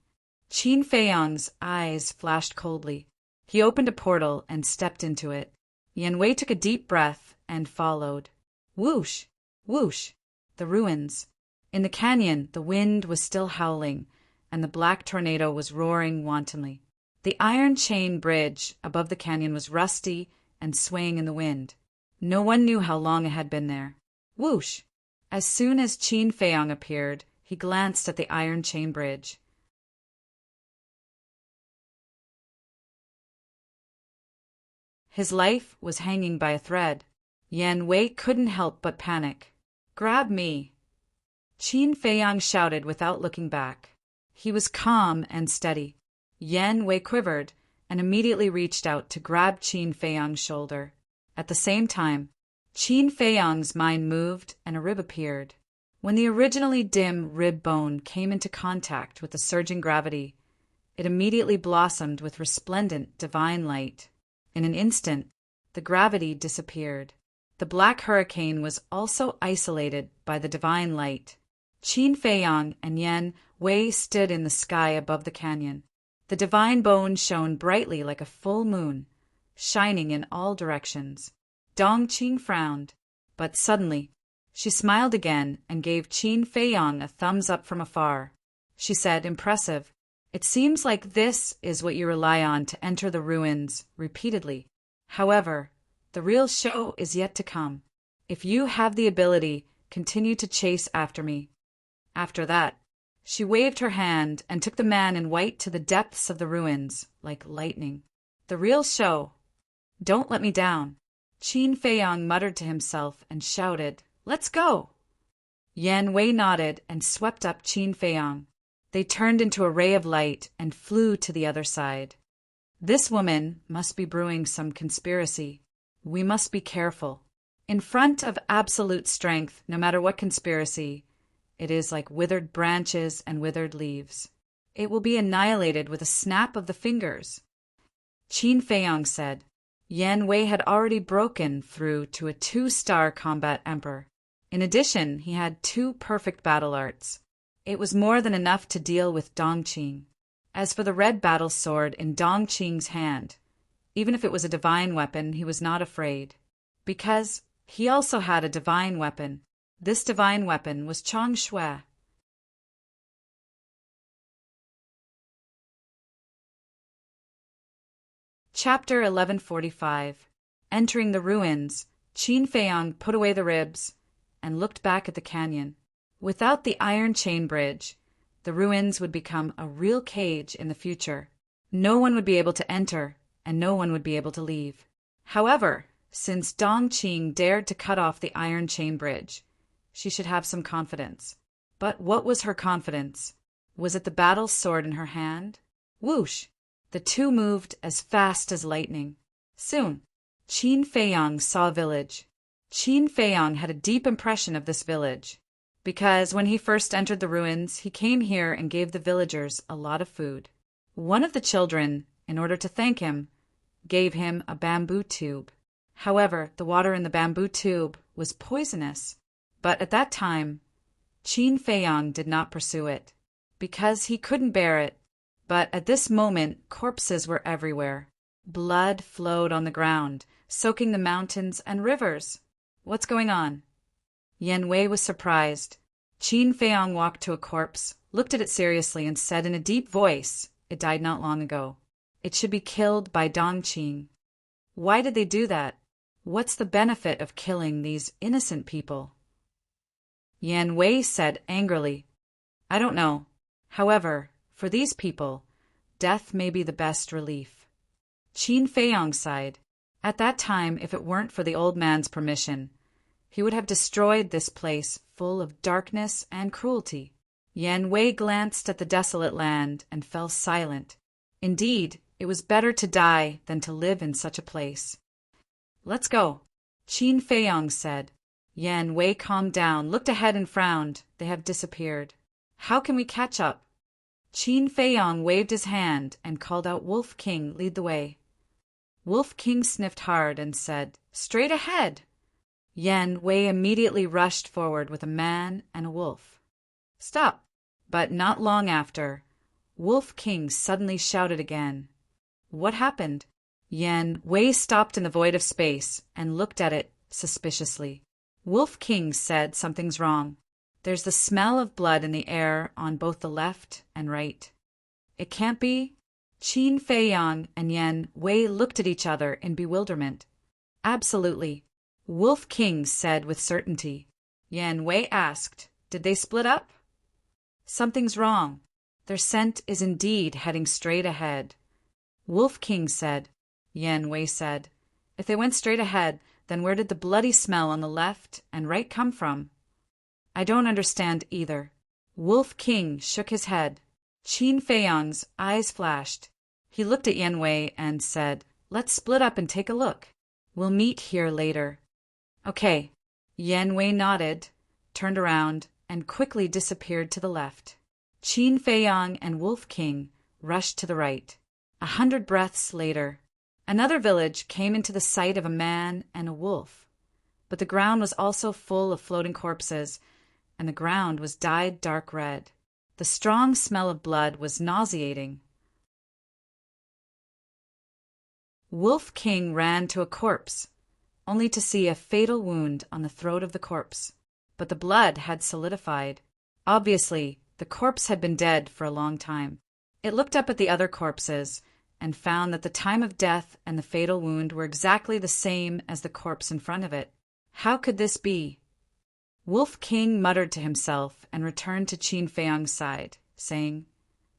Qin Feiyang's eyes flashed coldly. He opened a portal and stepped into it. Yan Wei took a deep breath and followed. Whoosh! Whoosh! The ruins. In the canyon, the wind was still howling, and the black tornado was roaring wantonly. The iron chain bridge above the canyon was rusty and swaying in the wind. No one knew how long it had been there. Whoosh! As soon as Qin Feiyang appeared, he glanced at the iron chain bridge. His life was hanging by a thread. Yan Wei couldn't help but panic. "Grab me!" Qin Feiyang shouted without looking back. He was calm and steady. Yan Wei quivered and immediately reached out to grab Qin Feiyang's shoulder. At the same time, Qin Feiyang's mind moved and a rib appeared. When the originally dim rib bone came into contact with the surging gravity, it immediately blossomed with resplendent divine light. In an instant, the gravity disappeared. The black hurricane was also isolated by the divine light. Qin Feiyang and Yan Wei stood in the sky above the canyon. The divine bone shone brightly like a full moon, shining in all directions. Dongqing frowned, but suddenly she smiled again and gave Qin Feiyang a thumbs up from afar. She said, "Impressive. It seems like this is what you rely on to enter the ruins repeatedly. However, the real show is yet to come. If you have the ability, continue to chase after me." After that, she waved her hand and took the man in white to the depths of the ruins like lightning. "The real show. Don't let me down." Qin Feiyang muttered to himself and shouted, "Let's go!" Yan Wei nodded and swept up Qin Feiyang. They turned into a ray of light and flew to the other side. "This woman must be brewing some conspiracy. We must be careful. In front of absolute strength, no matter what conspiracy, it is like withered branches and withered leaves. It will be annihilated with a snap of the fingers." Qin Feiyang said. Yan Wei had already broken through to a 2-star combat emperor. In addition, he had 2 perfect battle arts. It was more than enough to deal with Dongqing. As for the red battle sword in Dongqing's hand, even if it was a divine weapon, he was not afraid. Because he also had a divine weapon. This divine weapon was Chang Shui. Chapter 1145. Entering the ruins, Qin Feiyang put away the ribs and looked back at the canyon. Without the iron chain bridge, the ruins would become a real cage in the future. No one would be able to enter, and no one would be able to leave. However, since Dongqing dared to cut off the iron chain bridge, she should have some confidence. But what was her confidence? Was it the battle sword in her hand? Whoosh! The two moved as fast as lightning. Soon, Qin Feiyang saw a village. Qin Feiyang had a deep impression of this village, because when he first entered the ruins, he came here and gave the villagers a lot of food. One of the children, in order to thank him, gave him a bamboo tube. However, the water in the bamboo tube was poisonous. But at that time, Qin Feiyang did not pursue it, because he couldn't bear it. But at this moment, corpses were everywhere. Blood flowed on the ground, soaking the mountains and rivers. What's going on? Yan Wei was surprised. Qin Feiyang walked to a corpse, looked at it seriously, and said in a deep voice, "It died not long ago. It should be killed by Dongqing." Why did they do that? What's the benefit of killing these innocent people? Yan Wei said angrily, "I don't know. However, for these people, death may be the best relief." Qin Feiyang sighed. At that time, if it weren't for the old man's permission, he would have destroyed this place full of darkness and cruelty. Yan Wei glanced at the desolate land and fell silent. Indeed, it was better to die than to live in such a place. "Let's go," Qin Feiyang said. Yan Wei calmed down, looked ahead and frowned. They have disappeared. How can we catch up? Qin Feiyang waved his hand and called out, "Wolf King, lead the way." Wolf King sniffed hard and said, "Straight ahead." Yan Wei immediately rushed forward with a man and a wolf. "Stop!" But not long after, Wolf King suddenly shouted again. What happened? Yan Wei stopped in the void of space and looked at it suspiciously. Wolf King said, "Something's wrong. There's the smell of blood in the air on both the left and right." It can't be? Qin Feiyang and Yan Wei looked at each other in bewilderment. Absolutely. Wolf King said with certainty. Yan Wei asked, "Did they split up?" "Something's wrong. Their scent is indeed heading straight ahead." Wolf King said. Yan Wei said, "If they went straight ahead, then where did the bloody smell on the left and right come from?" "I don't understand either." Wolf King shook his head. Qin Feiyang's eyes flashed. He looked at Yan Wei and said, "Let's split up and take a look. We'll meet here later." "Okay." Yan Wei nodded, turned around, and quickly disappeared to the left. Qin Feiyang and Wolf King rushed to the right. 100 breaths later, another village came into the sight of a man and a wolf. But the ground was also full of floating corpses, and the ground was dyed dark red. The strong smell of blood was nauseating. Wolf King ran to a corpse, only to see a fatal wound on the throat of the corpse. But the blood had solidified. Obviously, the corpse had been dead for a long time. It looked up at the other corpses and found that the time of death and the fatal wound were exactly the same as the corpse in front of it. How could this be? Wolf King muttered to himself and returned to Qin Feiyang's side, saying,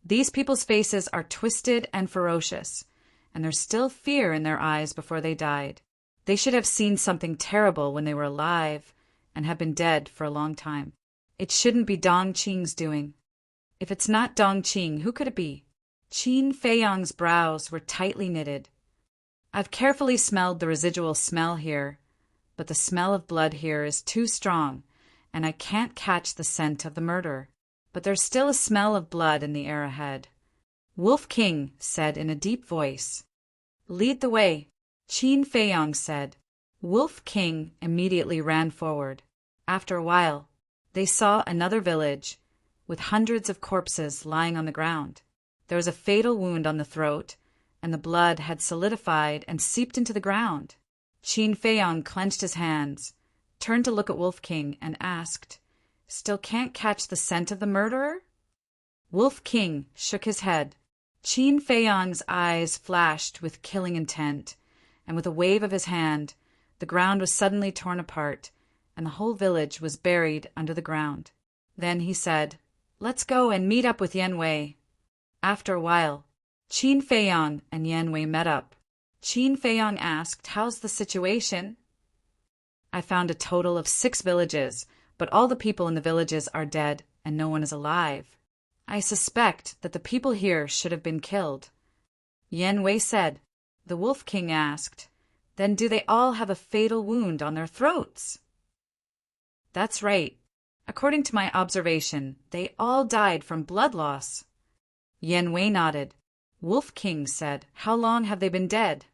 "These people's faces are twisted and ferocious, and there's still fear in their eyes before they died. They should have seen something terrible when they were alive and have been dead for a long time. It shouldn't be Dongqing's doing. If it's not Dongqing, who could it be?" Qin Feiyang's brows were tightly knitted. "I've carefully smelled the residual smell here, but the smell of blood here is too strong, and I can't catch the scent of the murderer. But there's still a smell of blood in the air ahead." Wolf King said in a deep voice. "Lead the way," Qin Feiyang said. Wolf King immediately ran forward. After a while, they saw another village, with hundreds of corpses lying on the ground. There was a fatal wound on the throat, and the blood had solidified and seeped into the ground. Qin Feiyang clenched his hands, turned to look at Wolf King, and asked, "Still can't catch the scent of the murderer?" Wolf King shook his head. Qin Feiyang's eyes flashed with killing intent, and with a wave of his hand, the ground was suddenly torn apart, and the whole village was buried under the ground. Then he said, "Let's go and meet up with Yan Wei." After a while, Qin Feiyang and Yan Wei met up. Qin Feiyang asked, "How's the situation?" "I found a total of 6 villages, but all the people in the villages are dead and no one is alive. I suspect that the people here should have been killed." Yan Wei said. The Wolf King asked, "Then do they all have a fatal wound on their throats?" "That's right. According to my observation, they all died from blood loss." Yan Wei nodded. Wolf King said, "How long have they been dead?"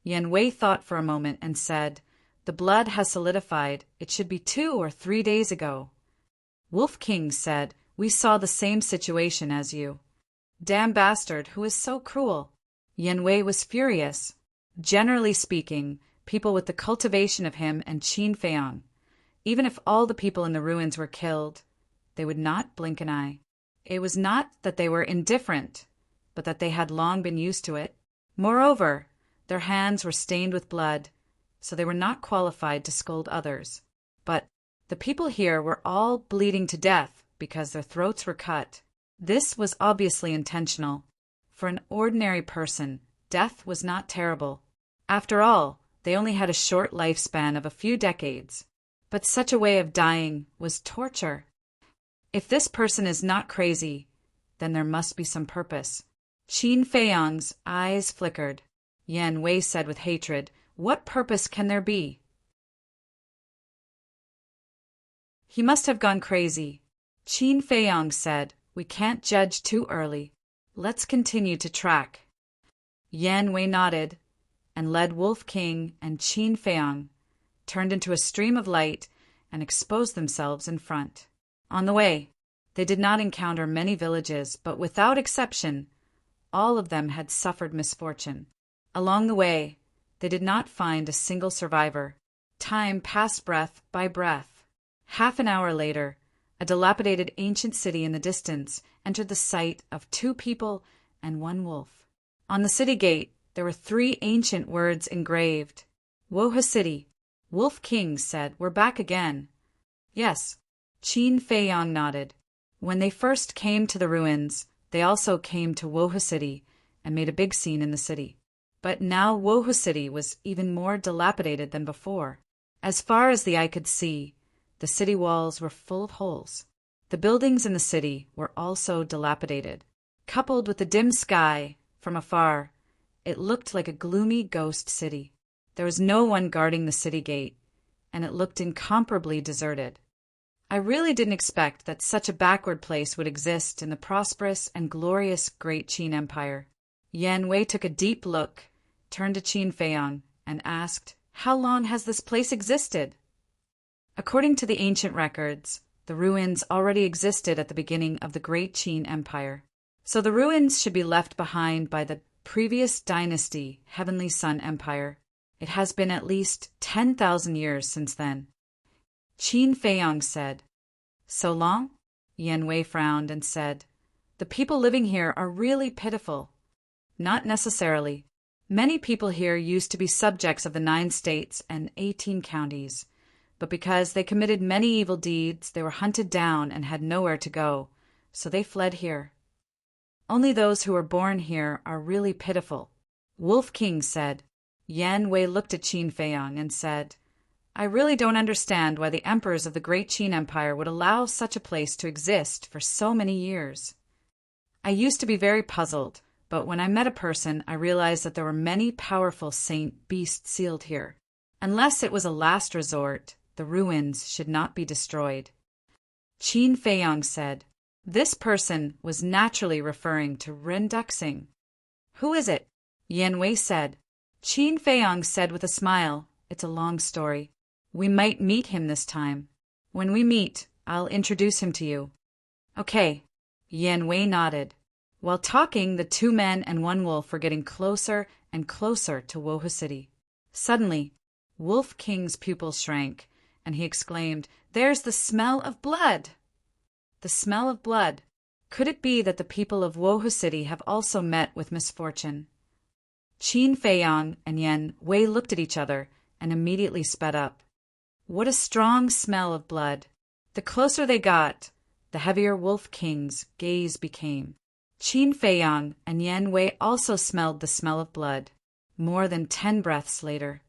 Yan Wei thought for a moment and said, "The blood has solidified. It should be 2 or 3 days ago." Wolf King said, "We saw the same situation as you." "Damn bastard, who is so cruel?" Yan Wei was furious. Generally speaking, people with the cultivation of him and Qin Feiyang, even if all the people in the ruins were killed, they would not blink an eye. It was not that they were indifferent, but that they had long been used to it. Moreover, their hands were stained with blood, so they were not qualified to scold others. But the people here were all bleeding to death because their throats were cut. This was obviously intentional. For an ordinary person, death was not terrible. After all, they only had a short lifespan of a few decades. But such a way of dying was torture. If this person is not crazy, then there must be some purpose. Qin Feiyang's eyes flickered. Yan Wei said with hatred, "What purpose can there be?" "He must have gone crazy." Qin Feiyang said, "We can't judge too early. Let's continue to track." Yan Wei nodded and led Wolf King and Qin Feiyang, turned into a stream of light, and exposed themselves in front. On the way, they did not encounter many villages, but without exception, all of them had suffered misfortune. Along the way, they did not find a single survivor. Time passed breath by breath. Half an hour later, a dilapidated ancient city in the distance entered the sight of 2 people and 1 wolf. On the city gate, there were 3 ancient words engraved. "Woha City." Wolf King said, "We're back again." "Yes." Qin Feiyang nodded. When they first came to the ruins, they also came to Woha City and made a big scene in the city. But now Woha City was even more dilapidated than before. As far as the eye could see, the city walls were full of holes. The buildings in the city were also dilapidated. Coupled with the dim sky, from afar, it looked like a gloomy ghost city. There was no one guarding the city gate, and it looked incomparably deserted. I really didn't expect that such a backward place would exist in the prosperous and glorious Great Qin Empire. Yan Wei took a deep look, turned to Qin Feiyang, and asked, "How long has this place existed?" According to the ancient records, the ruins already existed at the beginning of the Great Qin Empire. So the ruins should be left behind by the previous dynasty, Heavenly Sun Empire. It has been at least 10,000 years since then. Qin Feiyang said, "So long?" Yan Wei frowned and said, "The people living here are really pitiful." "Not necessarily. Many people here used to be subjects of the 9 states and 18 counties. But because they committed many evil deeds, they were hunted down and had nowhere to go, so they fled here. Only those who were born here are really pitiful." Wolf King said. Yan Wei looked at Qin Feiyang and said, "I really don't understand why the emperors of the Great Qin Empire would allow such a place to exist for so many years. I used to be very puzzled, but when I met a person, I realized that there were many powerful saint beasts sealed here. Unless it was a last resort, the ruins should not be destroyed." Qin Feiyang said, "This person was naturally referring to Ren Duxing." "Who is it?" Yan Wei said. Qin Feiyang said with a smile, "It's a long story. We might meet him this time. When we meet, I'll introduce him to you." Okay. Yan Wei nodded. While talking, the two men and one wolf were getting closer and closer to Wohu City. Suddenly, Wolf King's pupils shrank, and he exclaimed, "There's the smell of blood!" The smell of blood. Could it be that the people of Wohu City have also met with misfortune? Qin Feiyang and Yan Wei looked at each other and immediately sped up. What a strong smell of blood! The closer they got, the heavier Wolf King's gaze became. Qin Feiyang and Yan Wei also smelled the smell of blood, more than 10 breaths later.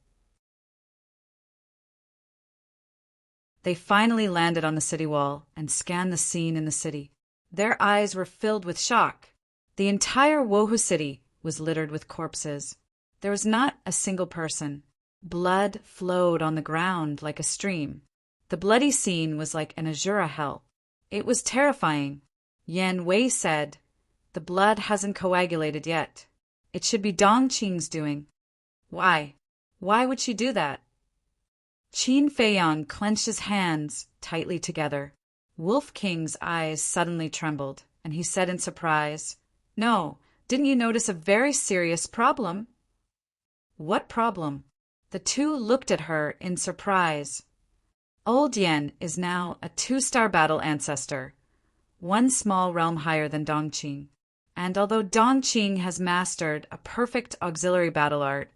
They finally landed on the city wall and scanned the scene in the city. Their eyes were filled with shock. The entire Wohu City was littered with corpses. There was not a single person. Blood flowed on the ground like a stream. The bloody scene was like an Azura hell. It was terrifying. Yan Wei said, "The blood hasn't coagulated yet. It should be Dongqing's doing." Why? Why would she do that? Qin Feiyang clenched his hands tightly together. Wolf King's eyes suddenly trembled, and he said in surprise, "No, didn't you notice a very serious problem?" What problem? The two looked at her in surprise. Old Yan is now a 2-star battle ancestor, one small realm higher than Dongqing. And although Dongqing has mastered a perfect auxiliary battle art,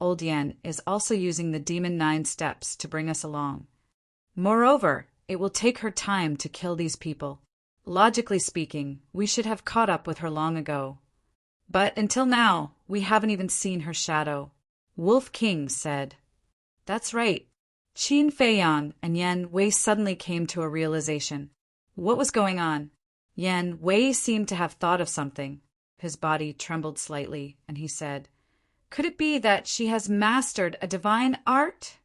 Old Yan is also using the Demon 9 steps to bring us along. Moreover, it will take her time to kill these people. Logically speaking, we should have caught up with her long ago. But until now, we haven't even seen her shadow. Wolf King said. That's right. Qin Feiyang and Yan Wei suddenly came to a realization. What was going on? Yan Wei seemed to have thought of something. His body trembled slightly, and he said, "Could it be that she has mastered a divine art?"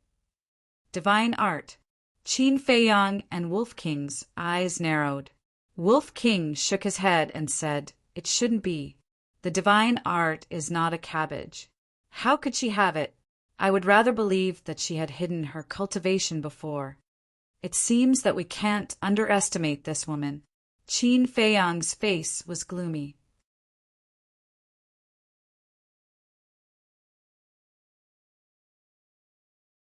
Divine art. Qin Feiyang and Wolf King's eyes narrowed. Wolf King shook his head and said, "It shouldn't be. The divine art is not a cabbage. How could she have it? I would rather believe that she had hidden her cultivation before. It seems that we can't underestimate this woman." Qin Feiyang's face was gloomy.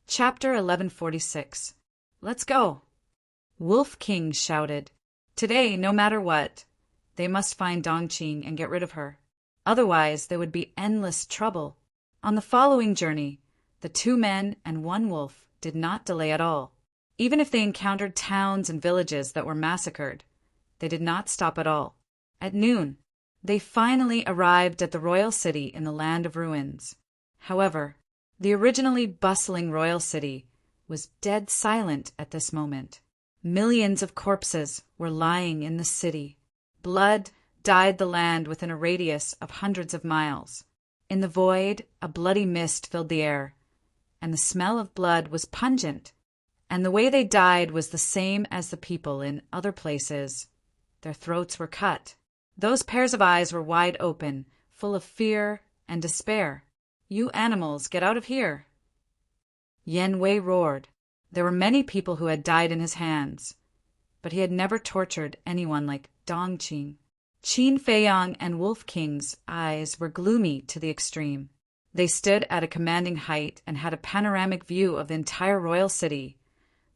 Chapter 1146. Let's go! Wolf King shouted. Today, no matter what, they must find Dongqing and get rid of her. Otherwise, there would be endless trouble. On the following journey, the two men and one wolf did not delay at all. Even if they encountered towns and villages that were massacred, they did not stop at all. At noon, they finally arrived at the royal city in the land of ruins. However, the originally bustling royal city was dead silent at this moment. Millions of corpses were lying in the city. Blood dyed the land within a radius of hundreds of miles. In the void, a bloody mist filled the air, and the smell of blood was pungent, and the way they died was the same as the people in other places. Their throats were cut. Those pairs of eyes were wide open, full of fear and despair. "You animals, get out of here!" Yan Wei roared. There were many people who had died in his hands, but he had never tortured anyone like Dongqing. Qin Feiyang and Wolf King's eyes were gloomy to the extreme. They stood at a commanding height and had a panoramic view of the entire royal city,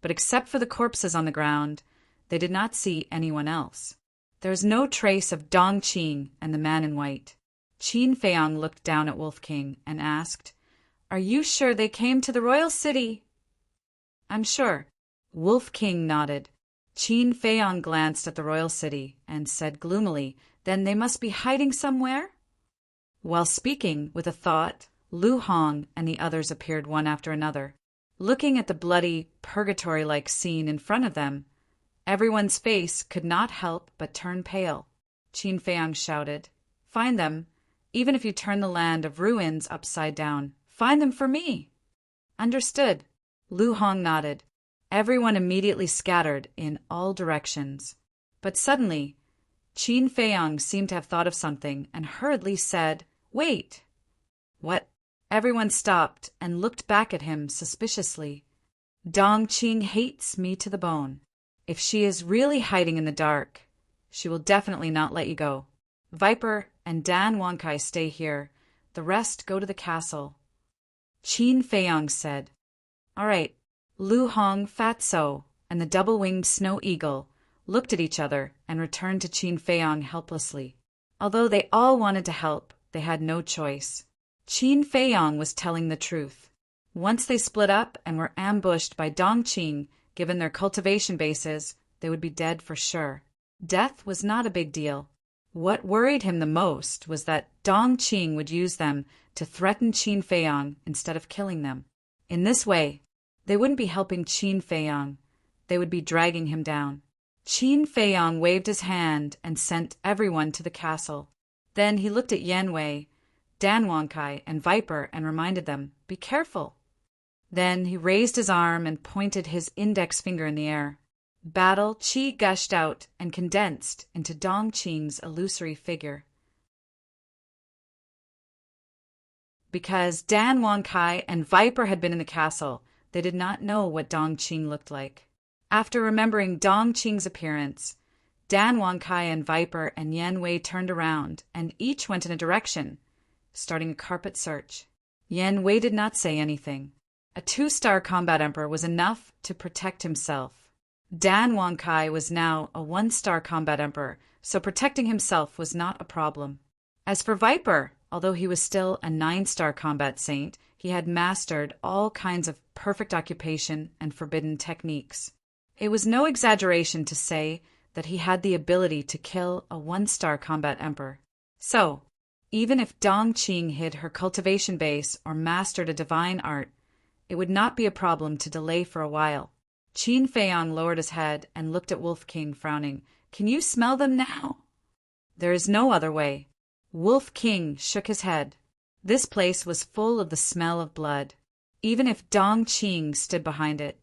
but except for the corpses on the ground, they did not see anyone else. There was no trace of Dongqing and the man in white. Qin Feiyang looked down at Wolf King and asked, "Are you sure they came to the royal city?" "I'm sure." Wolf King nodded. Qin Feiyang glanced at the royal city and said gloomily, "Then they must be hiding somewhere?" While speaking with a thought, Lu Hong and the others appeared one after another. Looking at the bloody, purgatory-like scene in front of them, everyone's face could not help but turn pale. Qin Feiyang shouted, "Find them, even if you turn the land of ruins upside down. Find them for me." "Understood." Lu Hong nodded. Everyone immediately scattered in all directions. But suddenly, Qin Feiyang seemed to have thought of something and hurriedly said, "Wait!" "What?" Everyone stopped and looked back at him suspiciously. "Dongqing hates me to the bone. If she is really hiding in the dark, She will definitely not let you go. Viper and Dan Wonkai stay here. The rest go to the castle. Qin Feiyang said. All right. Lu Hong, Fatso, and the double-winged snow eagle looked at each other and returned to Qin Feiyang helplessly. Although they all wanted to help, they had no choice. Qin Feiyang was telling the truth. Once they split up and were ambushed by Dongqing, given their cultivation bases, they would be dead for sure. Death was not a big deal. What worried him the most was that Dongqing would use them to threaten Qin Feiyang instead of killing them. In this way, they wouldn't be helping Qin Feiyang. They would be dragging him down. Qin Feiyang waved his hand and sent everyone to the castle. Then he looked at Yan Wei, Dan Wonkai, and Viper and reminded them, be careful. Then he raised his arm and pointed his index finger in the air. Battle qi gushed out and condensed into Dongqing's illusory figure. Because Dan Wonkai and Viper had been in the castle, they did not know what Dongqing looked like. After remembering Dongqing's appearance, Dan Wonkai and Viper and Yan Wei turned around and each went in a direction, starting a carpet search. Yan Wei did not say anything. A 2-star combat emperor was enough to protect himself. Dan Wonkai was now a 1-star combat emperor, so protecting himself was not a problem. As for Viper, although he was still a 9-star combat saint, he had mastered all kinds of perfect occupation and forbidden techniques. It was no exaggeration to say that he had the ability to kill a 1-star combat emperor. So, even if Dongqing hid her cultivation base or mastered a divine art, it would not be a problem to delay for a while. Qin Feiyang lowered his head and looked at Wolf King, frowning. Can you smell them now? There is no other way. Wolf King shook his head. This place was full of the smell of blood. Even if Dongqing stood behind it,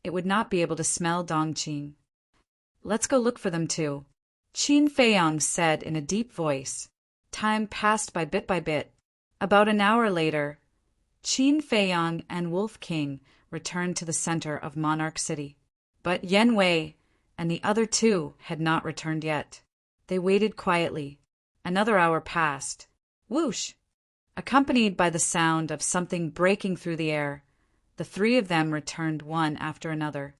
it would not be able to smell Dongqing. Let's go look for them too, Qin Feiyang said in a deep voice. Time passed by bit. About an hour later, Qin Feiyang and Wolf King returned to the center of Monarch City. But Yan Wei and the other two had not returned yet. They waited quietly. Another hour passed. Whoosh! Accompanied by the sound of something breaking through the air, the three of them returned one after another.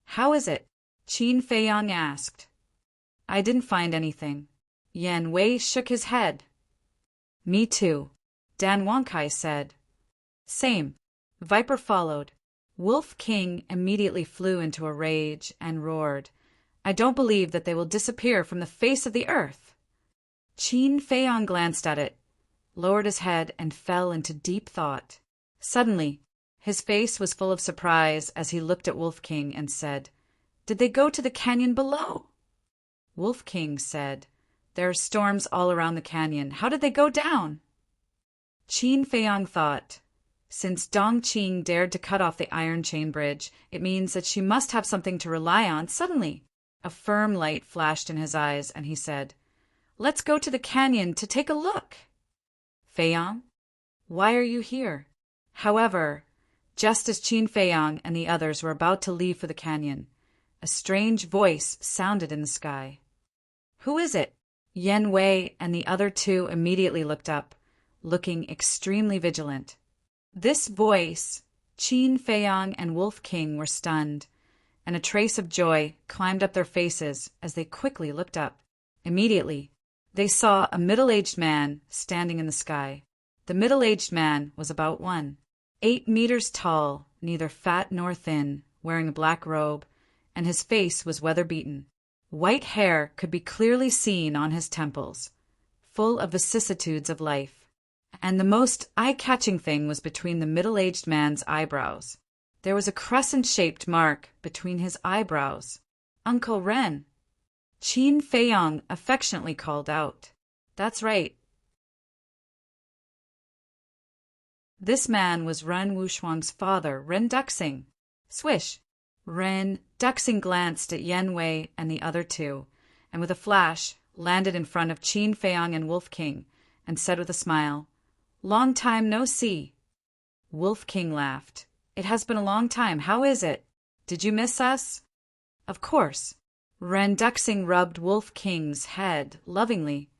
How is it? Qin Feiyang asked. I didn't find anything. Yan Wei shook his head. Me too, Dan Wonkai said. Same. Viper followed. Wolf King immediately flew into a rage and roared. I don't believe that they will disappear from the face of the earth. Qin Feiyang glanced at it, lowered his head, and fell into deep thought. Suddenly, his face was full of surprise as he looked at Wolf King and said, Did they go to the canyon below? Wolf King said, There are storms all around the canyon. How did they go down? Qin Feiyang thought, Since Dongqing dared to cut off the iron chain bridge, it means that she must have something to rely on. Suddenly, a firm light flashed in his eyes, and he said, Let's go to the canyon to take a look. Feiyang, why are you here? However, just as Qin Feiyang and the others were about to leave for the canyon, a strange voice sounded in the sky. Who is it? Yan Wei and the other two immediately looked up, looking extremely vigilant. This voice, Qin Feiyang and Wolf King were stunned, and a trace of joy climbed up their faces as they quickly looked up. Immediately, they saw a middle-aged man standing in the sky. The middle-aged man was about 8 meters tall, neither fat nor thin, wearing a black robe, and his face was weather-beaten. White hair could be clearly seen on his temples, full of vicissitudes of life. And the most eye-catching thing was between the middle-aged man's eyebrows. There was a crescent-shaped mark between his eyebrows. Uncle Ren, Qin Feiyang affectionately called out. That's right. This man was Ren Wuxuang's father, Ren Duxing. Swish! Ren Duxing glanced at Yan Wei and the other two, and with a flash landed in front of Qin Feiyang and Wolf King, and said with a smile, Long time no see. Wolf King laughed. It has been a long time. How is it? Did you miss us? Of course. Ren Duxing rubbed Wolf King's head lovingly.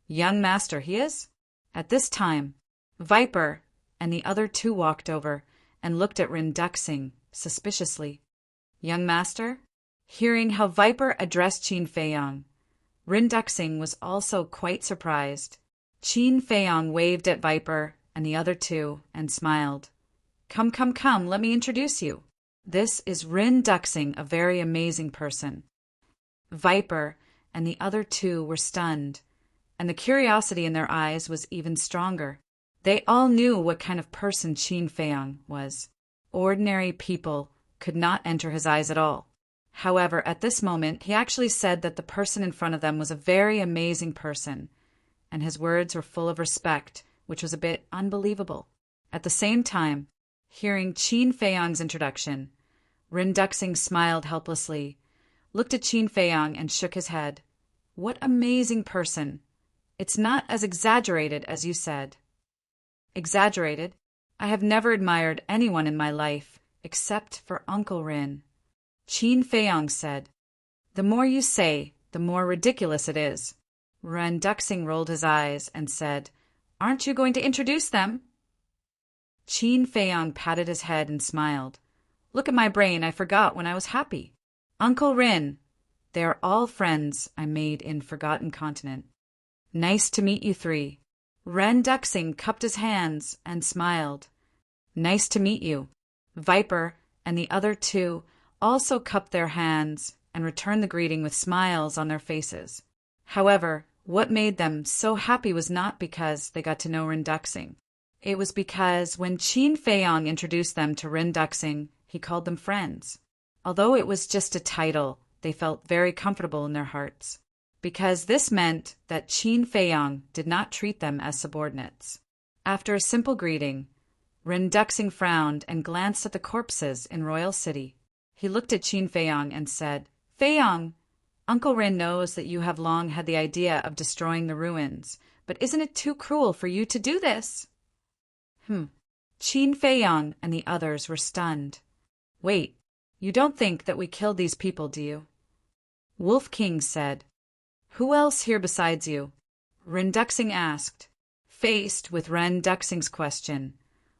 Young master he is? At this time, Viper and the other two walked over and looked at Ren Duxing suspiciously. Young master? Hearing how Viper addressed Qin Feiyong, Ren Duxing was also quite surprised. Qin Feiyong waved at Viper and the other two and smiled. Come, come, come, let me introduce you. This is Ren Duxing, a very amazing person. Viper and the other two were stunned, and the curiosity in their eyes was even stronger. They all knew what kind of person Qin Feiyong was. Ordinary people could not enter his eyes at all. However, at this moment, he actually said that the person in front of them was a very amazing person, and his words were full of respect, which was a bit unbelievable. At the same time, hearing Qin Feiyong's introduction, Ren Duxing smiled helplessly, looked at Qin Feiyong and shook his head. What amazing person! It's not as exaggerated as you said. Exaggerated? I have never admired anyone in my life, except for Uncle Rin. Qin Feiyong said. The more you say, the more ridiculous it is. Ren Duxing rolled his eyes and said, Aren't you going to introduce them? Qin Feiyong patted his head and smiled. Look at my brain, I forgot when I was happy. Uncle Rin, they are all friends I made in Forgotten Continent. Nice to meet you three. Ren Duxing cupped his hands and smiled. Nice to meet you. Viper and the other two also cupped their hands and returned the greeting with smiles on their faces. However, what made them so happy was not because they got to know Ren Duxing. It was because when Qin Feiyong introduced them to Ren Duxing, he called them friends. Although it was just a title, they felt very comfortable in their hearts, because this meant that Qin Feiyong did not treat them as subordinates. After a simple greeting, Ren Duxing frowned and glanced at the corpses in Royal City. He looked at Qin Feiyong and said, Feiyong, Uncle Rin knows that you have long had the idea of destroying the ruins, but isn't it too cruel for you to do this? Qin Feiyong and the others were stunned. Wait, you don't think that we killed these people, do you? Wolf King said. Who else here besides you? Ren Duxing asked. Faced with Ren Duxing's question,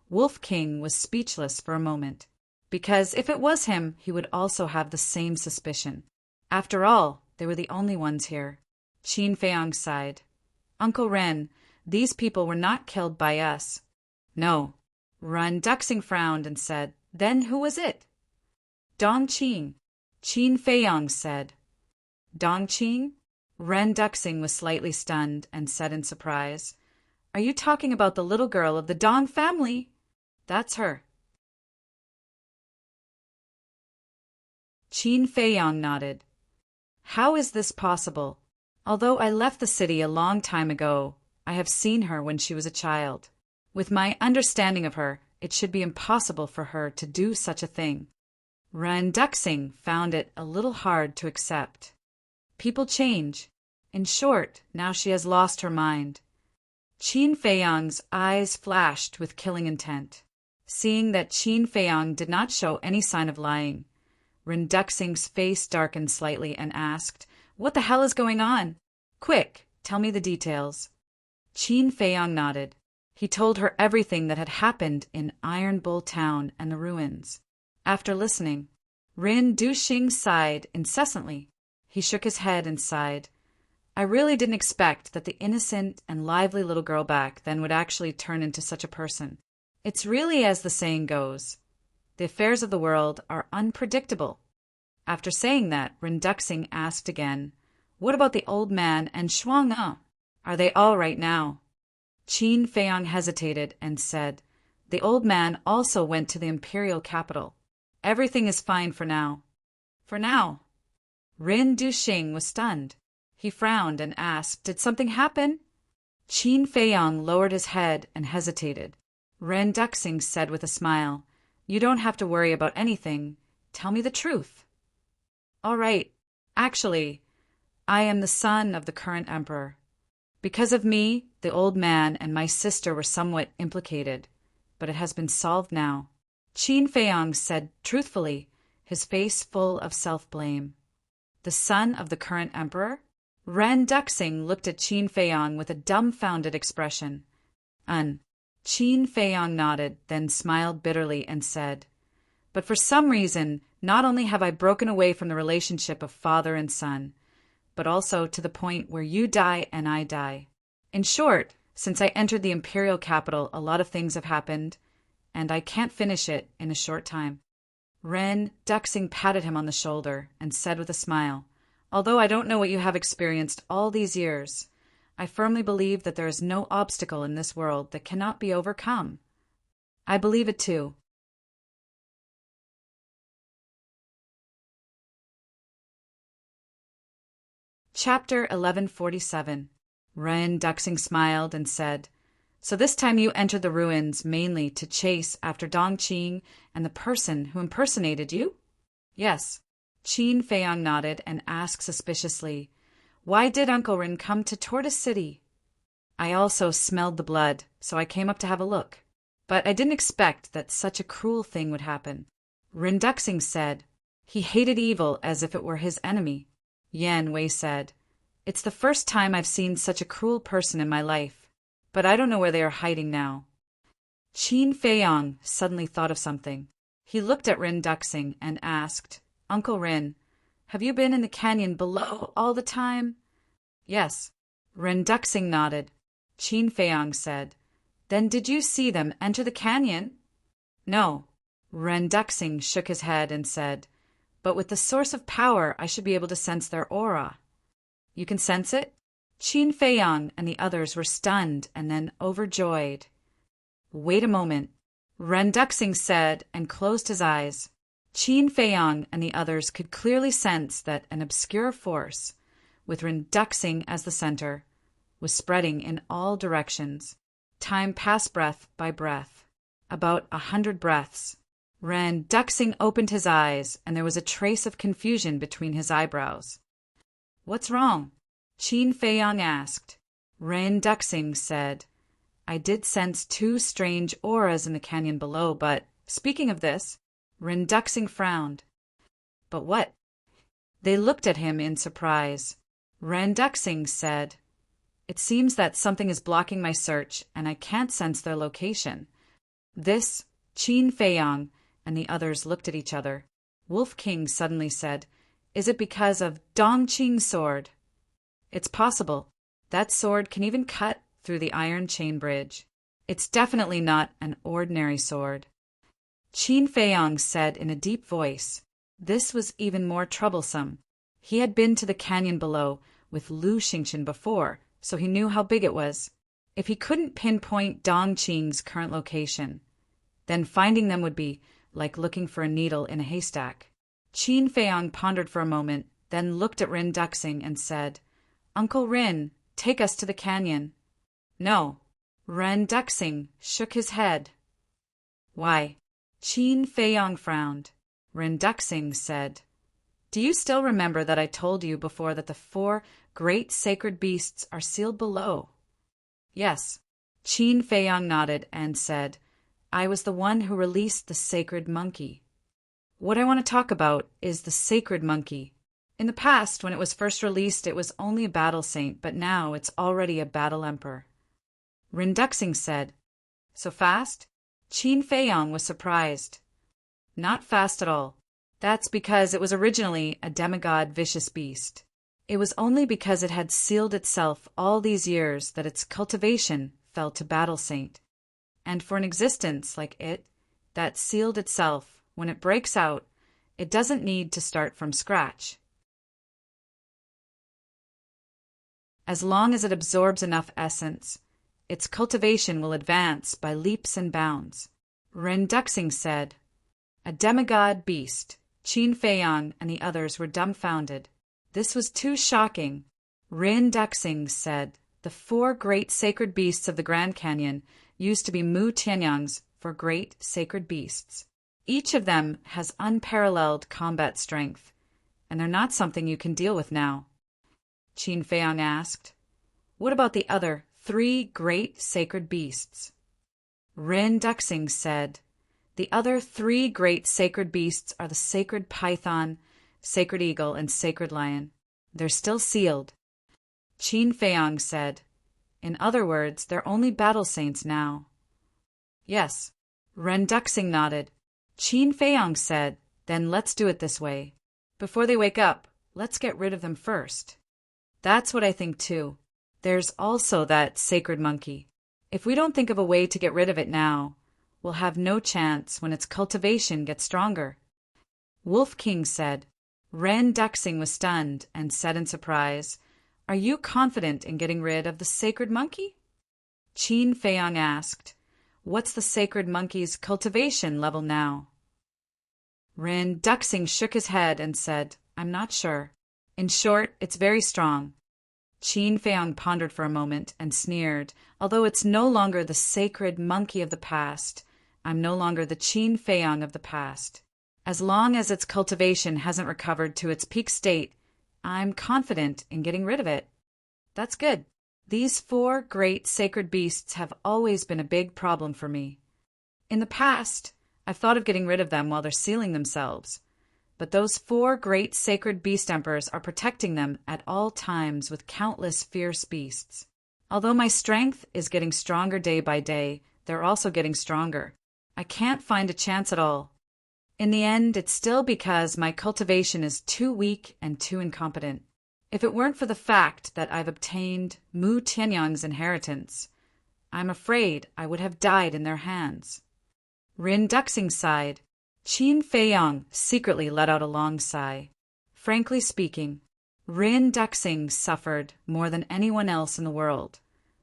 Wolf King was speechless for a moment, because if it was him, he would also have the same suspicion. After all, they were the only ones here. Qin Feiyong sighed. Uncle Ren, these people were not killed by us. No. Ren Duxing frowned and said, Then who was it? Dong Qing. Qin Feiyong said. Dong Qing? Ren Duxing was slightly stunned and said in surprise, Are you talking about the little girl of the Dong family? That's her. Qin Feiyong nodded. How is this possible? Although I left the city a long time ago, I have seen her when she was a child. With my understanding of her, it should be impossible for her to do such a thing. Ren Duxing found it a little hard to accept. People change. In short, now she has lost her mind. Qin Feiyong's eyes flashed with killing intent. Seeing that Qin Feiyong did not show any sign of lying, Ren Duxing's face darkened slightly and asked, What the hell is going on? Quick, tell me the details. Qin Feiyong nodded. He told her everything that had happened in Iron Bull Town and the ruins. After listening, Ren Duxing sighed incessantly. He shook his head and sighed. I really didn't expect that the innocent and lively little girl back then would actually turn into such a person. It's really as the saying goes, the affairs of the world are unpredictable. After saying that, Ren Duxing asked again, What about the old man and Shuang? Are they all right now? Qin Feiyong hesitated and said, The old man also went to the imperial capital. Everything is fine for now. For now. Ren Duxing was stunned. He frowned and asked, Did something happen? Qin Feiyong lowered his head and hesitated. Ren Duxing said with a smile, You don't have to worry about anything. Tell me the truth. All right. Actually, I am the son of the current emperor. Because of me, the old man and my sister were somewhat implicated, but it has been solved now. Qin Feiyong said truthfully, his face full of self-blame. the son of the current emperor? Ren Duxing looked at Qin Feiyang with a dumbfounded expression. Qin Feiyang nodded, then smiled bitterly and said, "But for some reason, not only have I broken away from the relationship of father and son, but also to the point where you die and I die. In short, since I entered the imperial capital, a lot of things have happened, and I can't finish it in a short time." Ren Duxing patted him on the shoulder and said with a smile, "Although I don't know what you have experienced all these years, I firmly believe that there is no obstacle in this world that cannot be overcome." "I believe it too." Chapter 1147. Ren Duxing smiled and said, "So this time you entered the ruins mainly to chase after Dongqing and the person who impersonated you?" "Yes." Qin Feiyang nodded and asked suspiciously, "Why did Uncle Rin come to Tortoise City?" "I also smelled the blood, so I came up to have a look. But I didn't expect that such a cruel thing would happen." Rin Duxing said, "He hated evil as if it were his enemy." Yan Wei said, "It's the first time I've seen such a cruel person in my life, but I don't know where they are hiding now." Qin Feiyang suddenly thought of something. He looked at Rin Duxing and asked, "Uncle Rin, have you been in the canyon below all the time?" "Yes." Rin Duxing nodded. Qin Feiyang said, "Then did you see them enter the canyon?" "No." Ren Duxing shook his head and said, "But with the source of power, I should be able to sense their aura." "You can sense it?" Qin Feiyang and the others were stunned and then overjoyed. "Wait a moment," Ren Duxing said and closed his eyes. Qin Feiyang and the others could clearly sense that an obscure force, with Ren Duxing as the center, was spreading in all directions. Time passed breath by breath. About 100 breaths. Ren Duxing opened his eyes, and there was a trace of confusion between his eyebrows. "What's wrong?" Qin Feiyang asked. Ren Duxing said, "I did sense 2 strange auras in the canyon below, but, speaking of this," Ren Duxing frowned. "But what?" They looked at him in surprise. Ren Duxing said, "It seems that something is blocking my search, and I can't sense their location." This, Qin Feiyang and the others looked at each other. Wolf King suddenly said, "Is it because of Dongqing's sword?" "It's possible. That sword can even cut through the iron chain bridge. It's definitely not an ordinary sword." Qin Feiyang said in a deep voice. This was even more troublesome. He had been to the canyon below with Lu Xingqian before, so he knew how big it was. If he couldn't pinpoint Dongqing's current location, then finding them would be like looking for a needle in a haystack. Qin Feiyang pondered for a moment, then looked at Rin Duxing and said, "Uncle Rin, take us to the canyon." "No." Ren Duxing shook his head. "Why?" Qin Feiyang frowned. Ren Duxing said, "Do you still remember that I told you before that the 4 great sacred beasts are sealed below?" "Yes." Qin Feiyang nodded and said, "I was the one who released the sacred monkey." "What I want to talk about is the sacred monkey. In the past, when it was first released, it was only a battle saint, but now it's already a battle emperor." Rin Duxing said, "So fast?" Qin Feiyang was surprised. "Not fast at all. That's because it was originally a demigod vicious beast. It was only because it had sealed itself all these years that its cultivation fell to battle saint. And for an existence like it, that sealed itself, when it breaks out, it doesn't need to start from scratch. As long as it absorbs enough essence, its cultivation will advance by leaps and bounds." Ren Duxing said, "A demigod beast." Qin Feiyang and the others were dumbfounded. This was too shocking. Ren Duxing said, "The 4 great sacred beasts of the Grand Canyon used to be Mu Tianyang's 4 great sacred beasts. Each of them has unparalleled combat strength, and they're not something you can deal with now." Qin Feiyang asked, "What about the other 3 great sacred beasts?" Ren Duxing said, "The other 3 great sacred beasts are the sacred python, Sacred Eagle, and Sacred Lion. They're still sealed. Qin Feiyang said. In other words, they're only battle saints now. Yes. Ren Duxing nodded. Qin Feiyang said, then let's do it this way. Before they wake up, let's get rid of them first. That's what I think too. There's also that sacred monkey. If we don't think of a way to get rid of it now, we'll have no chance when its cultivation gets stronger. Wolf King said. Ren Duxing was stunned and said in surprise, Are you confident in getting rid of the sacred monkey? Qin Feiyang asked, What's the sacred monkey's cultivation level now? Ren Duxing shook his head and said, I'm not sure. In short, it's very strong. Qin Feiyang pondered for a moment and sneered, Although it's no longer the sacred monkey of the past, I'm no longer the Qin Feiyang of the past. As long as its cultivation hasn't recovered to its peak state, I'm confident in getting rid of it. That's good. These 4 great sacred beasts have always been a big problem for me. In the past, I've thought of getting rid of them while they're sealing themselves. But those 4 great sacred beast emperors are protecting them at all times with countless fierce beasts. Although my strength is getting stronger day by day, they're also getting stronger. I can't find a chance at all. In the end, it's still because my cultivation is too weak and too incompetent. If it weren't for the fact that I've obtained Mu Tianyang's inheritance, I'm afraid I would have died in their hands. Rin Duxing sighed. Qin Feiyang secretly let out a long sigh. Frankly speaking, Rin Duxing suffered more than anyone else in the world,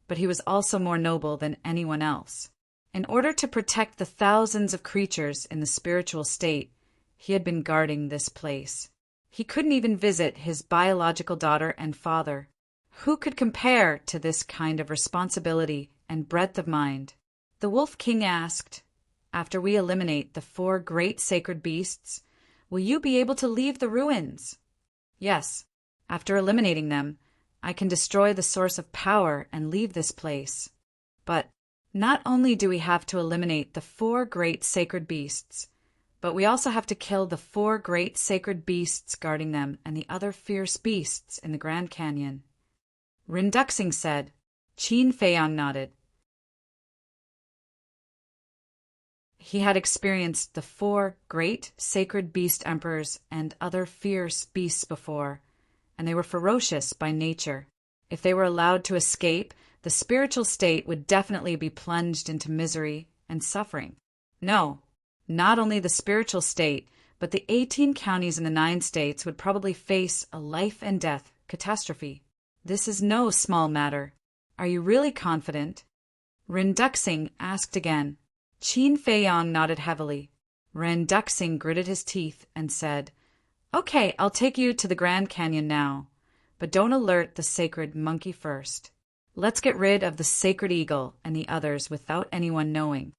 but he was also more noble than anyone else. In order to protect the thousands of creatures in the spiritual state, he had been guarding this place. He couldn't even visit his biological daughter and father. Who could compare to this kind of responsibility and breadth of mind? The Wolf King asked, After we eliminate the 4 great sacred beasts, will you be able to leave the ruins? Yes. After eliminating them, I can destroy the source of power and leave this place. But not only do we have to eliminate the 4 great sacred beasts, but we also have to kill the 4 great sacred beasts guarding them and the other fierce beasts in the Grand Canyon. Rin Duxing said. Qin Feiyang nodded. He had experienced the 4 great sacred beast emperors and other fierce beasts before, and they were ferocious by nature. If they were allowed to escape, the spiritual state would definitely be plunged into misery and suffering. No, not only the spiritual state, but the 18 counties in the 9 states would probably face a life and death catastrophe. This is no small matter. Are you really confident? Rin Duxing asked again. Qin Feiyang nodded heavily. Ren Duxing gritted his teeth and said, Okay, I'll take you to the Grand Canyon now, but don't alert the sacred monkey first. Let's get rid of the sacred eagle and the others without anyone knowing.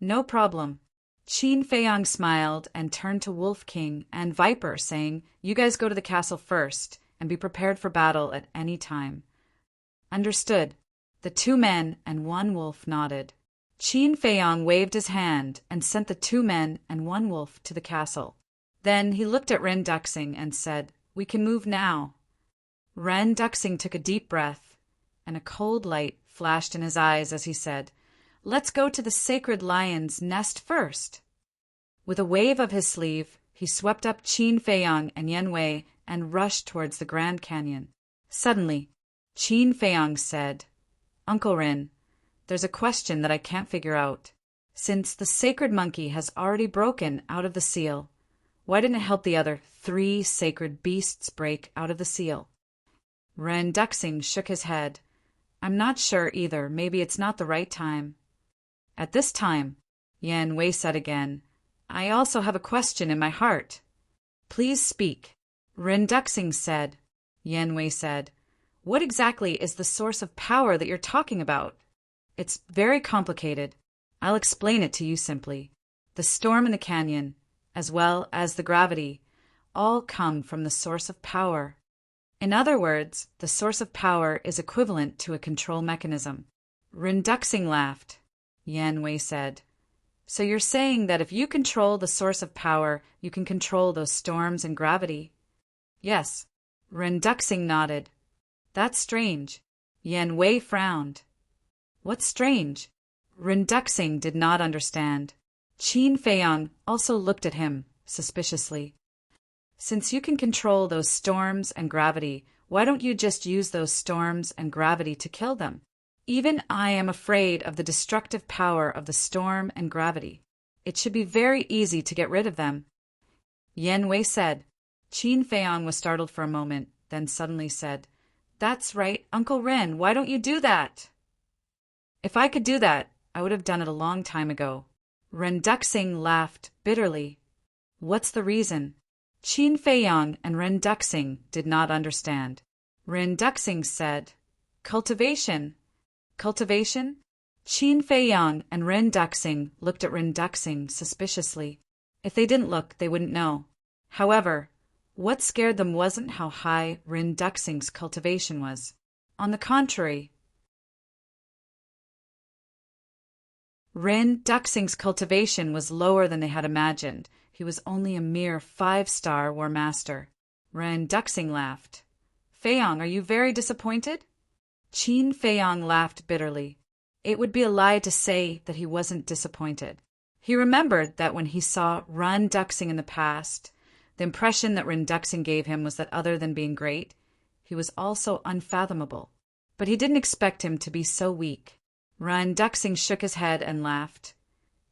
No problem. Qin Feiyang smiled and turned to Wolf King and Viper, saying, You guys go to the castle first and be prepared for battle at any time. Understood. The 2 men and 1 wolf nodded. Qin Feiyang waved his hand and sent the 2 men and 1 wolf to the castle. Then he looked at Ren Duxing and said, We can move now. Ren Duxing took a deep breath, and a cold light flashed in his eyes as he said, Let's go to the sacred lion's nest first. With a wave of his sleeve, he swept up Qin Feiyang and Yen Wei and rushed towards the Grand Canyon. Suddenly, Qin Feiyang said, Uncle Rin, there's a question that I can't figure out. Since the sacred monkey has already broken out of the seal, why didn't it help the other 3 sacred beasts break out of the seal? Ren Duxing shook his head. I'm not sure either. Maybe it's not the right time. At this time, Yen Wei said again, I also have a question in my heart. Please speak. Ren Duxing said. Yen Wei said, What exactly is the source of power that you're talking about? It's very complicated. I'll explain it to you simply. The storm in the canyon, as well as the gravity, all come from the source of power. In other words, the source of power is equivalent to a control mechanism. Rin Duxing laughed. Yen Wei said, So you're saying that if you control the source of power, you can control those storms and gravity? Yes. Ren Duxing nodded. That's strange. Yan Wei frowned. What's strange? Ren Duxing did not understand. Qin Feiyang also looked at him, suspiciously. Since you can control those storms and gravity, why don't you just use those storms and gravity to kill them? Even I am afraid of the destructive power of the storm and gravity. It should be very easy to get rid of them. Yan Wei said. Qin Feiyang was startled for a moment, then suddenly said, That's right, Uncle Ren, why don't you do that? If I could do that, I would have done it a long time ago. Ren Duxing laughed bitterly. What's the reason? Qin Feiyang and Ren Duxing did not understand. Ren Duxing said, Cultivation. Cultivation? Qin Feiyang and Ren Duxing looked at Ren Duxing suspiciously. If they didn't look, they wouldn't know. However, what scared them wasn't how high Ren Duxing's cultivation was. On the contrary, Ren Duxing's cultivation was lower than they had imagined. He was only a mere 5-star War Master. Ren Duxing laughed. Feiyang, are you very disappointed? Qin Feiyang laughed bitterly. It would be a lie to say that he wasn't disappointed. He remembered that when he saw Ren Duxing in the past, the impression that Ren Duxing gave him was that other than being great, he was also unfathomable. But he didn't expect him to be so weak. Ren Duxing shook his head and laughed.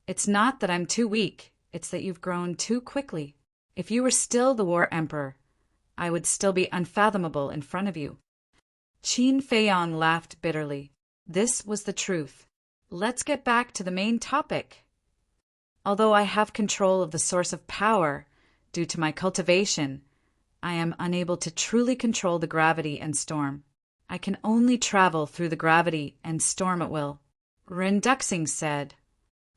It's not that I'm too weak, it's that you've grown too quickly. If you were still the War Emperor, I would still be unfathomable in front of you. Qin Feiyang laughed bitterly. This was the truth. Let's get back to the main topic. Although I have control of the source of power, due to my cultivation, I am unable to truly control the gravity and storm. I can only travel through the gravity and storm at will. Ren Duxing said.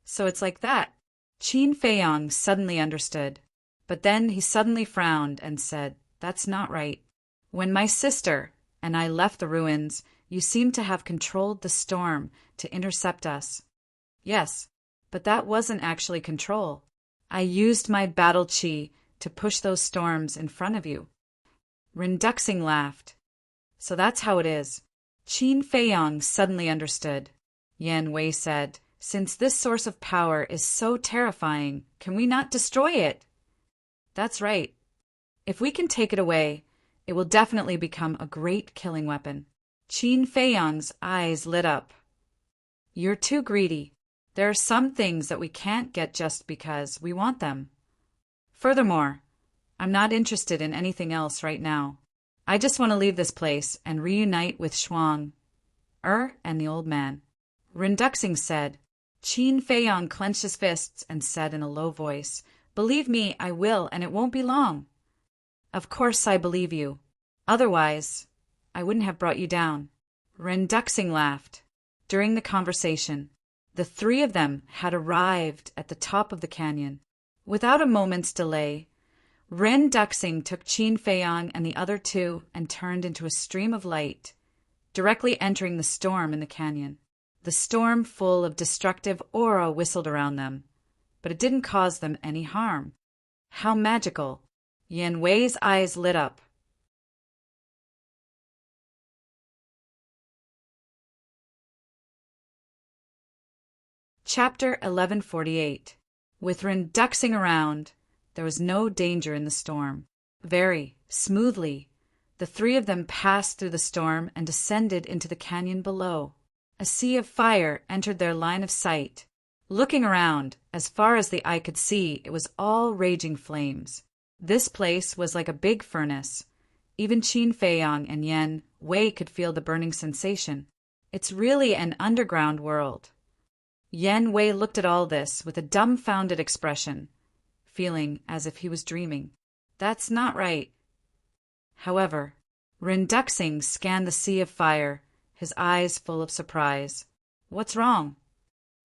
So it's like that. Qin Feiyang suddenly understood. But then he suddenly frowned and said, That's not right. When my sister and I left the ruins, you seemed to have controlled the storm to intercept us. Yes, but that wasn't actually control. I used my battle qi to push those storms in front of you. Ren Duxing laughed. So that's how it is. Qin Feiyang suddenly understood. Yan Wei said, Since this source of power is so terrifying, can we not destroy it? That's right. If we can take it away, it will definitely become a great killing weapon. Qin Feiyang's eyes lit up. You're too greedy. There are some things that we can't get just because we want them. Furthermore, I'm not interested in anything else right now. I just want to leave this place and reunite with Shuang, and the old man. Ren Duxing said. Qin Feiyang clenched his fists and said in a low voice, Believe me, I will, and it won't be long. Of course I believe you. Otherwise, I wouldn't have brought you down. Ren Duxing laughed. During the conversation, the three of them had arrived at the top of the canyon. Without a moment's delay, Ren Duxing took Qin Feiyang and the other two and turned into a stream of light, directly entering the storm in the canyon. The storm full of destructive aura whistled around them, but it didn't cause them any harm. How magical! Yan Wei's eyes lit up. Chapter 1148. With Ren Duxing around, there was no danger in the storm. Very smoothly, the three of them passed through the storm and descended into the canyon below. A sea of fire entered their line of sight. Looking around, as far as the eye could see, it was all raging flames. This place was like a big furnace. Even Qin Feiyang and Yan Wei could feel the burning sensation. It's really an underground world. Yan Wei looked at all this with a dumbfounded expression, feeling as if he was dreaming. That's not right. However, Ren Duxing scanned the sea of fire, his eyes full of surprise. What's wrong?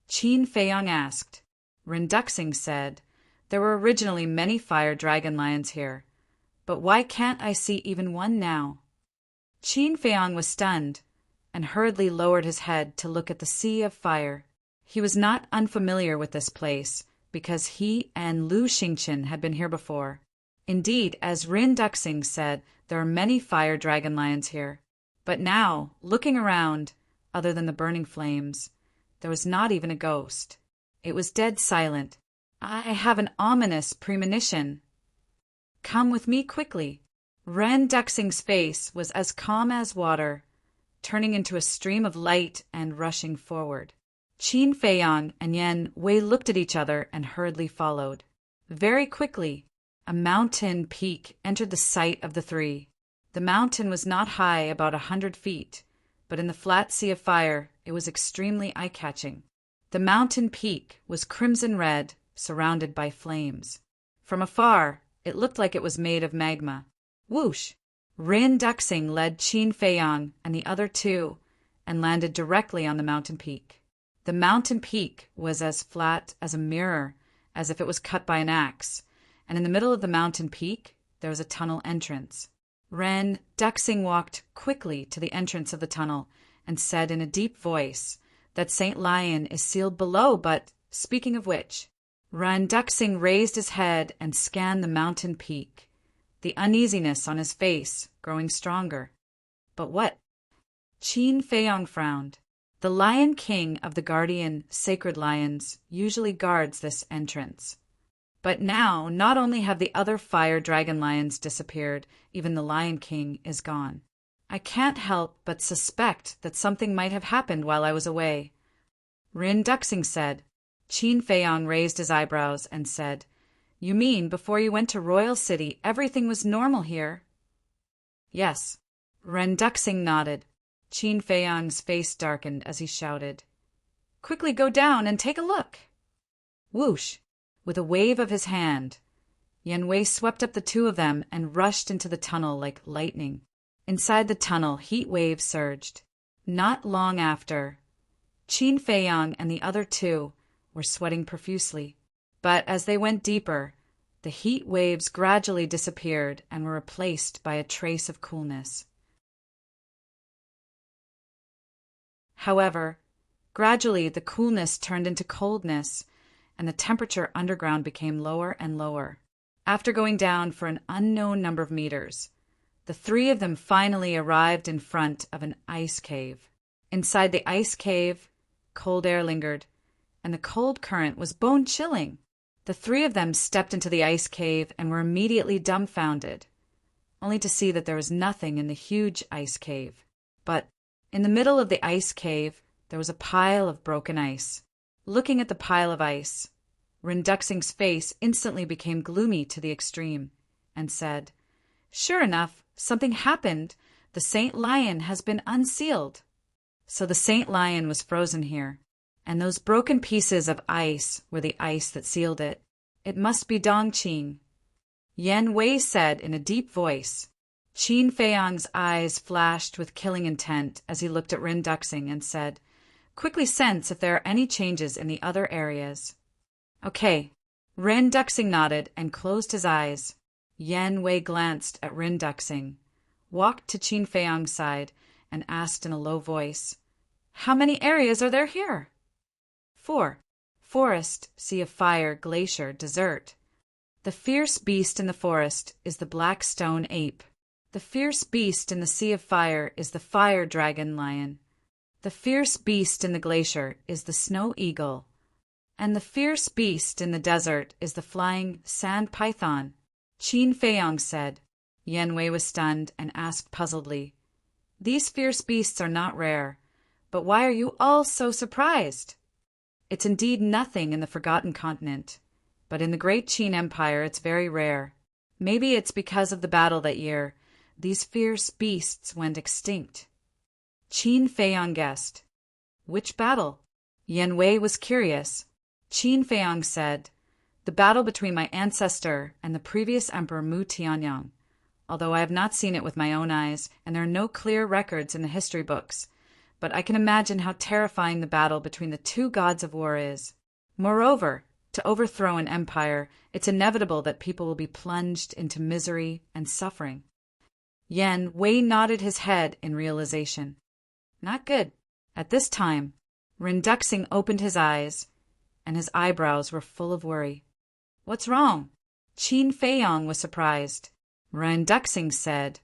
Qin Feiyang asked. Ren Duxing said, There were originally many fire dragon lions here, but why can't I see even one now? Qin Feiyang was stunned and hurriedly lowered his head to look at the sea of fire. He was not unfamiliar with this place because he and Lu Xingqian had been here before. Indeed, as Rin Duxing said, there are many fire dragon lions here. But now, looking around, other than the burning flames, there was not even a ghost. It was dead silent. I have an ominous premonition. Come with me quickly. Ren Duxing's face was as calm as water, turning into a stream of light and rushing forward. Qin Feiyang and Yan Wei looked at each other and hurriedly followed. Very quickly, a mountain peak entered the sight of the three. The mountain was not high, about 100 feet, but in the flat sea of fire, it was extremely eye-catching. The mountain peak was crimson red, surrounded by flames. From afar, it looked like it was made of magma. Whoosh! Rin Duxing led Qin Feiyang and the other two and landed directly on the mountain peak. The mountain peak was as flat as a mirror, as if it was cut by an axe, and in the middle of the mountain peak there was a tunnel entrance. Ren Duxing walked quickly to the entrance of the tunnel and said in a deep voice that Saint Lion is sealed below, but, speaking of which, Ren Duxing raised his head and scanned the mountain peak, the uneasiness on his face growing stronger. But what? Qin Feiyang frowned. The Lion King of the Guardian Sacred Lions usually guards this entrance. But now, not only have the other fire dragon lions disappeared, even the Lion King is gone. I can't help but suspect that something might have happened while I was away. Rin Duxing said. Qin Feiyang raised his eyebrows and said, You mean before you went to Royal City, everything was normal here? Yes. Ren Duxing nodded. Qin Feiyang's face darkened as he shouted, Quickly go down and take a look! Whoosh! With a wave of his hand, Yan Wei swept up the two of them and rushed into the tunnel like lightning. Inside the tunnel, heat waves surged. Not long after, Qin Feiyang and the other two were sweating profusely. But as they went deeper, the heat waves gradually disappeared and were replaced by a trace of coolness. However, gradually the coolness turned into coldness, and the temperature underground became lower and lower. After going down for an unknown number of meters, the three of them finally arrived in front of an ice cave. Inside the ice cave, cold air lingered, and the cold current was bone-chilling. The three of them stepped into the ice cave and were immediately dumbfounded, only to see that there was nothing in the huge ice cave. But in the middle of the ice cave, there was a pile of broken ice. Looking at the pile of ice, Rin Duxing's face instantly became gloomy to the extreme, and said, Sure enough, something happened. The Saint Lion has been unsealed. So the Saint Lion was frozen here, and those broken pieces of ice were the ice that sealed it. It must be Dongqing. Yan Wei said in a deep voice. Qin Feiyang's eyes flashed with killing intent as he looked at Rin Duxing and said, Quickly sense if there are any changes in the other areas. Okay. Rin Duxing nodded and closed his eyes. Yan Wei glanced at Rin Duxing, walked to Qin Feiyang's side, and asked in a low voice, How many areas are there here? 4. Forest, sea of fire, glacier, desert. The fierce beast in the forest is the black stone ape. The fierce beast in the sea of fire is the fire dragon lion. The fierce beast in the glacier is the snow eagle. And the fierce beast in the desert is the flying sand python. Qin Feiyang said. Yan Wei was stunned and asked puzzledly, These fierce beasts are not rare, but why are you all so surprised? It's indeed nothing in the Forgotten Continent, but in the great Qin Empire it's very rare. Maybe it's because of the battle that year. These fierce beasts went extinct. Qin Feiyang guessed. Which battle? Yan Wei was curious. Qin Feiyang said, The battle between my ancestor and the previous emperor Mu Tianyang. Although I have not seen it with my own eyes, and there are no clear records in the history books, but I can imagine how terrifying the battle between the two gods of war is. Moreover, to overthrow an empire, it's inevitable that people will be plunged into misery and suffering. Yan Wei nodded his head in realization. Not good. At this time, Rin Duxing opened his eyes, and his eyebrows were full of worry. What's wrong? Qin Feiyong was surprised. Ren Duxing said,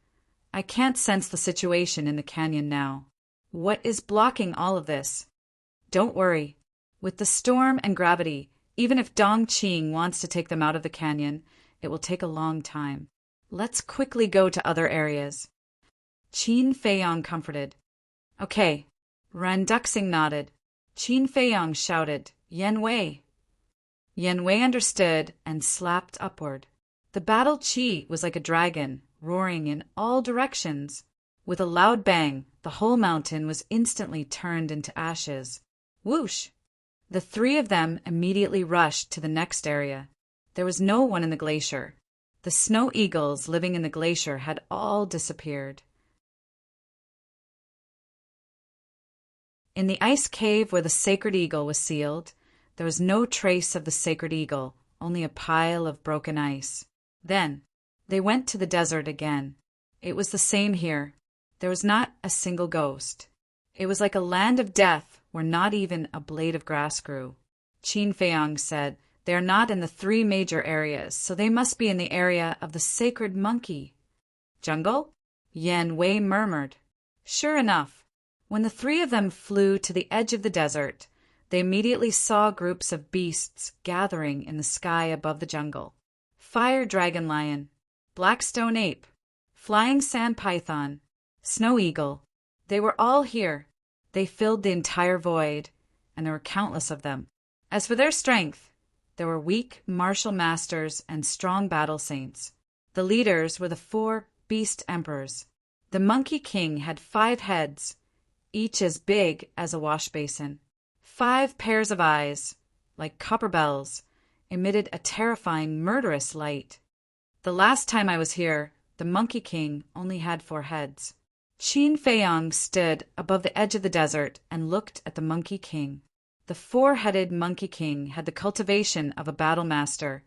I can't sense the situation in the canyon now. What is blocking all of this? Don't worry. With the storm and gravity, even if Dong Qing wants to take them out of the canyon, it will take a long time. Let's quickly go to other areas. Qin Feiyong comforted. Okay. Ren Duxing nodded. Qin Feiyong shouted, Yan Wei. Yan Wei understood and slapped upward. The battle chi was like a dragon, roaring in all directions. With a loud bang, the whole mountain was instantly turned into ashes. Whoosh! The three of them immediately rushed to the next area. There was no one in the glacier. The snow eagles living in the glacier had all disappeared. In the ice cave where the sacred eagle was sealed, there was no trace of the sacred eagle, only a pile of broken ice. Then, they went to the desert again. It was the same here. There was not a single ghost. It was like a land of death where not even a blade of grass grew. Qin Feiyong said, They are not in the three major areas, so they must be in the area of the sacred monkey. Jungle? Yan Wei murmured. Sure enough, when the three of them flew to the edge of the desert, they immediately saw groups of beasts gathering in the sky above the jungle. Fire dragon lion, black stone ape, flying sand python, snow eagle. They were all here. They filled the entire void, and there were countless of them. As for their strength, there were weak martial masters and strong battle saints. The leaders were the 4 beast emperors. The Monkey King had 5 heads, each as big as a wash basin. 5 pairs of eyes, like copper bells, emitted a terrifying, murderous light. The last time I was here, the Monkey King only had 4 heads. Qin Feiyong stood above the edge of the desert and looked at the Monkey King. The 4-headed Monkey King had the cultivation of a battle master,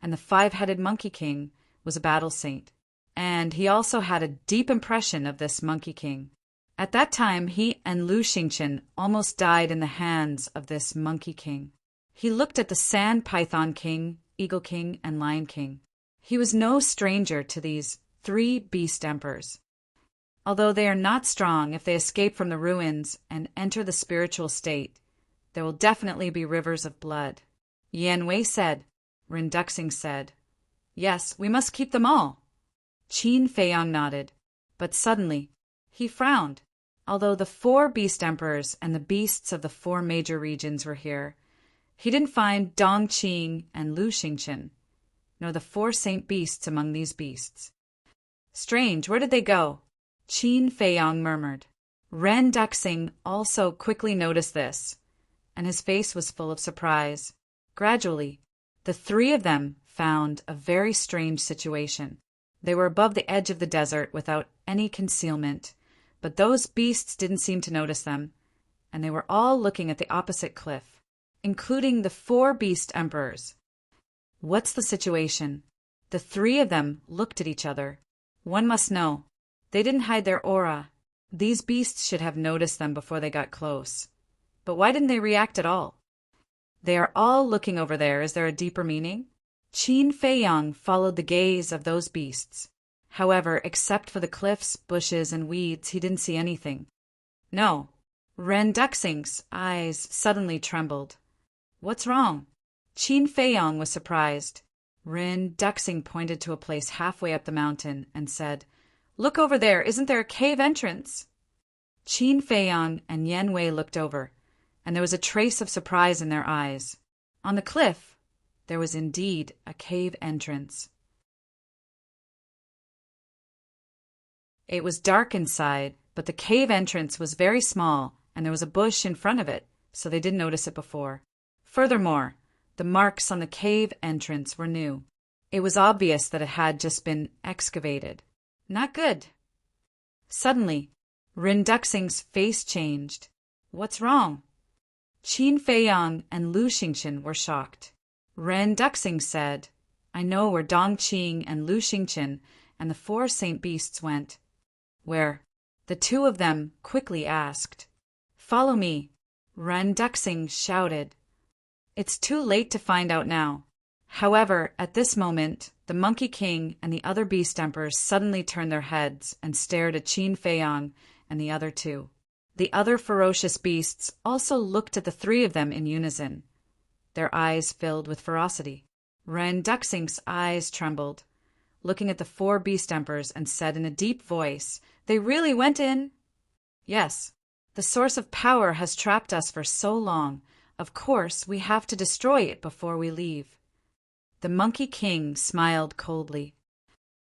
and the 5-headed Monkey King was a battle saint. And he also had a deep impression of this Monkey King. At that time, he and Lu Xingchen almost died in the hands of this Monkey King. He looked at the Sand Python King, Eagle King, and Lion King. He was no stranger to these 3 beast emperors. Although they are not strong, if they escape from the ruins and enter the spiritual state, there will definitely be rivers of blood. Yan Wei said. Ren Duxing said, Yes, we must keep them all. Qin Feiyong nodded, but suddenly he frowned. Although the 4 beast emperors and the beasts of the 4 major regions were here, he didn't find Dong Qing and Lu Xingchen, nor the 4 saint beasts among these beasts. Strange, where did they go? Qin Feiyong murmured. Ren Duxing also quickly noticed this, and his face was full of surprise. Gradually, the 3 of them found a very strange situation. They were above the edge of the desert without any concealment, but those beasts didn't seem to notice them, and they were all looking at the opposite cliff, including the 4 beast emperors. What's the situation? The 3 of them looked at each other. One must know. They didn't hide their aura. These beasts should have noticed them before they got close. But why didn't they react at all? They are all looking over there. Is there a deeper meaning? Qin Feiyong followed the gaze of those beasts. However, except for the cliffs, bushes, and weeds, he didn't see anything. No. Ren Duxing's eyes suddenly trembled. What's wrong? Qin Feiyong was surprised. Ren Duxing pointed to a place halfway up the mountain and said, Look over there, isn't there a cave entrance? Qin Feiyong and Yan Wei looked over, and there was a trace of surprise in their eyes. On the cliff, there was indeed a cave entrance. It was dark inside, but the cave entrance was very small, and there was a bush in front of it, so they didn't notice it before. Furthermore, the marks on the cave entrance were new. It was obvious that it had just been excavated. Not good. Suddenly, Ren Duxing's face changed. What's wrong? Qin Feiyong and Lu Xingchen were shocked. Ren Duxing said, I know where Dong Qing and Lu Xingchen and the 4 saint beasts went. Where? The 2 of them quickly asked. Follow me, Ren Duxing shouted. It's too late to find out now. However, at this moment, the Monkey King and the other beast emperors suddenly turned their heads and stared at Qin Feiyang and the other two. The other ferocious beasts also looked at the three of them in unison. Their eyes filled with ferocity. Ren Duxing's eyes trembled, looking at the four beast emperors, and said in a deep voice, "They really went in?" "Yes. The source of power has trapped us for so long. Of course, we have to destroy it before we leave." The Monkey King smiled coldly.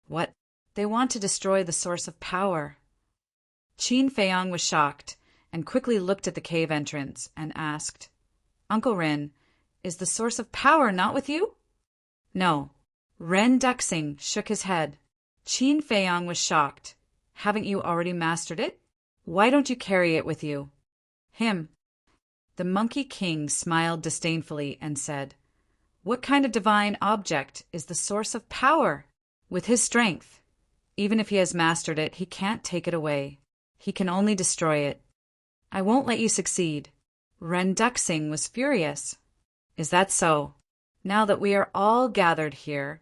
"What? They want to destroy the source of power?" Qin Feiyang was shocked and quickly looked at the cave entrance and asked, "Uncle Ren, is the source of power not with you?" "No." Ren Duxing shook his head. Qin Feiyang was shocked. "Haven't you already mastered it? Why don't you carry it with you?" "Him." The Monkey King smiled disdainfully and said, "What kind of divine object is the source of power? With his strength, even if he has mastered it, he can't take it away. He can only destroy it. I won't let you succeed." Ren Duxing was furious. "Is that so? Now that we are all gathered here,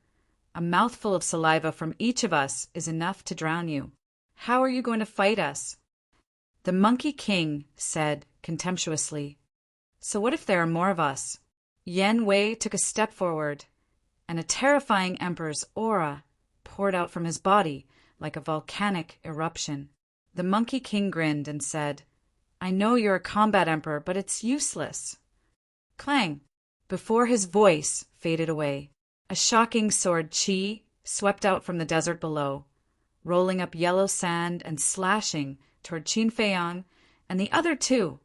a mouthful of saliva from each of us is enough to drown you. How are you going to fight us?" The Monkey King said contemptuously, "So what if there are more of us?" Yan Wei took a step forward, and a terrifying emperor's aura poured out from his body like a volcanic eruption. The Monkey King grinned and said, "I know you're a combat emperor, but it's useless." Clang! Before his voice faded away, a shocking sword chi swept out from the desert below, rolling up yellow sand and slashing toward Qin Feiyang and the other two.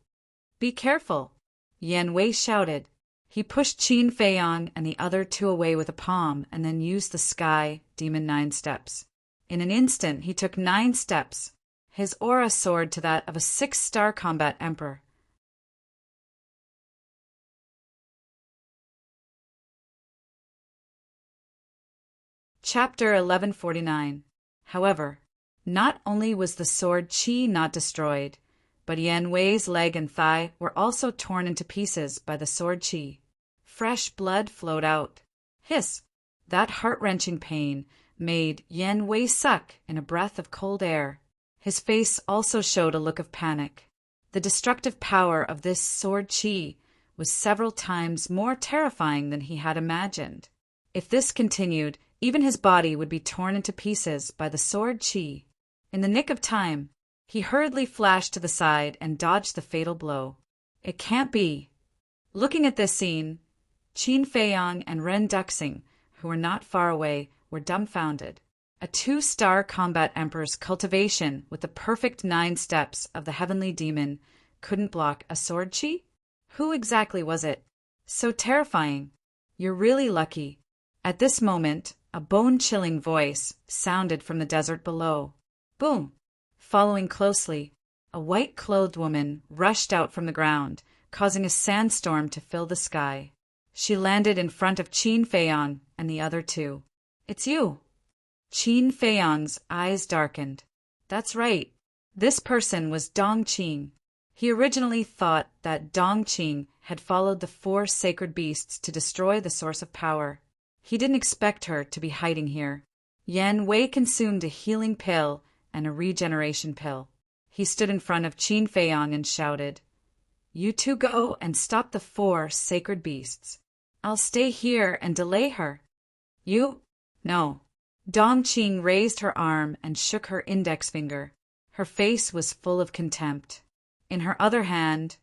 "Be careful!" Yan Wei shouted. He pushed Qin Feiyang and the other two away with a palm and then used the Sky Demon 9 steps. In an instant, he took 9 steps. His aura soared to that of a 6-star combat emperor. Chapter 1149. However, not only was the sword Qi not destroyed, but Yan Wei's leg and thigh were also torn into pieces by the sword Qi. Fresh blood flowed out. Hiss! That heart-wrenching pain made Yan Wei suck in a breath of cold air. His face also showed a look of panic. The destructive power of this sword Qi was several times more terrifying than he had imagined. If this continued, even his body would be torn into pieces by the sword Qi. In the nick of time, he hurriedly flashed to the side and dodged the fatal blow. It can't be. Looking at this scene, Qin Feiyang and Ren Duxing, who were not far away, were dumbfounded. A 2-star combat emperor's cultivation with the perfect 9 steps of the heavenly demon couldn't block a sword Qi? Who exactly was it? So terrifying. You're really lucky. At this moment, a bone-chilling voice sounded from the desert below. Boom! Following closely, a white-clothed woman rushed out from the ground, causing a sandstorm to fill the sky. She landed in front of Qin Feiyang and the other two. "It's you." Qin Feiyang's eyes darkened. That's right. This person was Dong Qing. He originally thought that Dong Qing had followed the 4 sacred beasts to destroy the source of power. He didn't expect her to be hiding here. Yan Wei consumed a healing pill and a regeneration pill. He stood in front of Qin Feiyang and shouted, "You two go and stop the 4 sacred beasts. I'll stay here and delay her." "You? No." Dong Qing raised her arm and shook her index finger. Her face was full of contempt. In her other hand,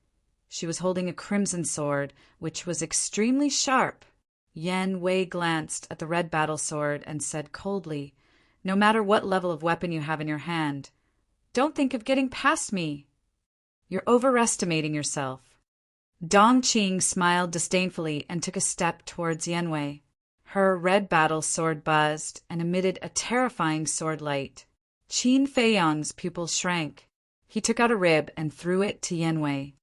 she was holding a crimson sword, which was extremely sharp. Yan Wei glanced at the red battle sword and said coldly, "No matter what level of weapon you have in your hand, don't think of getting past me. You're overestimating yourself." Dong Qing smiled disdainfully and took a step towards Yan Wei. Her red battle sword buzzed and emitted a terrifying sword light. Qin Feiyang's pupils shrank. He took out a rib and threw it to Yan Wei.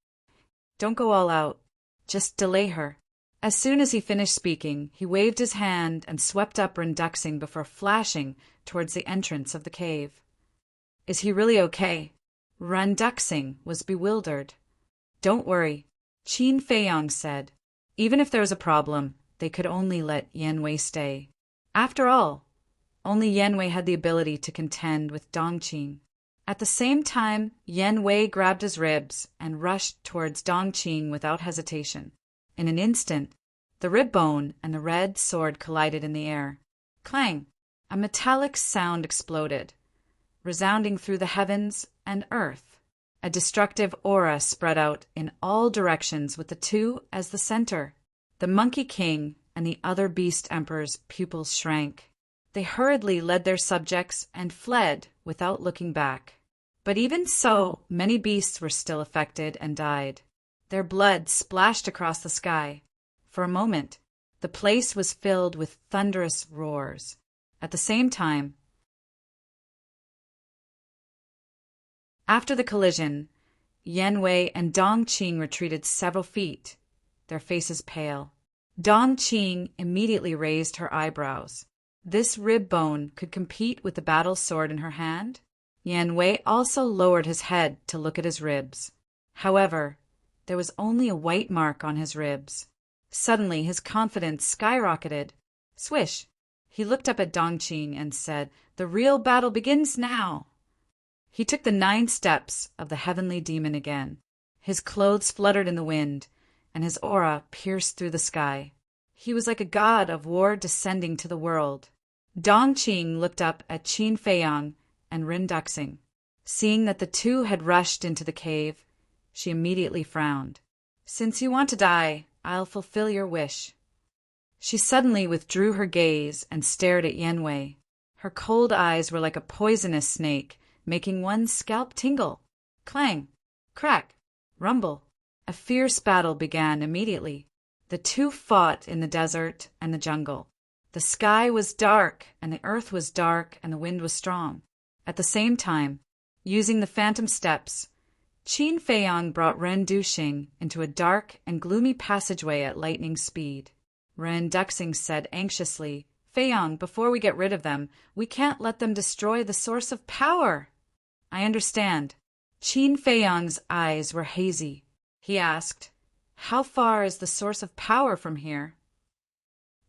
"Don't go all out. Just delay her." As soon as he finished speaking, he waved his hand and swept up Ren Duxing before flashing towards the entrance of the cave. "Is he really okay?" Ren Duxing was bewildered. "Don't worry," Qin Feiyang said. "Even if there's a problem, they could only let Yan Wei stay. After all, only Yan Wei had the ability to contend with Dongqing. At the same time, Yan Wei grabbed his ribs and rushed towards Dongqing without hesitation. In an instant, the rib bone and the red sword collided in the air. Clang! A metallic sound exploded, resounding through the heavens and earth. A destructive aura spread out in all directions with the two as the center. The Monkey King and the other beast emperor's pupils shrank. They hurriedly led their subjects and fled without looking back. But even so, many beasts were still affected and died. Their blood splashed across the sky. For a moment, the place was filled with thunderous roars. At the same time, after the collision, Yan Wei and Dongqing retreated several feet, their faces pale. Dongqing immediately raised her eyebrows. This rib bone could compete with the battle sword in her hand? Yan Wei also lowered his head to look at his ribs. However, there was only a white mark on his ribs. Suddenly, his confidence skyrocketed. Swish! He looked up at Dongqing and said, "The real battle begins now." He took the 9 steps of the heavenly demon again. His clothes fluttered in the wind, and his aura pierced through the sky. He was like a god of war descending to the world. Dongqing looked up at Qin Feiyang and Rin Duxing. Seeing that the two had rushed into the cave, she immediately frowned. "Since you want to die, I'll fulfill your wish." She suddenly withdrew her gaze and stared at Yan Wei. Her cold eyes were like a poisonous snake, making one's scalp tingle. Clang! Crack! Rumble! A fierce battle began immediately. The two fought in the desert and the jungle. The sky was dark, and the earth was dark, and the wind was strong. At the same time, using the phantom steps, Qin Feiyang brought Ren Duxing into a dark and gloomy passageway at lightning speed. Ren Duxing said anxiously, "Feiyang, before we get rid of them, we can't let them destroy the source of power." "I understand." Qin Feiyang's eyes were hazy. He asked, "How far is the source of power from here?"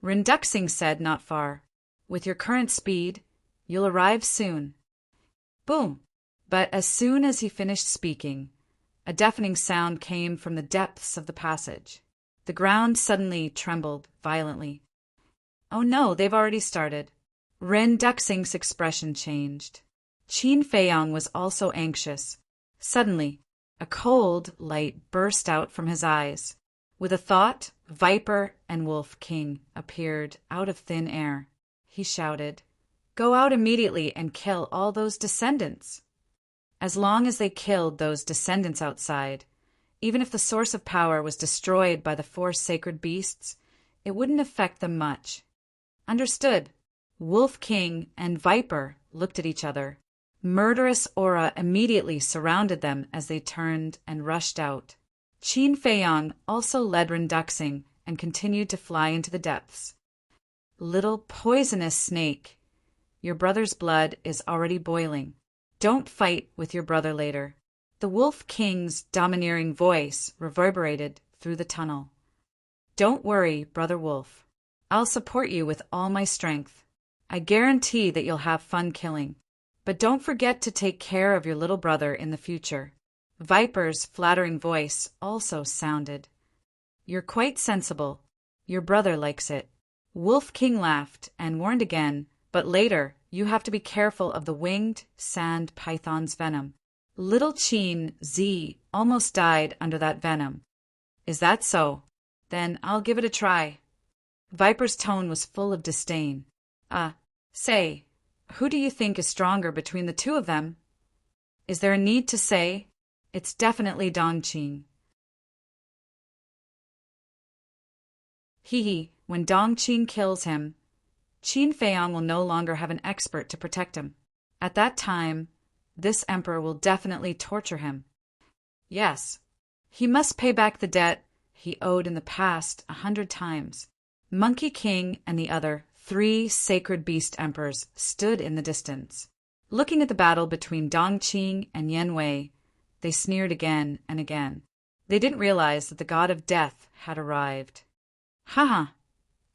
Ren Duxing said, "Not far. With your current speed, you'll arrive soon." Boom! But as soon as he finished speaking, a deafening sound came from the depths of the passage. The ground suddenly trembled violently. "Oh no, they've already started." Ren Duxing's expression changed. Qin Feiyang was also anxious. Suddenly, a cold light burst out from his eyes. With a thought, Viper and Wolf King appeared out of thin air. He shouted, "Go out immediately and kill all those descendants." As long as they killed those descendants outside, even if the source of power was destroyed by the 4 sacred beasts, it wouldn't affect them much. Understood. Wolf King and Viper looked at each other. Murderous aura immediately surrounded them as they turned and rushed out. Qin Feiyang also led Ren Duxing and continued to fly into the depths. "Little poisonous snake, your brother's blood is already boiling. Don't fight with your brother later." The Wolf King's domineering voice reverberated through the tunnel. "Don't worry, Brother Wolf. I'll support you with all my strength. I guarantee that you'll have fun killing. But don't forget to take care of your little brother in the future." Viper's flattering voice also sounded. "You're quite sensible. Your brother likes it." Wolf King laughed and warned again, "But later, you have to be careful of the winged sand python's venom. Little Qin Z almost died under that venom." "Is that so? Then I'll give it a try." Viper's tone was full of disdain. Say, who do you think is stronger between the two of them?" "Is there a need to say? It's definitely Dongqing." When Dongqing kills him, Qin Feiyang will no longer have an expert to protect him. At that time, this emperor will definitely torture him. Yes, he must pay back the debt he owed in the past 100 times. Monkey King and the other 3 sacred beast emperors stood in the distance. Looking at the battle between Dongqing and Yan Wei, they sneered again and again. They didn't realize that the god of death had arrived. "Haha,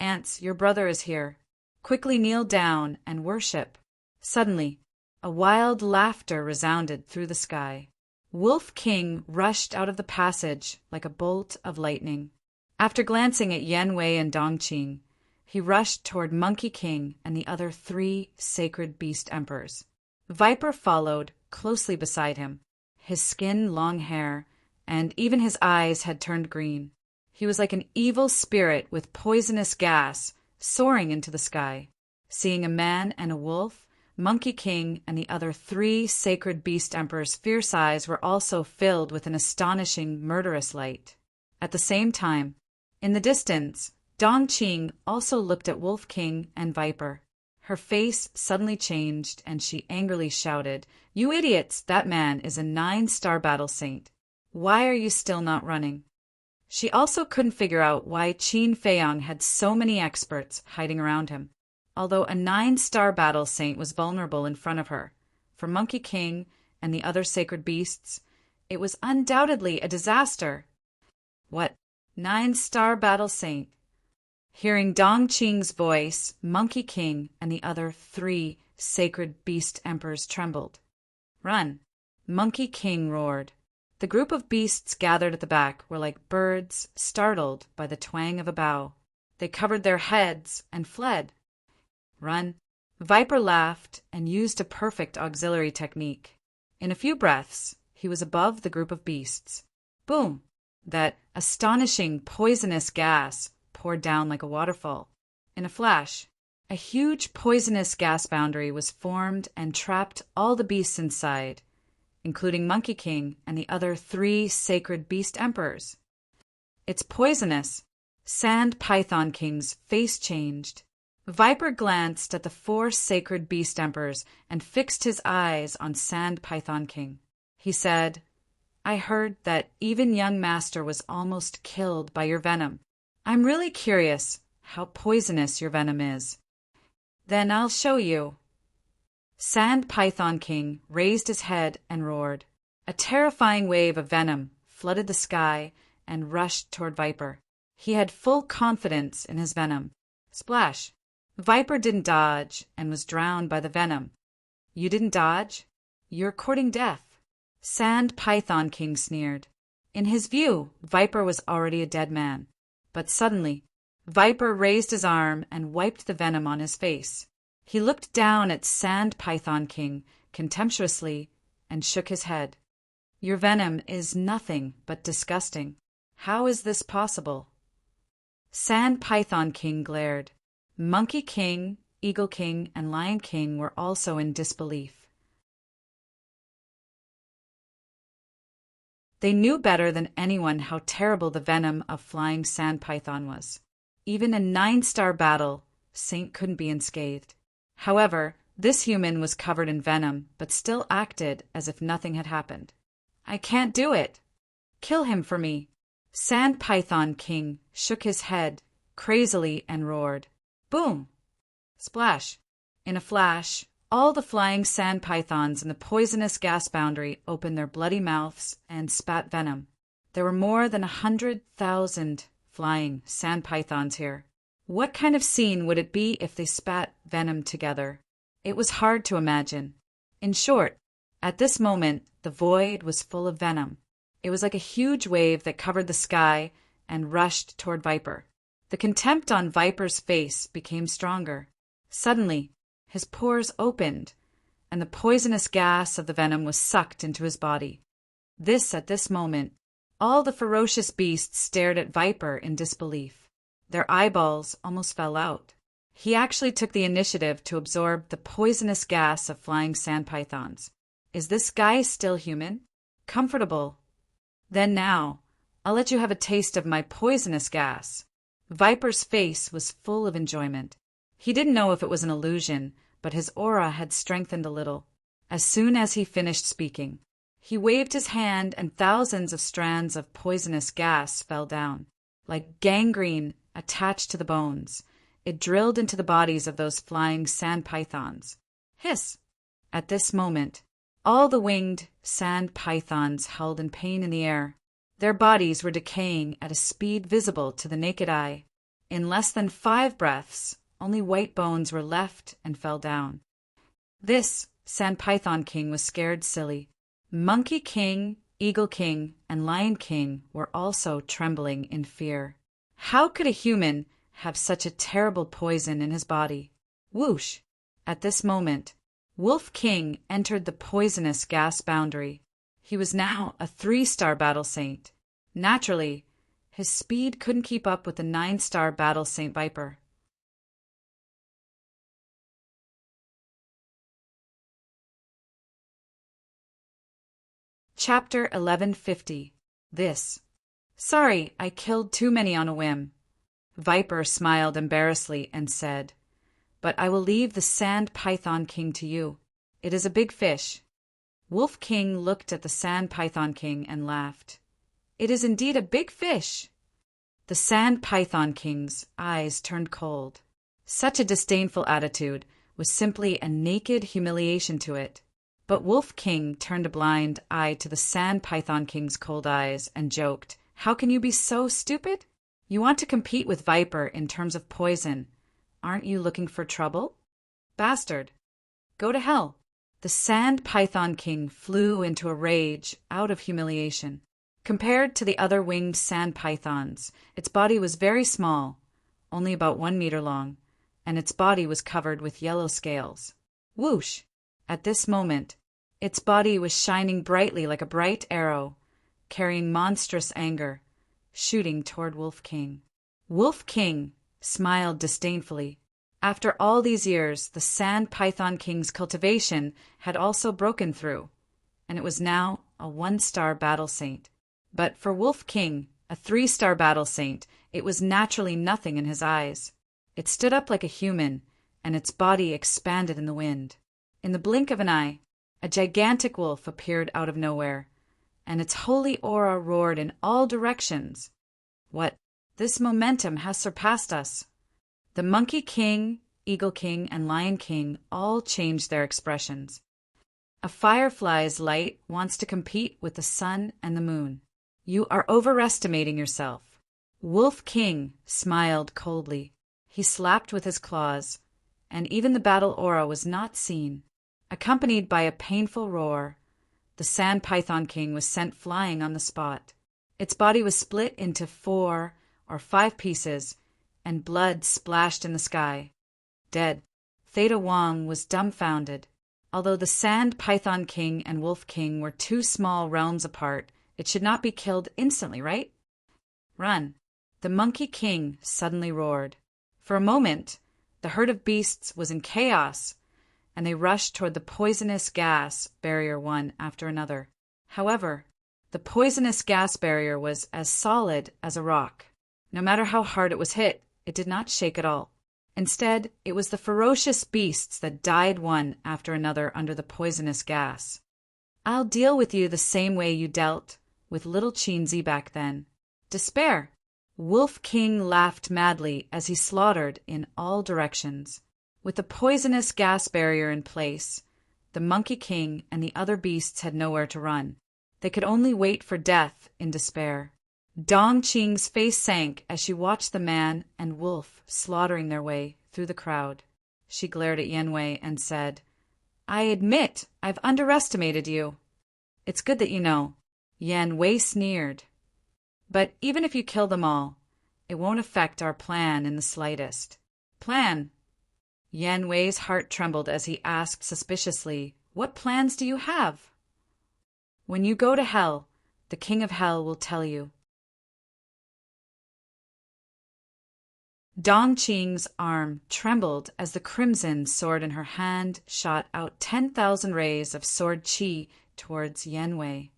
Ants, your brother is here. Quickly kneel down and worship." Suddenly, a wild laughter resounded through the sky. Wolf King rushed out of the passage like a bolt of lightning. After glancing at Yen Wei and Dongqing, he rushed toward Monkey King and the other 3 sacred beast emperors. Viper followed closely beside him. His skin, long hair, and even his eyes had turned green. He was like an evil spirit with poisonous gas soaring into the sky. Seeing a man and a wolf, Monkey King and the other 3 sacred beast emperors' fierce eyes were also filled with an astonishing, murderous light. At the same time, in the distance, Dongqing also looked at Wolf King and Viper. Her face suddenly changed, and she angrily shouted, "You idiots! That man is a 9-star battle saint. Why are you still not running?" She also couldn't figure out why Qin Feiyang had so many experts hiding around him. Although a 9-star battle saint was vulnerable in front of her, for Monkey King and the other sacred beasts, it was undoubtedly a disaster. What? 9-star battle saint? Hearing Dongqing's voice, Monkey King and the other 3 sacred beast emperors trembled. "Run!" Monkey King roared. The group of beasts gathered at the back were like birds startled by the twang of a bow. They covered their heads and fled. "Run!" Viper laughed and used a perfect auxiliary technique. In a few breaths, he was above the group of beasts. Boom! That astonishing poisonous gas poured down like a waterfall. In a flash, a huge poisonous gas boundary was formed and trapped all the beasts inside, including Monkey King and the other 3 sacred beast emperors. "It's poisonous." Sand Python King's face changed. Viper glanced at the 4 sacred beast emperors and fixed his eyes on Sand Python King. He said, "I heard that even young master was almost killed by your venom. I'm really curious how poisonous your venom is." "Then I'll show you." Sand Python King raised his head and roared. A terrifying wave of venom flooded the sky and rushed toward Viper. He had full confidence in his venom. Splash! Viper didn't dodge and was drowned by the venom. "You didn't dodge? You're courting death." Sand Python King sneered. In his view, Viper was already a dead man. But suddenly, Viper raised his arm and wiped the venom on his face. He looked down at Sand Python King contemptuously and shook his head. "Your venom is nothing but disgusting. How is this possible?" Sand Python King glared. Monkey King, Eagle King, and Lion King were also in disbelief. They knew better than anyone how terrible the venom of flying sand python was. Even a 9-star battle saint couldn't be unscathed. However, this human was covered in venom, but still acted as if nothing had happened. "I can't do it. Kill him for me." Sand Python King shook his head crazily and roared. Boom! Splash! In a flash, all the flying sand pythons in the poisonous gas boundary opened their bloody mouths and spat venom. There were more than 100,000 flying sand pythons here. What kind of scene would it be if they spat venom together? It was hard to imagine. In short, at this moment, the void was full of venom. It was like a huge wave that covered the sky and rushed toward Viper. The contempt on Viper's face became stronger. Suddenly, his pores opened, and the poisonous gas of the venom was sucked into his body. At this moment, all the ferocious beasts stared at Viper in disbelief. Their eyeballs almost fell out. He actually took the initiative to absorb the poisonous gas of flying sand pythons. Is this guy still human? Comfortable? Then now, I'll let you have a taste of my poisonous gas. Viper's face was full of enjoyment. He didn't know if it was an illusion, but his aura had strengthened a little. As soon as he finished speaking, he waved his hand and thousands of strands of poisonous gas fell down. Like gangrene attached to the bones, it drilled into the bodies of those flying sand pythons. Hiss! At this moment, all the winged sand pythons held in pain in the air. Their bodies were decaying at a speed visible to the naked eye. In less than 5 breaths, only white bones were left and fell down. This Sand Python King was scared silly. Monkey King, Eagle King, and Lion King were also trembling in fear. How could a human have such a terrible poison in his body? Whoosh! At this moment, Wolf King entered the poisonous gas boundary. He was now a 3-star battle saint. Naturally, his speed couldn't keep up with the 9-star battle saint Viper. Chapter 1150. This. Sorry, I killed too many on a whim. Viper smiled embarrassedly and said, But I will leave the Sand Python King to you. It is a big fish. Wolf King looked at the Sand Python King and laughed. It is indeed a big fish. The Sand Python King's eyes turned cold. Such a disdainful attitude was simply a naked humiliation to it. But Wolf King turned a blind eye to the Sand Python King's cold eyes and joked, How can you be so stupid? You want to compete with Viper in terms of poison. Aren't you looking for trouble? Bastard. Go to hell. The Sand Python King flew into a rage out of humiliation. Compared to the other winged sand pythons, its body was very small, only about 1 meter long, and its body was covered with yellow scales. Whoosh! At this moment, its body was shining brightly like a bright arrow, carrying monstrous anger, shooting toward Wolf King. Wolf King smiled disdainfully. After all these years, the Sand Python King's cultivation had also broken through, and it was now a 1-star battle saint. But for Wolf King, a 3-star battle saint, it was naturally nothing in his eyes. It stood up like a human, and its body expanded in the wind. In the blink of an eye, a gigantic wolf appeared out of nowhere, and its holy aura roared in all directions. What? This momentum has surpassed us. The Monkey King, Eagle King, and Lion King all changed their expressions. A firefly's light wants to compete with the sun and the moon. You are overestimating yourself. Wolf King smiled coldly. He slapped with his claws, and even the battle aura was not seen. Accompanied by a painful roar, the Sand Python King was sent flying on the spot. Its body was split into 4 or 5 pieces, and blood splashed in the sky. Dead. Theta Wong was dumbfounded. Although the Sand Python King and Wolf King were 2 small realms apart, it should not be killed instantly, right? Run. The Monkey King suddenly roared. For a moment, the herd of beasts was in chaos, and they rushed toward the poisonous gas barrier one after another. However, the poisonous gas barrier was as solid as a rock. No matter how hard it was hit, it did not shake at all. Instead, it was the ferocious beasts that died one after another under the poisonous gas. I'll deal with you the same way you dealt with little Chinzi back then. Despair. Wolf King laughed madly as he slaughtered in all directions. With the poisonous gas barrier in place, the Monkey King and the other beasts had nowhere to run. They could only wait for death in despair. Dong Qing's face sank as she watched the man and wolf slaughtering their way through the crowd. She glared at Yan Wei and said, I admit I've underestimated you. It's good that you know. Yan Wei sneered. But even if you kill them all, it won't affect our plan in the slightest. Plan? Yan Wei's heart trembled as he asked suspiciously, What plans do you have? When you go to hell, the King of Hell will tell you. Dong Qing's arm trembled as the crimson sword in her hand shot out 10,000 rays of sword qi towards Yan Wei.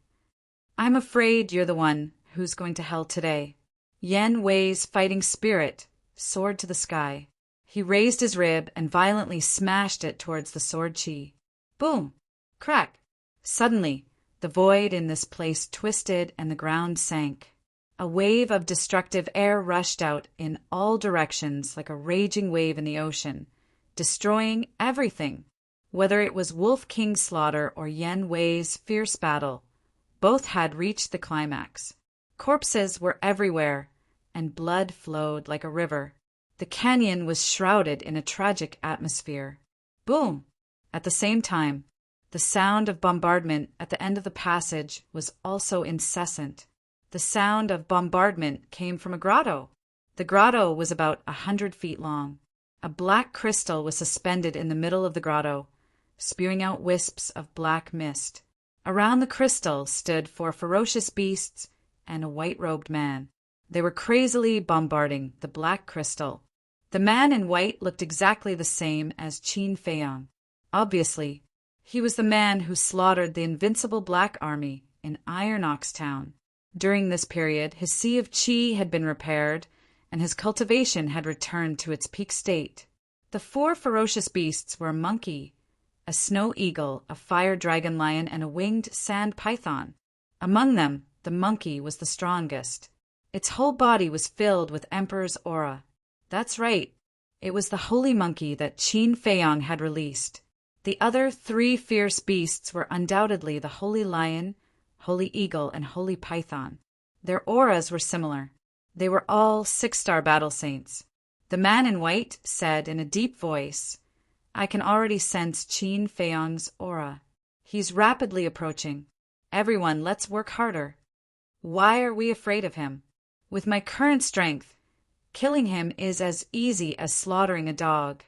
I'm afraid you're the one who's going to hell today. Yan Wei's fighting spirit soared to the sky. He raised his rib and violently smashed it towards the sword qi. Boom! Crack! Suddenly, the void in this place twisted and the ground sank. A wave of destructive air rushed out in all directions like a raging wave in the ocean, destroying everything. Whether it was Wolf King's slaughter or Yan Wei's fierce battle, both had reached the climax. Corpses were everywhere, and blood flowed like a river. The canyon was shrouded in a tragic atmosphere. Boom! At the same time, the sound of bombardment at the end of the passage was also incessant. The sound of bombardment came from a grotto. The grotto was about 100 feet long. A black crystal was suspended in the middle of the grotto, spewing out wisps of black mist. Around the crystal stood 4 ferocious beasts and a white-robed man. They were crazily bombarding the black crystal. The man in white looked exactly the same as Qin Feiyang. Obviously, he was the man who slaughtered the invincible Black Army in Iron Ox Town. During this period, his Sea of Qi had been repaired, and his cultivation had returned to its peak state. The 4 ferocious beasts were a monkey, a snow eagle, a fire dragon lion, and a winged sand python. Among them, the monkey was the strongest. Its whole body was filled with Emperor's aura. That's right, it was the holy monkey that Qin Feiyang had released. The other 3 fierce beasts were undoubtedly the holy lion, holy eagle, and holy python. Their auras were similar. They were all 6-star battle saints. The man in white said in a deep voice, "I can already sense Qin Feiyang's aura. He's rapidly approaching. Everyone, let's work harder. Why are we afraid of him? With my current strength, killing him is as easy as slaughtering a dog."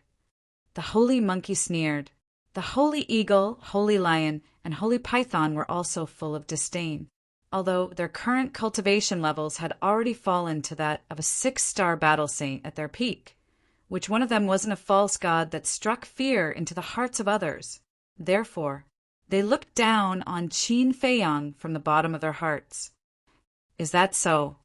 The holy monkey sneered. The holy eagle, holy lion, and holy python were also full of disdain, although their current cultivation levels had already fallen to that of a 6-star battle saint at their peak, which one of them wasn't a false god that struck fear into the hearts of others. Therefore, they looked down on Qin Feiyang from the bottom of their hearts. Is that so?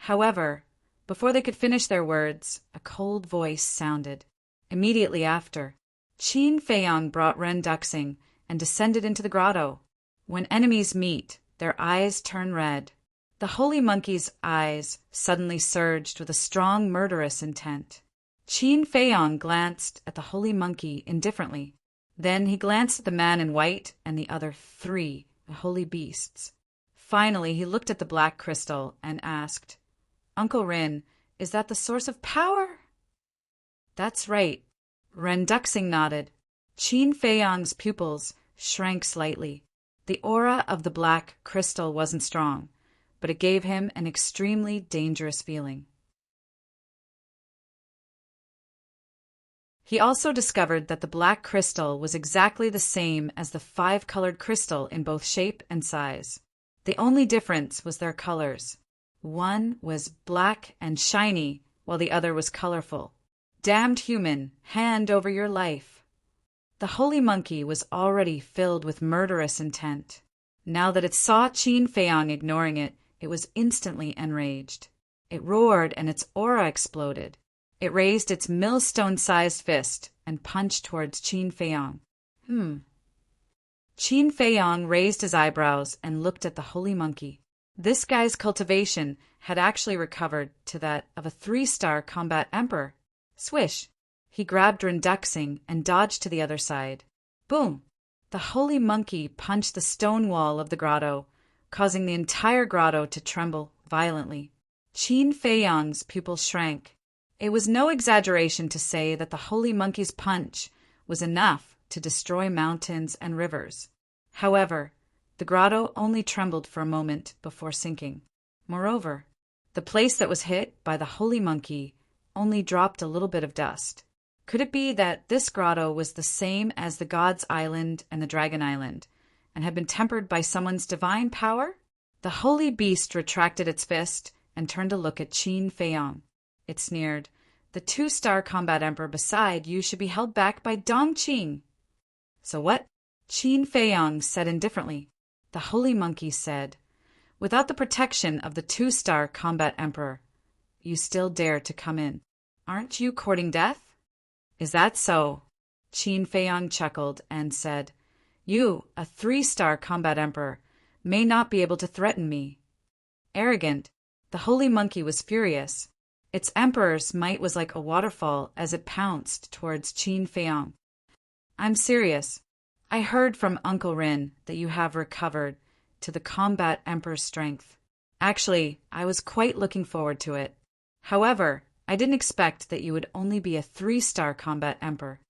However, before they could finish their words, a cold voice sounded. Immediately after, Qin Feiyang brought Ren Duxing and descended into the grotto. When enemies meet, their eyes turn red. The holy monkey's eyes suddenly surged with a strong murderous intent. Qin Feiyang glanced at the holy monkey indifferently. Then he glanced at the man in white and the other 3 holy beasts. Finally, he looked at the black crystal and asked, "Uncle Rin, is that the source of power?" "That's right." Ren Duxing nodded. Qin Feiyang's pupils shrank slightly. The aura of the black crystal wasn't strong, but it gave him an extremely dangerous feeling. He also discovered that the black crystal was exactly the same as the 5-colored crystal in both shape and size. The only difference was their colors. One was black and shiny, while the other was colorful. Damned human, hand over your life. The holy monkey was already filled with murderous intent. Now that it saw Qin Feiyang ignoring it, it was instantly enraged. It roared and its aura exploded. It raised its millstone-sized fist and punched towards Qin Feiyang. Qin Feiyang raised his eyebrows and looked at the holy monkey. This guy's cultivation had actually recovered to that of a 3-star combat emperor. Swish! He grabbed Ren Duxing and dodged to the other side. Boom! The holy monkey punched the stone wall of the grotto, causing the entire grotto to tremble violently. Qin Feiyang's pupils shrank. It was no exaggeration to say that the holy monkey's punch was enough to destroy mountains and rivers. However, the grotto only trembled for a moment before sinking. Moreover, the place that was hit by the holy monkey only dropped a little bit of dust. Could it be that this grotto was the same as the God's Island and the Dragon Island, and had been tempered by someone's divine power? The holy beast retracted its fist and turned to look at Qin Feiyang. It sneered, "The 2-star combat emperor beside you should be held back by Dongqing." "So what?" Qin Feiyang said indifferently. The holy monkey said, "Without the protection of the 2-star combat emperor, you still dare to come in. Aren't you courting death?" "Is that so?" Qin Feiyang chuckled and said, "You, a 3-star combat emperor, may not be able to threaten me." Arrogant, the holy monkey was furious. Its emperor's might was like a waterfall as it pounced towards Qin Feiyang. "I'm serious. I heard from Uncle Rin that you have recovered to the combat emperor's strength. Actually, I was quite looking forward to it. However, I didn't expect that you would only be a 3-star combat emperor.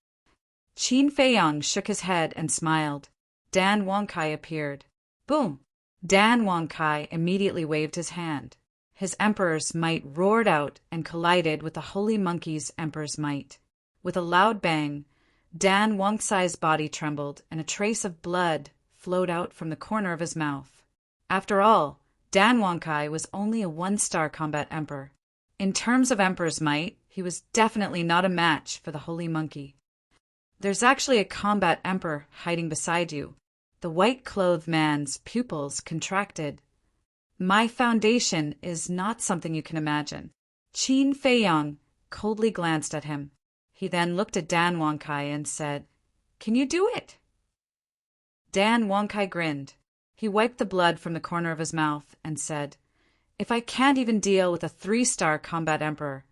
Qin Feiyang shook his head and smiled. Dan Wangkai appeared. Boom! Dan Wangkai immediately waved his hand. His emperor's might roared out and collided with the holy monkey's emperor's might. With a loud bang, Dan Wangkai's body trembled and a trace of blood flowed out from the corner of his mouth. After all, Dan Wangkai was only a 1-star combat emperor. In terms of emperor's might, he was definitely not a match for the holy monkey. There's actually a combat emperor hiding beside you. The white-clothed man's pupils contracted. My foundation is not something you can imagine. Qin Feiyang coldly glanced at him. He then looked at Dan Wangkai and said, "Can you do it?" Dan Wangkai grinned. He wiped the blood from the corner of his mouth and said, "If I can't even deal with a 3-star combat emperor,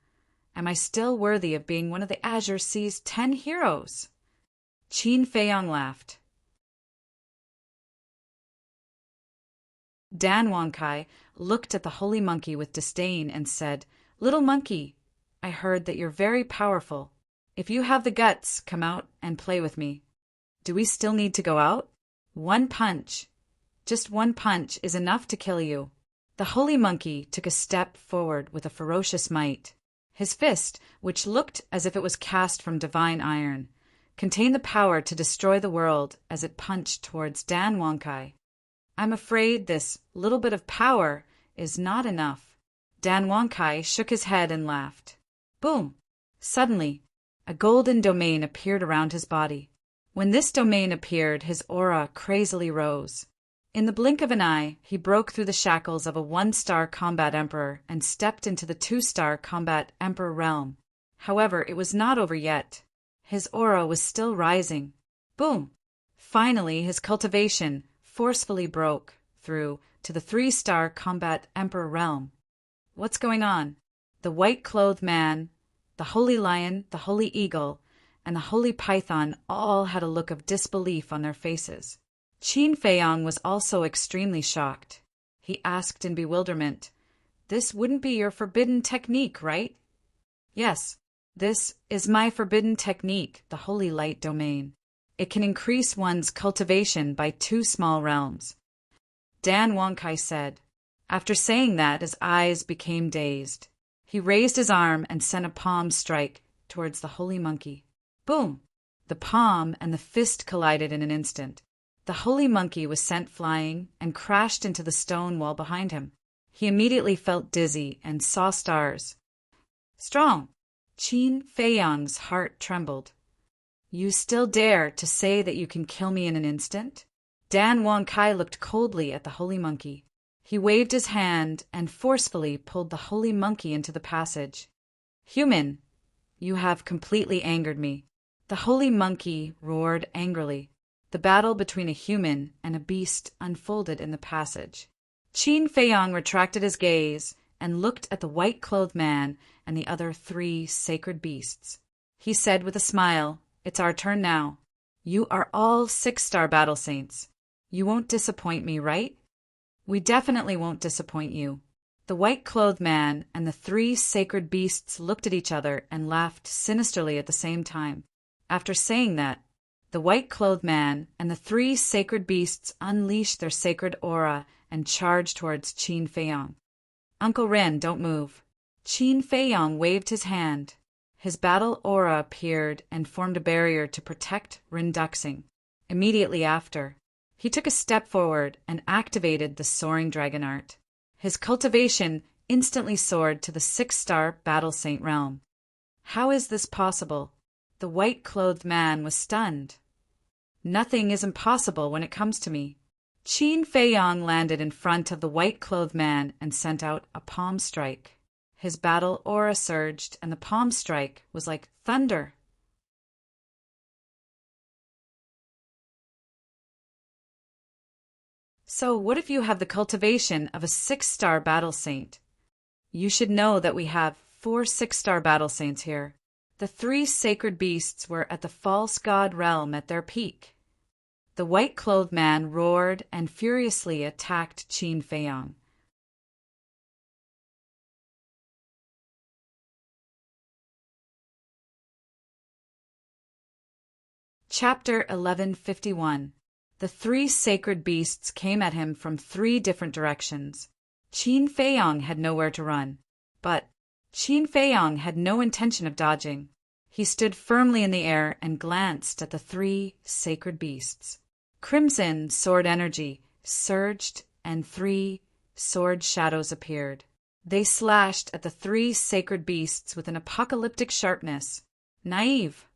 am I still worthy of being one of the Azure Sea's 10 heroes?" Qin Feiyang laughed. Dan Wangkai looked at the holy monkey with disdain and said, "Little monkey, I heard that you're very powerful. If you have the guts, come out and play with me. Do we still need to go out? One punch, just one punch is enough to kill you." The holy monkey took a step forward with a ferocious might. His fist, which looked as if it was cast from divine iron, contained the power to destroy the world as it punched towards Dan Wangkai. "I'm afraid this little bit of power is not enough." Dan Wangkai shook his head and laughed. Boom! Suddenly, a golden domain appeared around his body. When this domain appeared, his aura crazily rose. In the blink of an eye, he broke through the shackles of a 1-star combat emperor and stepped into the 2-star combat emperor realm. However, it was not over yet. His aura was still rising. Boom! Finally, his cultivation forcefully broke through to the 3-star combat emperor realm. What's going on? The white-clothed man, the holy lion, the holy eagle, and the holy python all had a look of disbelief on their faces. Qin Feiyang was also extremely shocked. He asked in bewilderment, "This wouldn't be your forbidden technique, right?" "Yes, this is my forbidden technique, the holy light domain. It can increase one's cultivation by 2 small realms," Dan Wangkai said. After saying that, his eyes became dazed. He raised his arm and sent a palm strike towards the holy monkey. Boom! The palm and the fist collided in an instant. The holy monkey was sent flying and crashed into the stone wall behind him. He immediately felt dizzy and saw stars. Strong! Qin Feiyang's heart trembled. "You still dare to say that you can kill me in an instant?" Dan Wangkai looked coldly at the holy monkey. He waved his hand and forcefully pulled the holy monkey into the passage. "Human, you have completely angered me." The holy monkey roared angrily. The battle between a human and a beast unfolded in the passage. Qin Feiyang retracted his gaze and looked at the white-clothed man and the other 3 sacred beasts. He said with a smile, "It's our turn now. You are all 6-star battle saints. You won't disappoint me, right?" "We definitely won't disappoint you." The white-clothed man and the 3 sacred beasts looked at each other and laughed sinisterly at the same time. After saying that, the white-clothed man and the 3 sacred beasts unleashed their sacred aura and charged towards Qin Feiyang. "Uncle Ren, don't move." Qin Feiyang waved his hand. His battle aura appeared and formed a barrier to protect Rin Duxing. Immediately after, he took a step forward and activated the soaring dragon art. His cultivation instantly soared to the 6-star battle saint realm. How is this possible? The white-clothed man was stunned. "Nothing is impossible when it comes to me." Qin Feiyang landed in front of the white-clothed man and sent out a palm strike. His battle aura surged, and the palm strike was like thunder. So what if you have the cultivation of a 6-star battle saint? You should know that we have 4 6-star battle saints here. The 3 sacred beasts were at the false god realm at their peak. The white-clothed man roared and furiously attacked Qin Feiyang. Chapter 1151. The three sacred beasts came at him from three different directions. Qin Feiyong had nowhere to run. But Qin Feiyong had no intention of dodging. He stood firmly in the air and glanced at the three sacred beasts. Crimson sword energy surged, and three sword shadows appeared. They slashed at the three sacred beasts with an apocalyptic sharpness. Naive.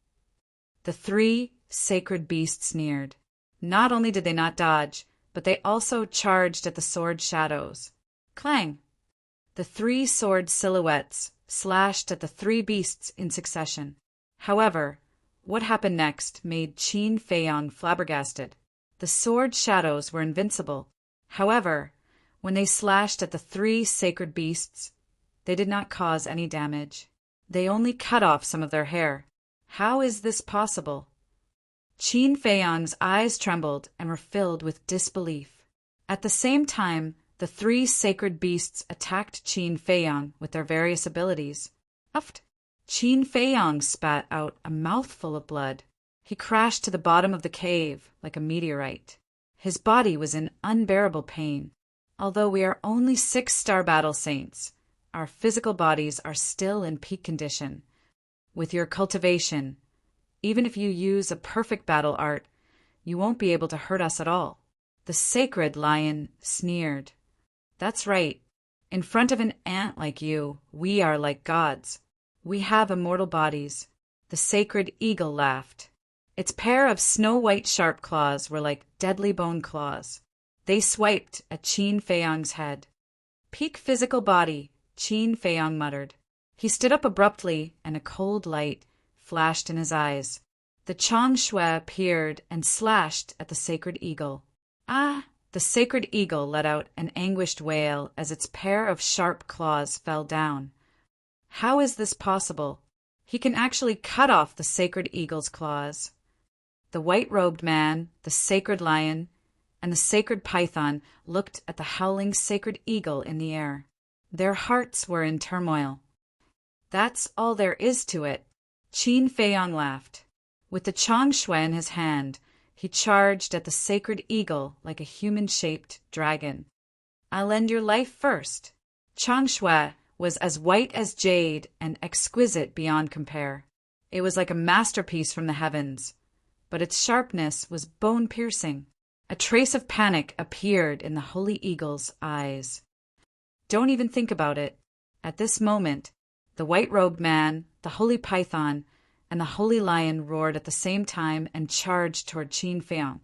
The three sacred beasts sneered. Not only did they not dodge, but they also charged at the sword shadows. Clang! The three sword silhouettes slashed at the three beasts in succession. However, what happened next made Qin Feiyong flabbergasted. The sword shadows were invincible. However, when they slashed at the three sacred beasts, they did not cause any damage. They only cut off some of their hair. How is this possible? Qin Feiyong's eyes trembled and were filled with disbelief. At the same time, the three sacred beasts attacked Qin Feiyong with their various abilities. Uft! Qin Feiyong spat out a mouthful of blood. He crashed to the bottom of the cave like a meteorite. His body was in unbearable pain. Although we are only 6-star battle saints, our physical bodies are still in peak condition. With your cultivation, even if you use a perfect battle art, you won't be able to hurt us at all. The sacred lion sneered. That's right. In front of an ant like you, we are like gods. We have immortal bodies. The sacred eagle laughed. Its pair of snow-white sharp claws were like deadly bone claws. They swiped at Qin Feiyong's head. Peak physical body, Qin Feiyong muttered. He stood up abruptly, and a cold light flashed in his eyes. The Chang Shui appeared and slashed at the sacred eagle. Ah! The sacred eagle let out an anguished wail as its pair of sharp claws fell down. How is this possible? He can actually cut off the sacred eagle's claws. The white-robed man, the sacred lion, and the sacred python looked at the howling sacred eagle in the air. Their hearts were in turmoil. That's all there is to it. Qin Feiyong laughed. With the Chang Shui in his hand, he charged at the sacred eagle like a human-shaped dragon. I'll end your life first. Chang Shui was as white as jade and exquisite beyond compare. It was like a masterpiece from the heavens, but its sharpness was bone-piercing. A trace of panic appeared in the holy eagle's eyes. Don't even think about it. At this moment, the white-robed man, the holy python, and the holy lion roared at the same time and charged toward Qin Feiyong.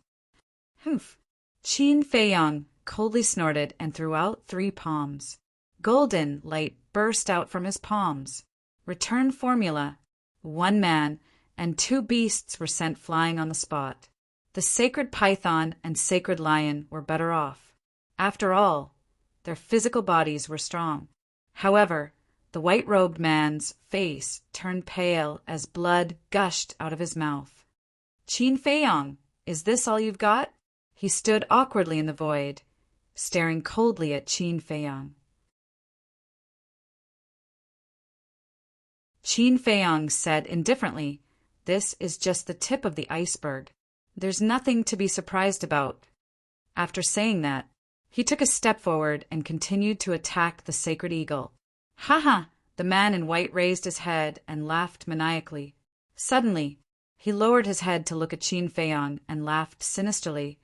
Humph! Qin Feiyong coldly snorted and threw out 3 palms. Golden light burst out from his palms. Return formula. 1 man and 2 beasts were sent flying on the spot. The sacred python and sacred lion were better off. After all, their physical bodies were strong. However, the white-robed man's face turned pale as blood gushed out of his mouth. Qin Feiyong, is this all you've got? He stood awkwardly in the void, staring coldly at Qin Feiyong. Qin Feiyong said indifferently, "This is just the tip of the iceberg. There's nothing to be surprised about." After saying that, he took a step forward and continued to attack the sacred eagle. "Ha ha!" The man in white raised his head and laughed maniacally. Suddenly, he lowered his head to look at Qin Feiyong and laughed sinisterly.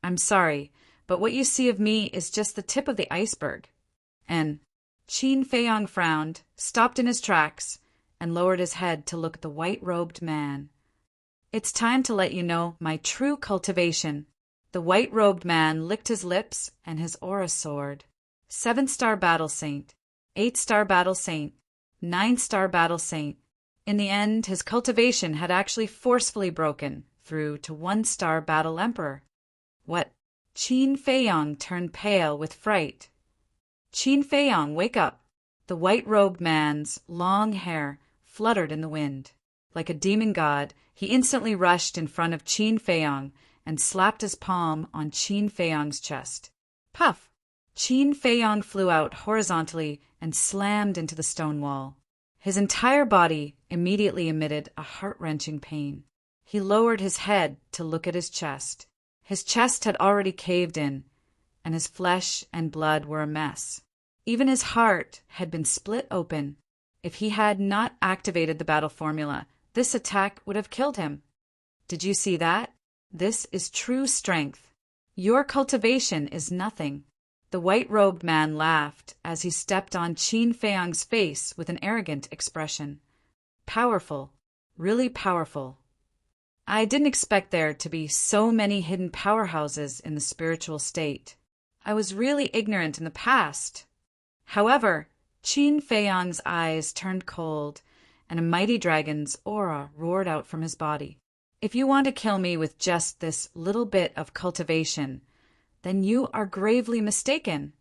"I'm sorry, but what you see of me is just the tip of the iceberg." And Qin Feiyong frowned, stopped in his tracks, and lowered his head to look at the white-robed man. "It's time to let you know my true cultivation." The white-robed man licked his lips and his aura soared. 7-star battle saint, 8-star battle saint, 9-star battle saint. In the end, his cultivation had actually forcefully broken through to 1-star battle emperor. What? Qin Feiyong turned pale with fright. "Qin Feiyong, wake up!" The white-robed man's long hair fluttered in the wind. Like a demon god, he instantly rushed in front of Qin Feiyong and slapped his palm on Qin Feiyong's chest. Puff! Qin Feiyong flew out horizontally and slammed into the stone wall. His entire body immediately emitted a heart-wrenching pain. He lowered his head to look at his chest. His chest had already caved in, and his flesh and blood were a mess. Even his heart had been split open. If he had not activated the battle formula, this attack would have killed him. Did you see that? This is true strength. Your cultivation is nothing. The white-robed man laughed as he stepped on Qin Feiyang's face with an arrogant expression. Powerful. Really powerful. I didn't expect there to be so many hidden powerhouses in the spiritual state. I was really ignorant in the past. However, Qin Feiyang's eyes turned cold, and a mighty dragon's aura roared out from his body. If you want to kill me with just this little bit of cultivation, then you are gravely mistaken.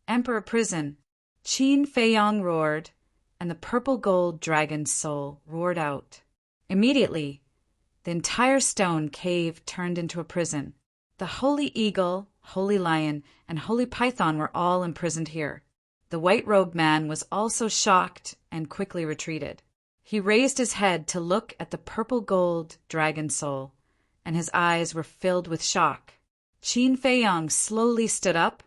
Emperor Prison, Qin Feiyang roared, and the purple gold dragon's soul roared out. Immediately, the entire stone cave turned into a prison. The holy eagle, holy lion, and holy python were all imprisoned here. The white-robed man was also shocked and quickly retreated. He raised his head to look at the purple gold dragon soul, and his eyes were filled with shock. Qin Feiyang slowly stood up,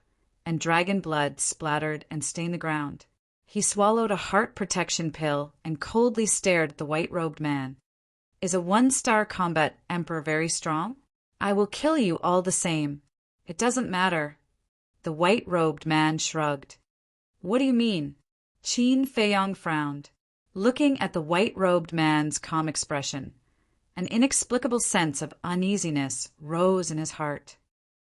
and dragon blood splattered and stained the ground. He swallowed a heart protection pill and coldly stared at the white-robed man. Is a one-star combat emperor very strong? I will kill you all the same. It doesn't matter. The white-robed man shrugged. What do you mean? Qin Feiyang frowned, looking at the white-robed man's calm expression. An inexplicable sense of uneasiness rose in his heart.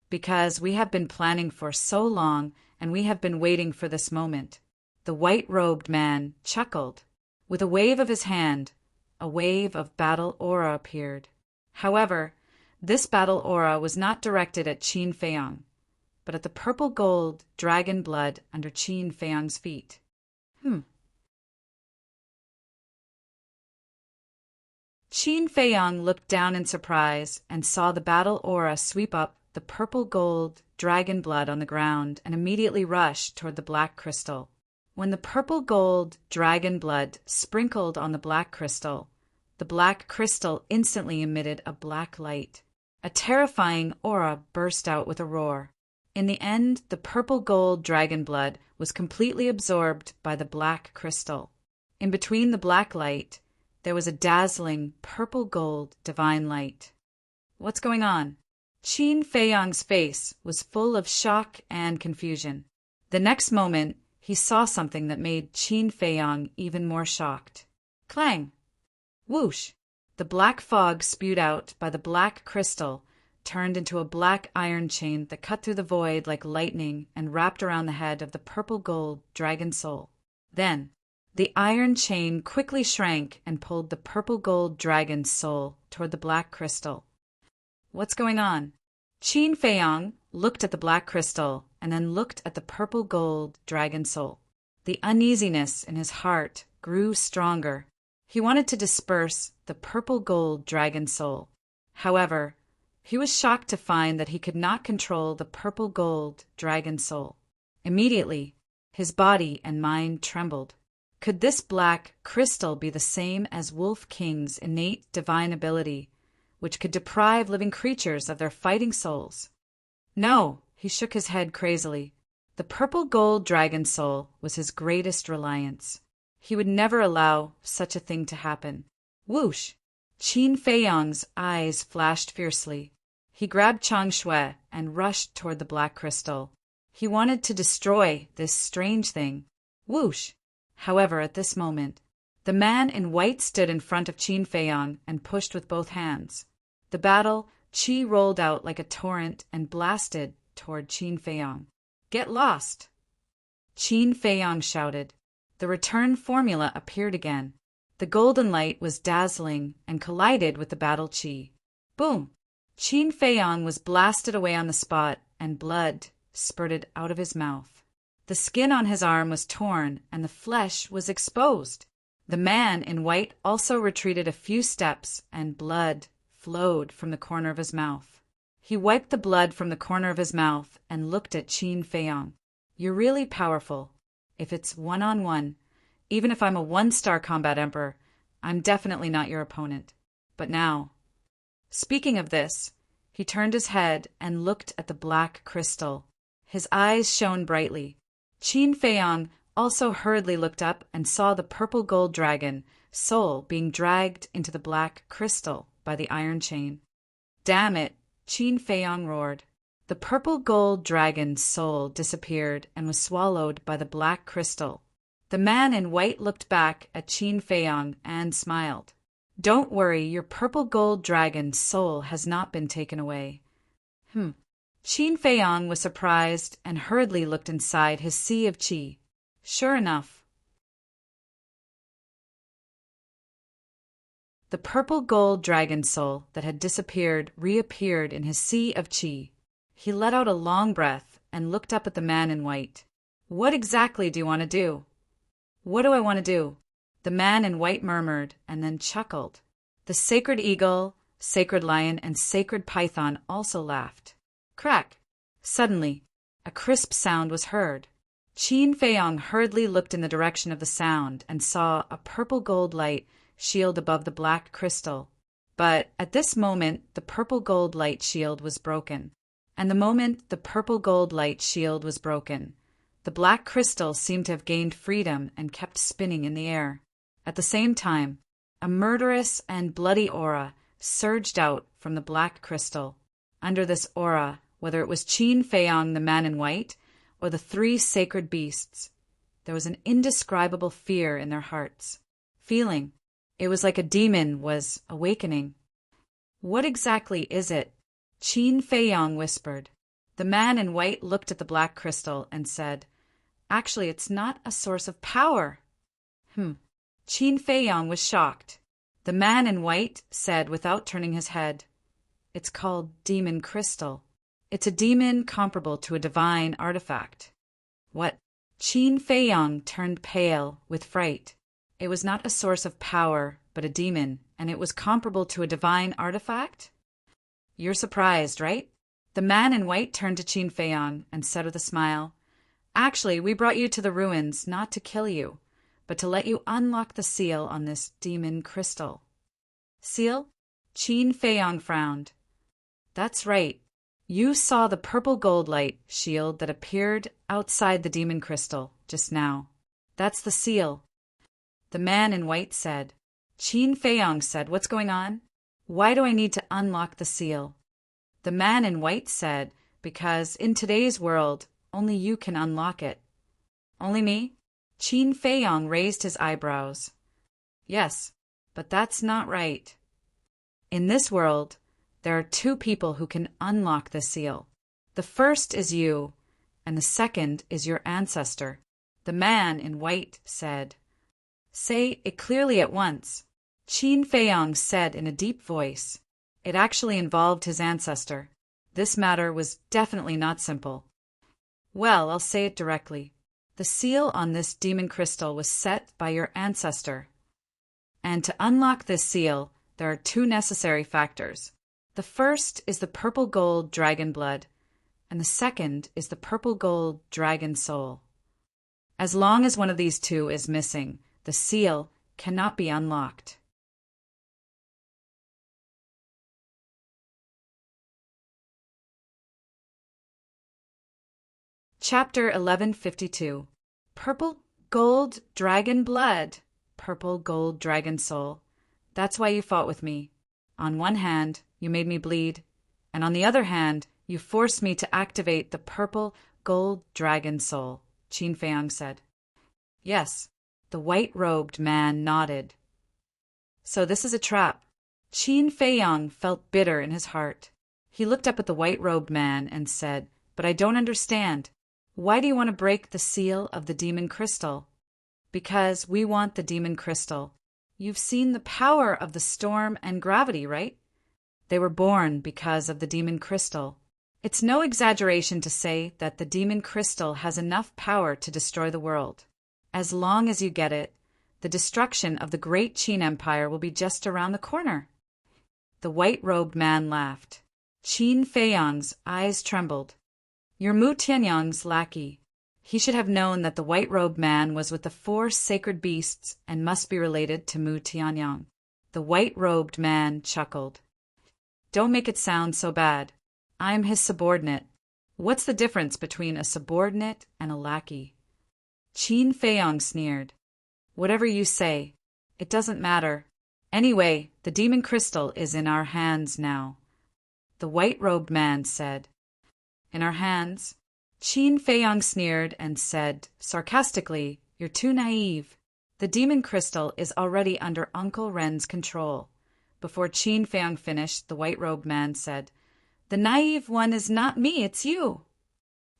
Because we have been planning for so long, and we have been waiting for this moment. The white-robed man chuckled. With a wave of his hand, a wave of battle aura appeared. However, this battle aura was not directed at Qin Feiyang, but at the purple gold dragon blood under Qin Feiyang's feet. Qin Feiyang looked down in surprise and saw the battle aura sweep up the purple gold dragon blood on the ground and immediately rush toward the black crystal. When the purple gold dragon blood sprinkled on the black crystal instantly emitted a black light. A terrifying aura burst out with a roar. In the end, the purple gold dragon blood was completely absorbed by the black crystal. In between the black light, there was a dazzling purple gold divine light. What's going on? Qin Feiyang's face was full of shock and confusion. The next moment, he saw something that made Qin Feiyang even more shocked. Clang! Whoosh! The black fog spewed out by the black crystal turned into a black iron chain that cut through the void like lightning and wrapped around the head of the purple gold dragon soul. Then, the iron chain quickly shrank and pulled the purple gold dragon's soul toward the black crystal. What's going on? Qin Feiyang looked at the black crystal and then looked at the purple gold dragon soul. The uneasiness in his heart grew stronger. He wanted to disperse the purple gold dragon soul. However, he was shocked to find that he could not control the purple gold dragon soul. Immediately, his body and mind trembled. Could this black crystal be the same as Wolf King's innate divine ability, which could deprive living creatures of their fighting souls? No, he shook his head crazily. The purple gold dragon soul was his greatest reliance. He would never allow such a thing to happen. Whoosh! Qin Feiyang's eyes flashed fiercely. He grabbed Chang Shui and rushed toward the black crystal. He wanted to destroy this strange thing. Whoosh! However, at this moment, the man in white stood in front of Qin Feiyang and pushed with both hands. The battle qi rolled out like a torrent and blasted toward Qin Feiyang. Get lost! Qin Feiyang shouted. The return formula appeared again. The golden light was dazzling and collided with the battle qi. Boom! Qin Feiyang was blasted away on the spot, and blood spurted out of his mouth. The skin on his arm was torn, and the flesh was exposed. The man in white also retreated a few steps, and blood flowed from the corner of his mouth. He wiped the blood from the corner of his mouth and looked at Qin Feiyang. You're really powerful. If it's one-on-one, even if I'm a one-star combat emperor, I'm definitely not your opponent. But now, Speaking of this, he turned his head and looked at the black crystal. His eyes shone brightly. Qin Feiyang also hurriedly looked up and saw the purple gold dragon soul being dragged into the black crystal by the iron chain. Damn it, Qin Feiyang roared. The purple gold dragon's soul disappeared and was swallowed by the black crystal. The man in white looked back at Qin Feiyang and smiled. Don't worry, your purple gold dragon's soul has not been taken away. Qin Feiyang was surprised and hurriedly looked inside his sea of qi. Sure enough, the purple gold dragon soul that had disappeared reappeared in his sea of qi. He let out a long breath and looked up at the man in white. What exactly do you want to do? What do I want to do? The man in white murmured and then chuckled. The sacred eagle, sacred lion, and sacred python also laughed. Crack! Suddenly, a crisp sound was heard. Qin Feiyang hurriedly looked in the direction of the sound and saw a purple gold light shield above the black crystal. But at this moment, the purple gold light shield was broken. And the moment the purple gold light shield was broken, the black crystal seemed to have gained freedom and kept spinning in the air. At the same time, a murderous and bloody aura surged out from the black crystal. Under this aura, whether it was Qin Feiyang, the man in white, or the three sacred beasts, there was an indescribable fear in their hearts. Feeling, it was like a demon was awakening. What exactly is it? Qin Feiyang whispered. The man in white looked at the black crystal and said, Actually, it's not a source of power. Qin Feiyang was shocked. The man in white said without turning his head, It's called demon crystal. It's a demon comparable to a divine artifact. What? Qin Feiyang turned pale with fright. It was not a source of power, but a demon, and it was comparable to a divine artifact? You're surprised, right? The man in white turned to Qin Feiyang and said with a smile, Actually, we brought you to the ruins not to kill you, but to let you unlock the seal on this demon crystal. Seal? Qin Feiyang frowned. That's right. You saw the purple gold light shield that appeared outside the demon crystal just now. That's the seal. The man in white said. Qin Feiyang said, What's going on? Why do I need to unlock the seal? The man in white said, Because in today's world, only you can unlock it. Only me? Qin Feiyang raised his eyebrows. Yes, but that's not right. In this world, there are two people who can unlock the seal. The first is you, and the second is your ancestor. The man in white said. Say it clearly at once. Qin Feiyang said in a deep voice. It actually involved his ancestor. This matter was definitely not simple. Well, I'll say it directly. The seal on this demon crystal was set by your ancestor. And to unlock this seal, there are two necessary factors. The first is the purple gold dragon blood, and the second is the purple gold dragon soul. As long as one of these two is missing, the seal cannot be unlocked. Chapter 1152. Purple gold dragon blood, purple gold dragon soul. That's why you fought with me. On one hand, you made me bleed, and on the other hand, you forced me to activate the purple gold dragon soul, Qin Feiyang said. Yes, the white-robed man nodded. So this is a trap. Qin Feiyang felt bitter in his heart. He looked up at the white-robed man and said, But I don't understand. Why do you want to break the seal of the demon crystal? Because we want the demon crystal. You've seen the power of the storm and gravity, right? They were born because of the demon crystal. It's no exaggeration to say that the demon crystal has enough power to destroy the world. As long as you get it, the destruction of the great Qin Empire will be just around the corner. The white-robed man laughed. Qin Feiyang's eyes trembled. You're Mu Tianyang's lackey. He should have known that the white-robed man was with the four sacred beasts and must be related to Mu Tianyang. The white-robed man chuckled. Don't make it sound so bad. I'm his subordinate. What's the difference between a subordinate and a lackey? Qin Feiyong sneered. Whatever you say. It doesn't matter. Anyway, the demon crystal is in our hands now. The white-robed man said. In our hands? Qin Feiyong sneered and said, sarcastically, you're too naive. The demon crystal is already under Uncle Ren's control. Before Qin Feiyong finished, the white-robed man said, the naive one is not me, it's you.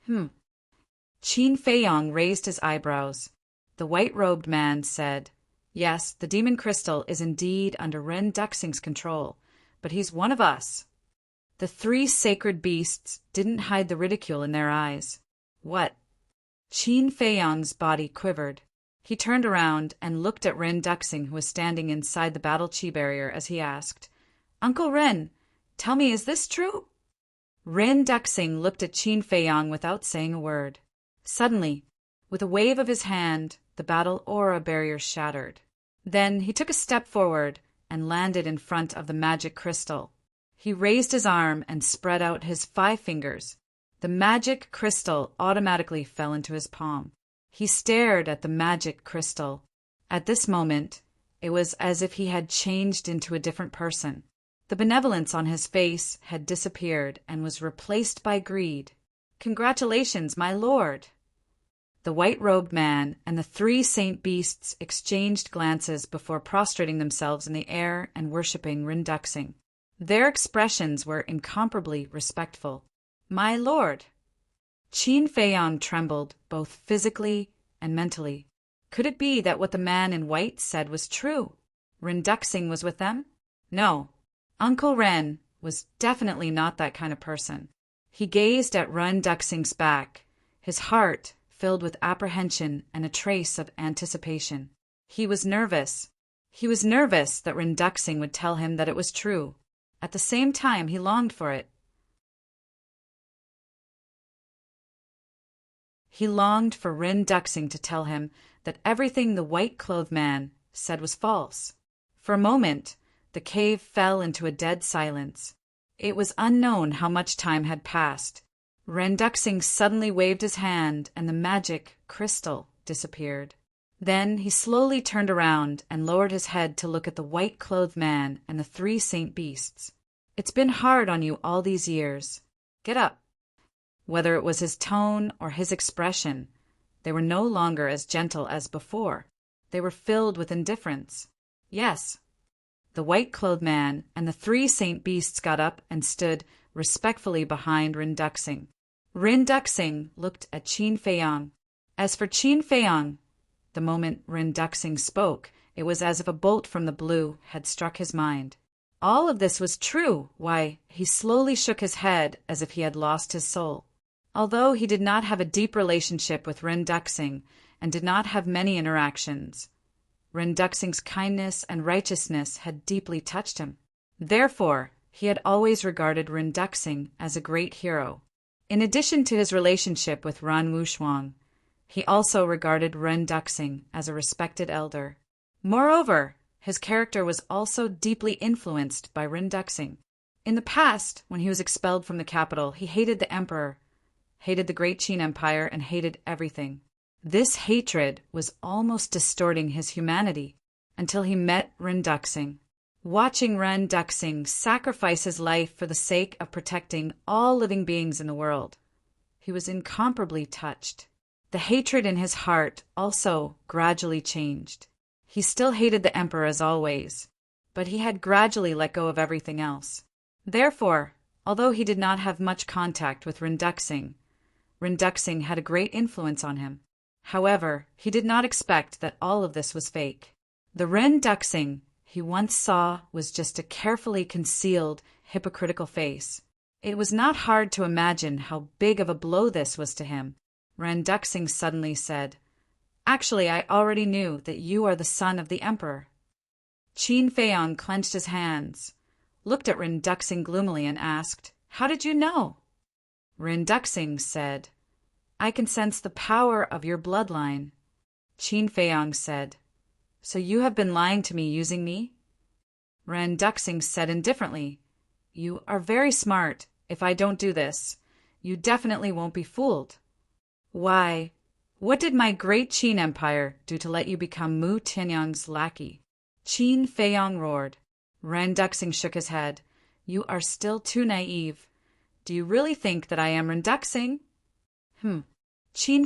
Qin Feiyong raised his eyebrows. The white-robed man said, yes, the demon crystal is indeed under Ren Duxing's control, but he's one of us. The three sacred beasts didn't hide the ridicule in their eyes. What? Qin Feiyong's body quivered. He turned around and looked at Ren Duxing, who was standing inside the battle chi barrier, as he asked, Uncle Ren, tell me, is this true? Ren Duxing looked at Qin Feiyong without saying a word. Suddenly, with a wave of his hand, the battle aura barrier shattered. Then he took a step forward and landed in front of the magic crystal. He raised his arm and spread out his 5 fingers. The magic crystal automatically fell into his palm. He stared at the magic crystal. At this moment, it was as if he had changed into a different person. The benevolence on his face had disappeared and was replaced by greed. Congratulations, my lord! The white-robed man and the 3 saint beasts exchanged glances before prostrating themselves in the air and worshipping Ren Duxing. Their expressions were incomparably respectful. My lord! Qin Feiyong trembled, both physically and mentally. Could it be that what the man in white said was true? Ren Duxing was with them? No. Uncle Ren was definitely not that kind of person. He gazed at Ren Duxing's back, his heart filled with apprehension and a trace of anticipation. He was nervous. He was nervous that Ren Duxing would tell him that it was true. At the same time, he longed for it. He longed for Ren Duxing to tell him that everything the white-clothed man said was false. For a moment, the cave fell into a dead silence. It was unknown how much time had passed. Ren Duxing suddenly waved his hand and the magic crystal disappeared. Then he slowly turned around and lowered his head to look at the white-clothed man and the 3 saint beasts. It's been hard on you all these years. Get up. Whether it was his tone or his expression, they were no longer as gentle as before. They were filled with indifference. Yes. The white-clothed man and the 3 saint beasts got up and stood respectfully behind Ren Duxing. Ren Duxing looked at Qin Feiyong. As for Qin Feiyong, the moment Ren Duxing spoke, it was as if a bolt from the blue had struck his mind. All of this was true. Why, he slowly shook his head as if he had lost his soul. Although he did not have a deep relationship with Ren Duxing and did not have many interactions, Ren Duxing's kindness and righteousness had deeply touched him. Therefore, he had always regarded Ren Duxing as a great hero. In addition to his relationship with Ran Wushuang, he also regarded Ren Duxing as a respected elder. Moreover, his character was also deeply influenced by Ren Duxing. In the past, when he was expelled from the capital, he hated the emperor, hated the Great Qin Empire, and hated everything. This hatred was almost distorting his humanity until he met Ren Duxing. Watching Ren Duxing sacrifice his life for the sake of protecting all living beings in the world, he was incomparably touched. The hatred in his heart also gradually changed. He still hated the emperor as always, but he had gradually let go of everything else. Therefore, although he did not have much contact with Ren Duxing had a great influence on him. However, he did not expect that all of this was fake. The Ren Duxing he once saw was just a carefully concealed, hypocritical face. It was not hard to imagine how big of a blow this was to him. Ren Duxing suddenly said, Actually, I already knew that you are the son of the emperor. Qin Feiyong clenched his hands, looked at Ren Duxing gloomily and asked, How did you know? Ren Duxing said, I can sense the power of your bloodline. Qin Feiyong said, So you have been lying to me using me? Ren Duxing said indifferently, You are very smart. If I don't do this, you definitely won't be fooled. Why, what did my great Qin Empire do to let you become Mu Tianyang's lackey? Qin Feiyang roared. Ren Duxing shook his head. You are still too naive. Do you really think that I am Ren Duxing? Qin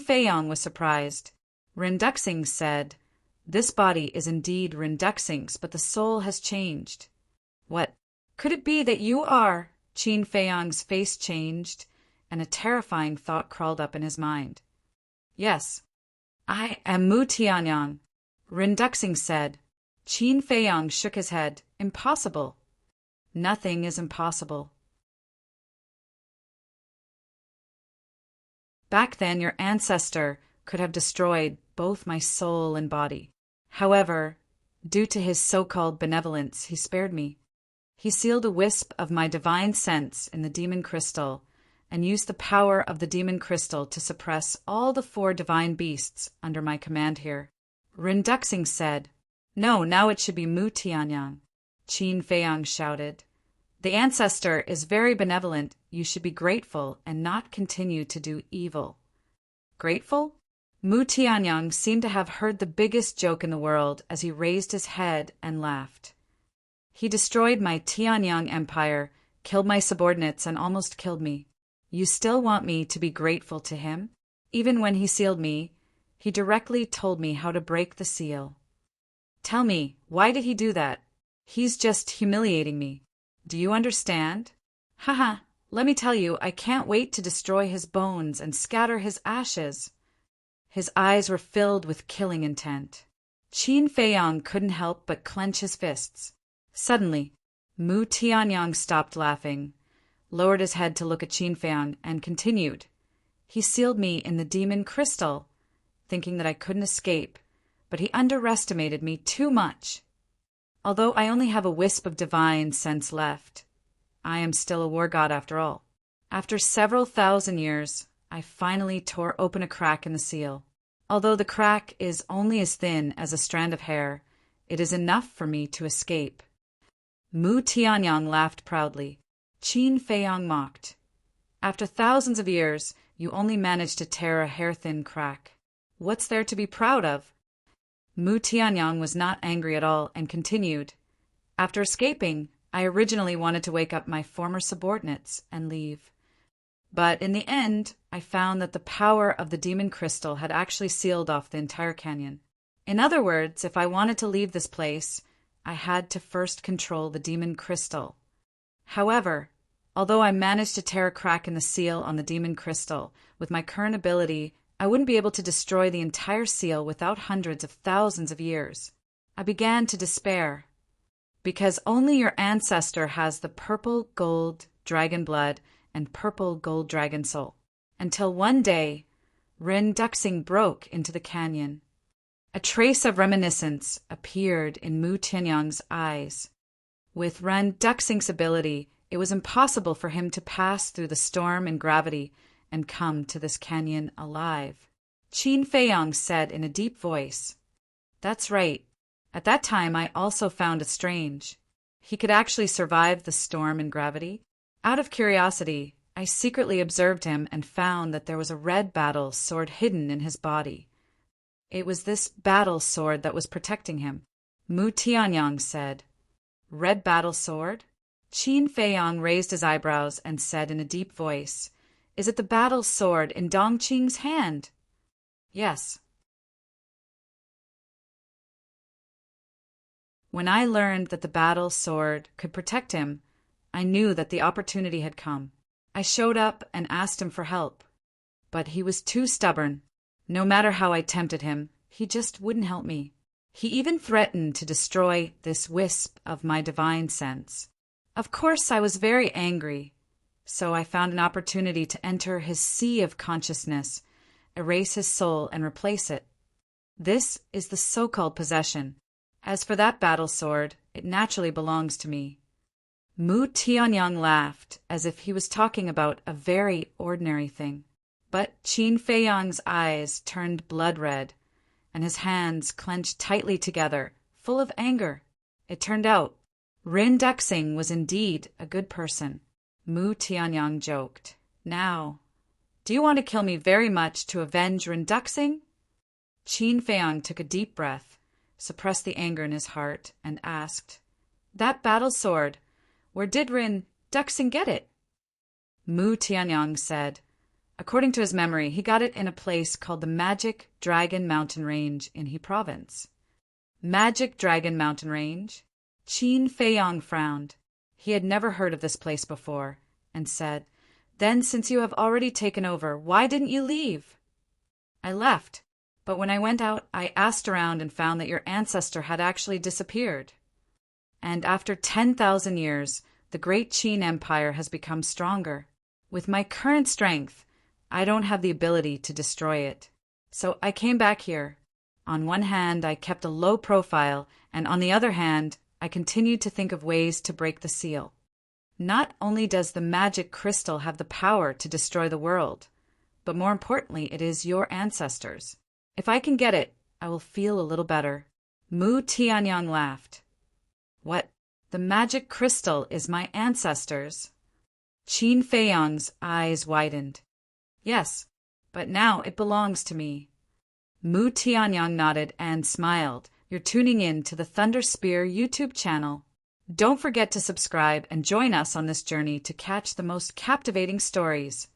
Feiyang was surprised. Ren Duxing said, This body is indeed Ren Duxing's, but the soul has changed. What? Could it be that you are? Qin Feiyang's face changed, and a terrifying thought crawled up in his mind. Yes, I am Mu Tianyang, Ren Duxing said. Qin Feiyang shook his head. Impossible. Nothing is impossible. Back then, your ancestor could have destroyed both my soul and body. However, due to his so-called benevolence, he spared me. He sealed a wisp of my divine sense in the demon crystal and used the power of the demon crystal to suppress all the 4 divine beasts under my command here. Ren Duxing said, No, now it should be Mu Tianyang. Qin Feiyang shouted, The ancestor is very benevolent. You should be grateful and not continue to do evil. Grateful? Mu Tianyang seemed to have heard the biggest joke in the world as he raised his head and laughed. He destroyed my Tianyang empire, killed my subordinates, and almost killed me. You still want me to be grateful to him? Even when he sealed me, he directly told me how to break the seal. Tell me, why did he do that? He's just humiliating me. Do you understand? Haha, let me tell you, I can't wait to destroy his bones and scatter his ashes. His eyes were filled with killing intent. Qin Feiyang couldn't help but clench his fists. Suddenly, Mu Tianyang stopped laughing, lowered his head to look at Qin Feiyang, and continued. He sealed me in the demon crystal, thinking that I couldn't escape, but he underestimated me too much. Although I only have a wisp of divine sense left, I am still a war god after all. After several thousand years, I finally tore open a crack in the seal. Although the crack is only as thin as a strand of hair, it is enough for me to escape. Mu Tianyang laughed proudly. Qin Feiyang mocked. After thousands of years, you only managed to tear a hair-thin crack. What's there to be proud of? Mu Tianyang was not angry at all and continued. After escaping, I originally wanted to wake up my former subordinates and leave. But in the end, I found that the power of the demon crystal had actually sealed off the entire canyon. In other words, if I wanted to leave this place, I had to first control the demon crystal. However, although I managed to tear a crack in the seal on the demon crystal, with my current ability, I wouldn't be able to destroy the entire seal without hundreds of thousands of years. I began to despair. Because only your ancestor has the purple gold dragon blood and purple gold dragon soul. Until one day, Ren Duxing broke into the canyon. A trace of reminiscence appeared in Mu Tianyang's eyes. With Ren Duxing's ability, it was impossible for him to pass through the storm and gravity and come to this canyon alive. Qin Feiyang said in a deep voice, That's right. At that time, I also found it strange. He could actually survive the storm and gravity. Out of curiosity, I secretly observed him and found that there was a red battle sword hidden in his body. It was this battle sword that was protecting him. Mu Tianyang said, Red battle sword? Qin Feiyang raised his eyebrows and said in a deep voice, Is it the battle sword in Dongqing's hand? Yes. When I learned that the battle sword could protect him, I knew that the opportunity had come. I showed up and asked him for help. But he was too stubborn. No matter how I tempted him, he just wouldn't help me. He even threatened to destroy this wisp of my divine sense. Of course, I was very angry, so I found an opportunity to enter his sea of consciousness, erase his soul, and replace it. This is the so-called possession. As for that battle sword, it naturally belongs to me. Mu Tianyang laughed as if he was talking about a very ordinary thing. But Qin Feiyang's eyes turned blood red, and his hands clenched tightly together, full of anger. It turned out Rin Duxing was indeed a good person, Mu Tianyang joked. Now, do you want to kill me very much to avenge Rin Duxing? Qin Feiyang took a deep breath, suppressed the anger in his heart, and asked, That battle sword, where did Rin Duxing get it? Mu Tianyang said, according to his memory, he got it in a place called the Magic Dragon Mountain Range in He Province. Magic Dragon Mountain Range? Qin Feiyang frowned. He had never heard of this place before, and said, Then, since you have already taken over, why didn't you leave? I left, but when I went out, I asked around and found that your ancestor had actually disappeared. And after 10,000 years, the great Qin Empire has become stronger. With my current strength, I don't have the ability to destroy it. So I came back here. On one hand, I kept a low profile, and on the other hand, I continued to think of ways to break the seal. Not only does the magic crystal have the power to destroy the world, but more importantly, it is your ancestors. If I can get it, I will feel a little better. Mu Tianyang laughed. What? The magic crystal is my ancestors? Qin Feiyang's eyes widened. Yes, but now it belongs to me. Mu Tianyang nodded and smiled. You're tuning in to the Thunder Spear YouTube channel. Don't forget to subscribe and join us on this journey to catch the most captivating stories.